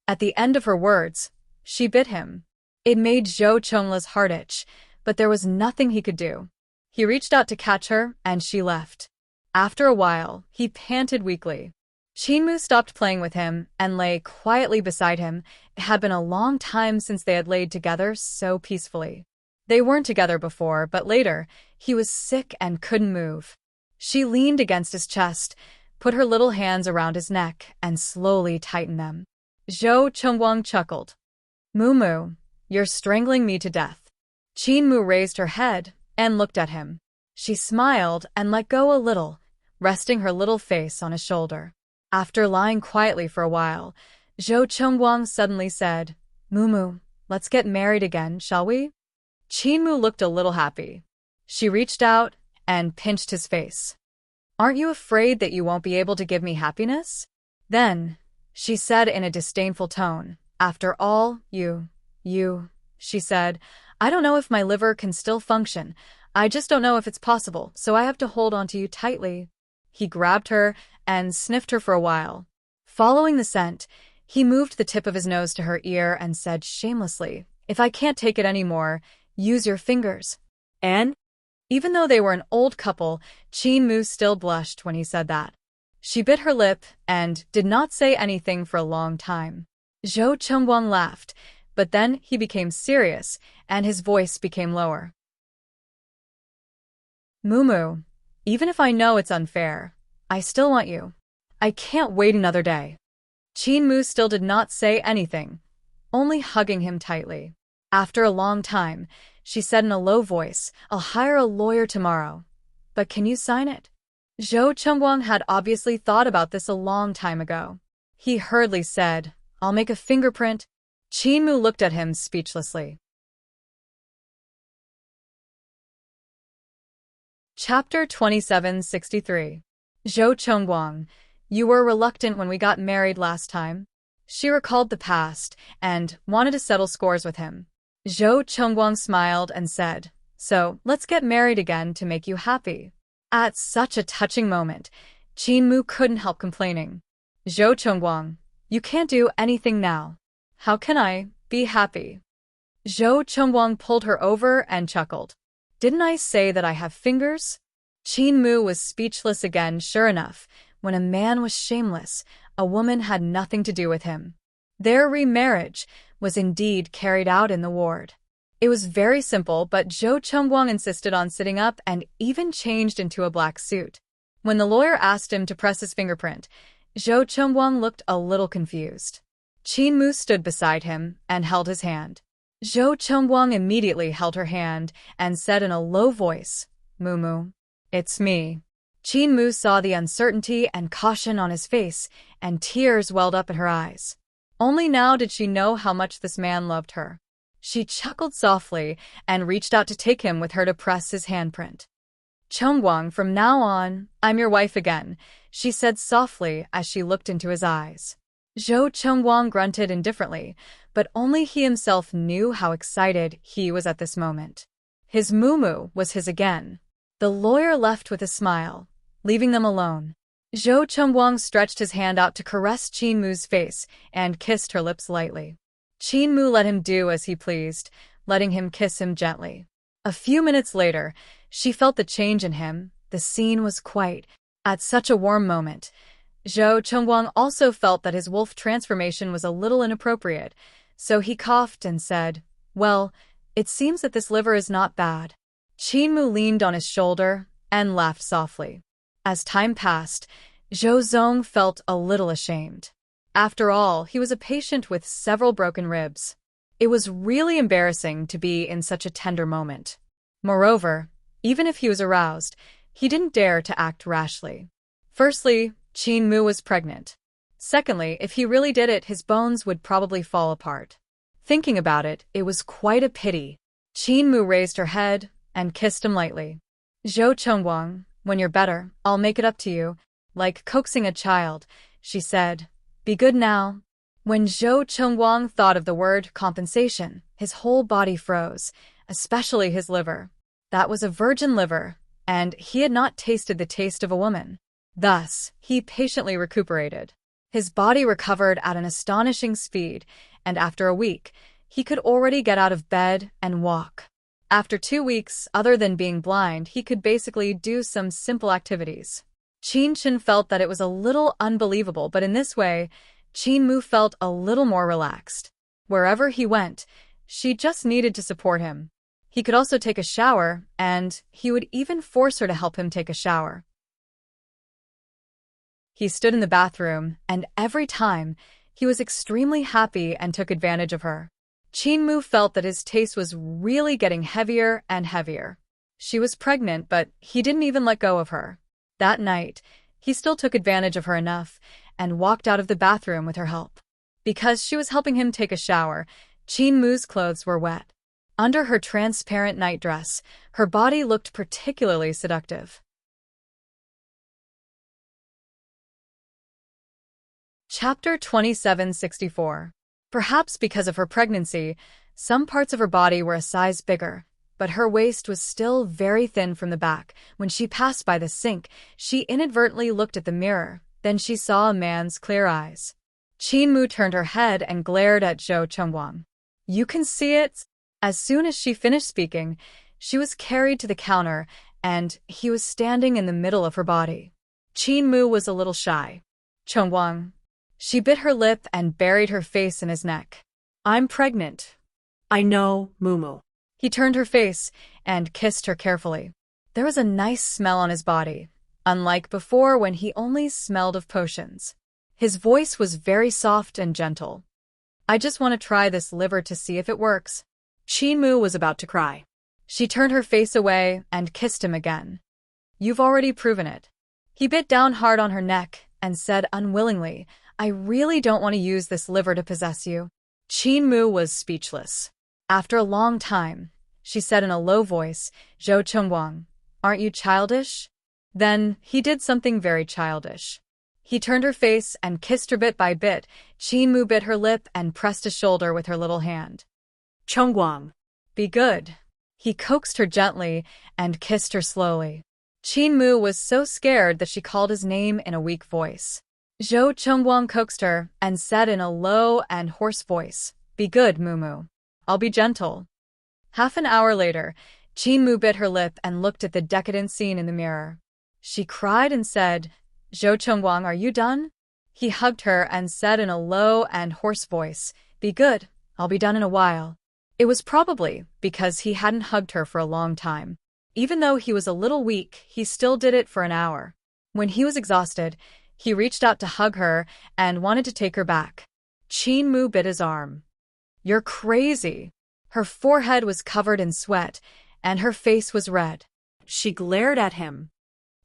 At the end of her words, she bit him. It made Zhou Chengla's heart itch, but there was nothing he could do. He reached out to catch her, and she left. After a while, he panted weakly. Qinmu stopped playing with him and lay quietly beside him. It had been a long time since they had laid together so peacefully. They weren't together before, but later, he was sick and couldn't move. She leaned against his chest, put her little hands around his neck, and slowly tightened them. Zhou Chengguang chuckled. "Mumu, you're strangling me to death." Qinmu raised her head and looked at him. She smiled and let go a little, resting her little face on his shoulder. After lying quietly for a while, Zhou Chengguang suddenly said, "Mumu, let's get married again, shall we?" Qinmu looked a little happy. She reached out and pinched his face. "Aren't you afraid that you won't be able to give me happiness?" Then, she said in a disdainful tone, "After all, she said, I don't know if my liver can still function. I just don't know if it's possible, so I have to hold on to you tightly." He grabbed her and sniffed her for a while. Following the scent, he moved the tip of his nose to her ear and said shamelessly, "If I can't take it anymore, use your fingers." And even though they were an old couple, Qinmu still blushed when he said that. She bit her lip and did not say anything for a long time. Zhou Chengguang laughed, but then he became serious, and his voice became lower. Mumu, even if I know it's unfair, I still want you. I can't wait another day. Qin Mu still did not say anything, only hugging him tightly. After a long time, she said in a low voice, I'll hire a lawyer tomorrow. But can you sign it? Zhou Chengguang had obviously thought about this a long time ago. He hurriedly said, I'll make a fingerprint. Qin Mu looked at him speechlessly. Chapter 2763. Zhou Chengguang, you were reluctant when we got married last time. She recalled the past and wanted to settle scores with him. Zhou Chengguang smiled and said, so let's get married again to make you happy. At such a touching moment, Qin Mu couldn't help complaining. Zhou Chengguang, you can't do anything now. How can I be happy? Zhou Chengguang pulled her over and chuckled. Didn't I say that I have fingers? Qin Mu was speechless again. Sure enough, when a man was shameless, a woman had nothing to do with him. Their remarriage was indeed carried out in the ward. It was very simple, but Zhou Chengguang insisted on sitting up and even changed into a black suit. When the lawyer asked him to press his fingerprint, Zhou Chengguang looked a little confused. Qin Mu stood beside him and held his hand. Zhou Chengguang immediately held her hand and said in a low voice, Mumu, it's me. Qin Mu saw the uncertainty and caution on his face, and tears welled up in her eyes. Only now did she know how much this man loved her. She chuckled softly and reached out to take him with her to press his handprint. Chengguang, from now on, I'm your wife again, she said softly as she looked into his eyes. Zhou Chengguang grunted indifferently, but only he himself knew how excited he was at this moment. His mumu was his again. The lawyer left with a smile, leaving them alone. Zhou Chengguang stretched his hand out to caress Qin Mu's face and kissed her lips lightly. Qin Mu let him do as he pleased, letting him kiss him gently. A few minutes later, she felt the change in him. The scene was quiet. At such a warm moment, Zhou Chengguang also felt that his wolf transformation was a little inappropriate, so he coughed and said, well, it seems that this liver is not bad. Qin Mu leaned on his shoulder and laughed softly. As time passed, Zhou Zong felt a little ashamed. After all, he was a patient with several broken ribs. It was really embarrassing to be in such a tender moment. Moreover, even if he was aroused, he didn't dare to act rashly. Firstly, Qin Mu was pregnant. Secondly, if he really did it, his bones would probably fall apart. Thinking about it, it was quite a pity. Qin Mu raised her head and kissed him lightly. Zhou Chengguang, when you're better, I'll make it up to you, like coaxing a child, she said. Be good now. When Zhou Chengguang thought of the word compensation, his whole body froze, especially his liver. That was a virgin liver, and he had not tasted the taste of a woman. Thus, he patiently recuperated. His body recovered at an astonishing speed, and after a week, he could already get out of bed and walk. After 2 weeks, other than being blind, he could basically do some simple activities. Qin Chen felt that it was a little unbelievable, but in this way, Qin Mu felt a little more relaxed. Wherever he went, she just needed to support him. He could also take a shower, and he would even force her to help him take a shower. He stood in the bathroom, and every time, he was extremely happy and took advantage of her. Qin Mu felt that his taste was really getting heavier and heavier. She was pregnant, but he didn't even let go of her. That night, he still took advantage of her enough and walked out of the bathroom with her help. Because she was helping him take a shower, Qin Mu's clothes were wet. Under her transparent nightdress, her body looked particularly seductive. Chapter 2764. Perhaps because of her pregnancy, some parts of her body were a size bigger, but her waist was still very thin from the back. When she passed by the sink, she inadvertently looked at the mirror. Then she saw a man's clear eyes. Qin Mu turned her head and glared at Zhou Chengguang. You can see it? As soon as she finished speaking, she was carried to the counter, and he was standing in the middle of her body. Qin Mu was a little shy. Chongguang. She bit her lip and buried her face in his neck. I'm pregnant. I know, Mumu. He turned her face and kissed her carefully. There was a nice smell on his body, unlike before when he only smelled of potions. His voice was very soft and gentle. I just want to try this liver to see if it works. Qin Mu was about to cry. She turned her face away and kissed him again. You've already proven it. He bit down hard on her neck and said unwillingly, I really don't want to use this liver to possess you. Qin Mu was speechless. After a long time, she said in a low voice, Zhou Chongguang, aren't you childish? Then he did something very childish. He turned her face and kissed her bit by bit. Qin Mu bit her lip and pressed his shoulder with her little hand. Chongguang. Be good. He coaxed her gently and kissed her slowly. Qin Mu was so scared that she called his name in a weak voice. Zhou Chongguang coaxed her and said in a low and hoarse voice, Be good, Mumu. I'll be gentle. Half an hour later, Qin Mu bit her lip and looked at the decadent scene in the mirror. She cried and said, Zhou Chongguang, are you done? He hugged her and said in a low and hoarse voice, Be good, I'll be done in a while. It was probably because he hadn't hugged her for a long time. Even though he was a little weak, he still did it for an hour. When he was exhausted, he reached out to hug her and wanted to take her back. Qin Mu bit his arm. You're crazy. Her forehead was covered in sweat, and her face was red. She glared at him.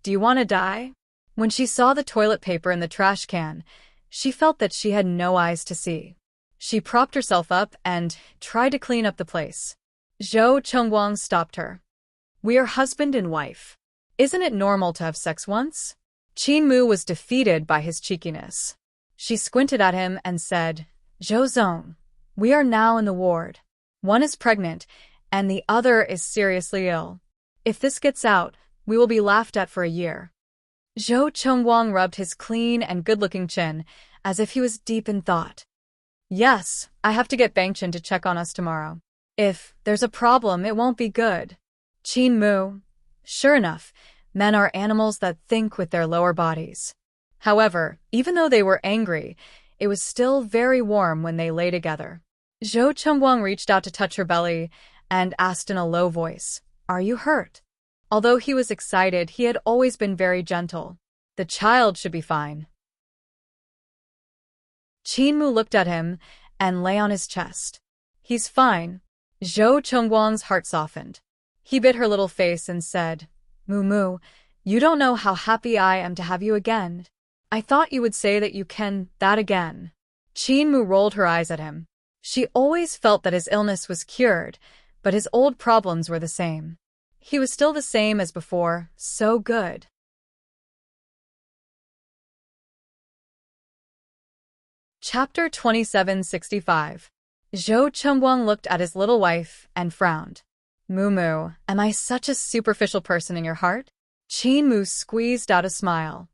Do you want to die? When she saw the toilet paper in the trash can, she felt that she had no eyes to see. She propped herself up and tried to clean up the place. Zhou Chongguang stopped her. We are husband and wife. Isn't it normal to have sex once? Qin Mu was defeated by his cheekiness. She squinted at him and said, Zhou Zong, we are now in the ward. One is pregnant, and the other is seriously ill. If this gets out, we will be laughed at for a year. Zhou Chongguang rubbed his clean and good-looking chin, as if he was deep in thought. Yes, I have to get Bangchen to check on us tomorrow. If there's a problem, it won't be good. Qin Mu. Sure enough, men are animals that think with their lower bodies. However, even though they were angry, it was still very warm when they lay together. Zhou Chongguang reached out to touch her belly and asked in a low voice, Are you hurt? Although he was excited, he had always been very gentle. The child should be fine. Qin Mu looked at him and lay on his chest. He's fine. Zhou Chongguang's heart softened. He bit her little face and said, Mumu, you don't know how happy I am to have you again. I thought you would say that you can that again. Qin Mu rolled her eyes at him. She always felt that his illness was cured, but his old problems were the same. He was still the same as before, so good. Chapter 2765. Zhou Chongguang looked at his little wife and frowned. Mumu, am I such a superficial person in your heart? Qin Mu squeezed out a smile.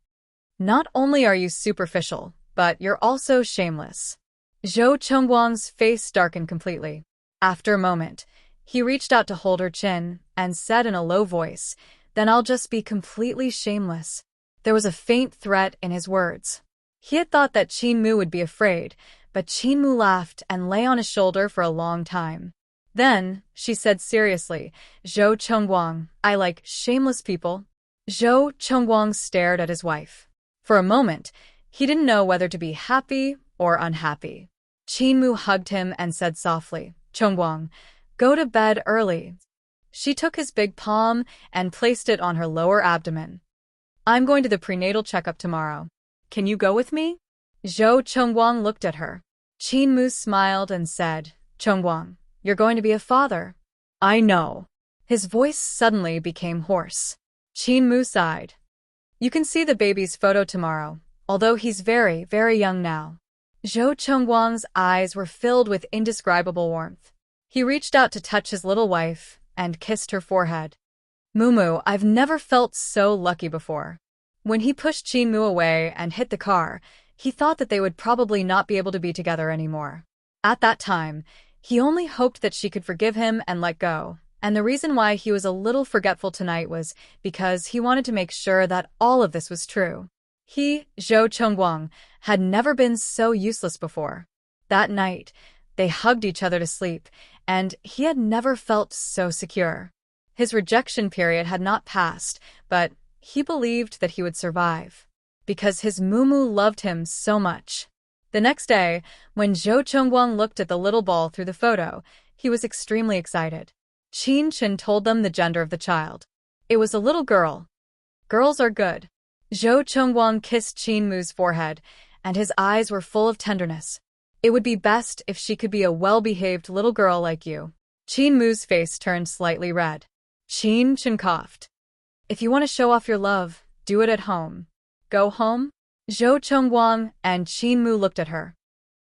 Not only are you superficial, but you're also shameless. Zhou Chongguang's face darkened completely. After a moment, he reached out to hold her chin and said in a low voice, Then I'll just be completely shameless. There was a faint threat in his words. He had thought that Qin Mu would be afraid, but Qin Mu laughed and lay on his shoulder for a long time. Then, she said seriously, Zhou Chongguang, I like shameless people. Zhou Chongguang stared at his wife. For a moment, he didn't know whether to be happy or unhappy. Qin Mu hugged him and said softly, Chongguang, go to bed early. She took his big palm and placed it on her lower abdomen. I'm going to the prenatal checkup tomorrow. Can you go with me? Zhou Chongguang looked at her. Qin Mu smiled and said, Chongguang, you're going to be a father. I know. His voice suddenly became hoarse. Qin Mu sighed. You can see the baby's photo tomorrow, although he's very, very young now. Zhou Chongguang's eyes were filled with indescribable warmth. He reached out to touch his little wife and kissed her forehead. Mumu, I've never felt so lucky before. When he pushed Qin Mu away and hit the car, he thought that they would probably not be able to be together anymore. At that time, he only hoped that she could forgive him and let go, And the reason why he was a little forgetful tonight was because he wanted to make sure that all of this was true. He, Zhou Chengguang, had never been so useless before. That night, they hugged each other to sleep, and he had never felt so secure. His rejection period had not passed, but he believed that he would survive, because his Mumu loved him so much. The next day, when Zhou Chengguang looked at the little ball through the photo, he was extremely excited. Qin Chen told them the gender of the child. It was a little girl. Girls are good. Zhou Chengguang kissed Qin Mu's forehead, and his eyes were full of tenderness. It would be best if she could be a well-behaved little girl like you. Qin Mu's face turned slightly red. Qin Chen coughed. If you want to show off your love, do it at home. Go home? Zhou Chengguang and Qin Mu looked at her.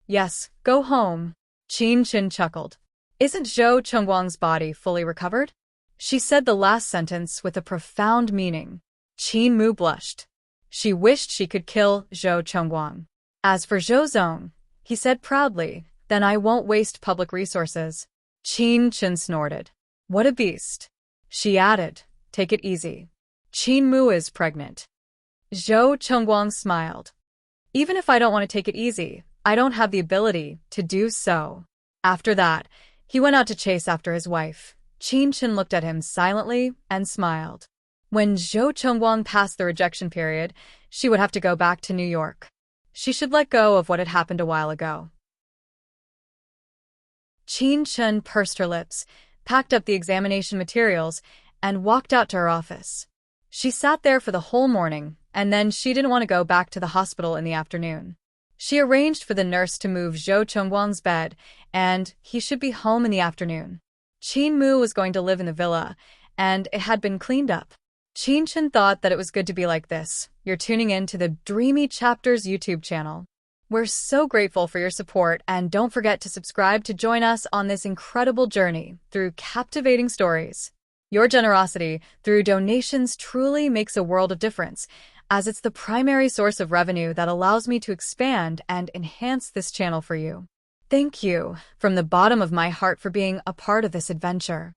Yes, go home. Qin Chen chuckled. Isn't Zhou Chengguang's body fully recovered? She said the last sentence with a profound meaning. Qin Mu blushed. She wished she could kill Zhou Chengguang. As for Zhou Zong, he said proudly, then I won't waste public resources. Qin Chen snorted. What a beast. She added, take it easy. Qin Mu is pregnant. Zhou Chengguang smiled. Even if I don't want to take it easy, I don't have the ability to do so. After that, he went out to chase after his wife. Qin Chen looked at him silently and smiled. When Zhou Chengguang passed the rejection period, she would have to go back to New York. She should let go of what had happened a while ago. Qin Chen pursed her lips, packed up the examination materials, and walked out to her office. She sat there for the whole morning, and then she didn't want to go back to the hospital in the afternoon. She arranged for the nurse to move Zhou Chengguang's bed, and he should be home in the afternoon. Qin Mu was going to live in the villa, and it had been cleaned up. Qin Chen thought that it was good to be like this. You're tuning in to the Dreamy Chapters YouTube channel. We're so grateful for your support, and don't forget to subscribe to join us on this incredible journey through captivating stories. Your generosity through donations truly makes a world of difference, as it's the primary source of revenue that allows me to expand and enhance this channel for you. Thank you from the bottom of my heart for being a part of this adventure.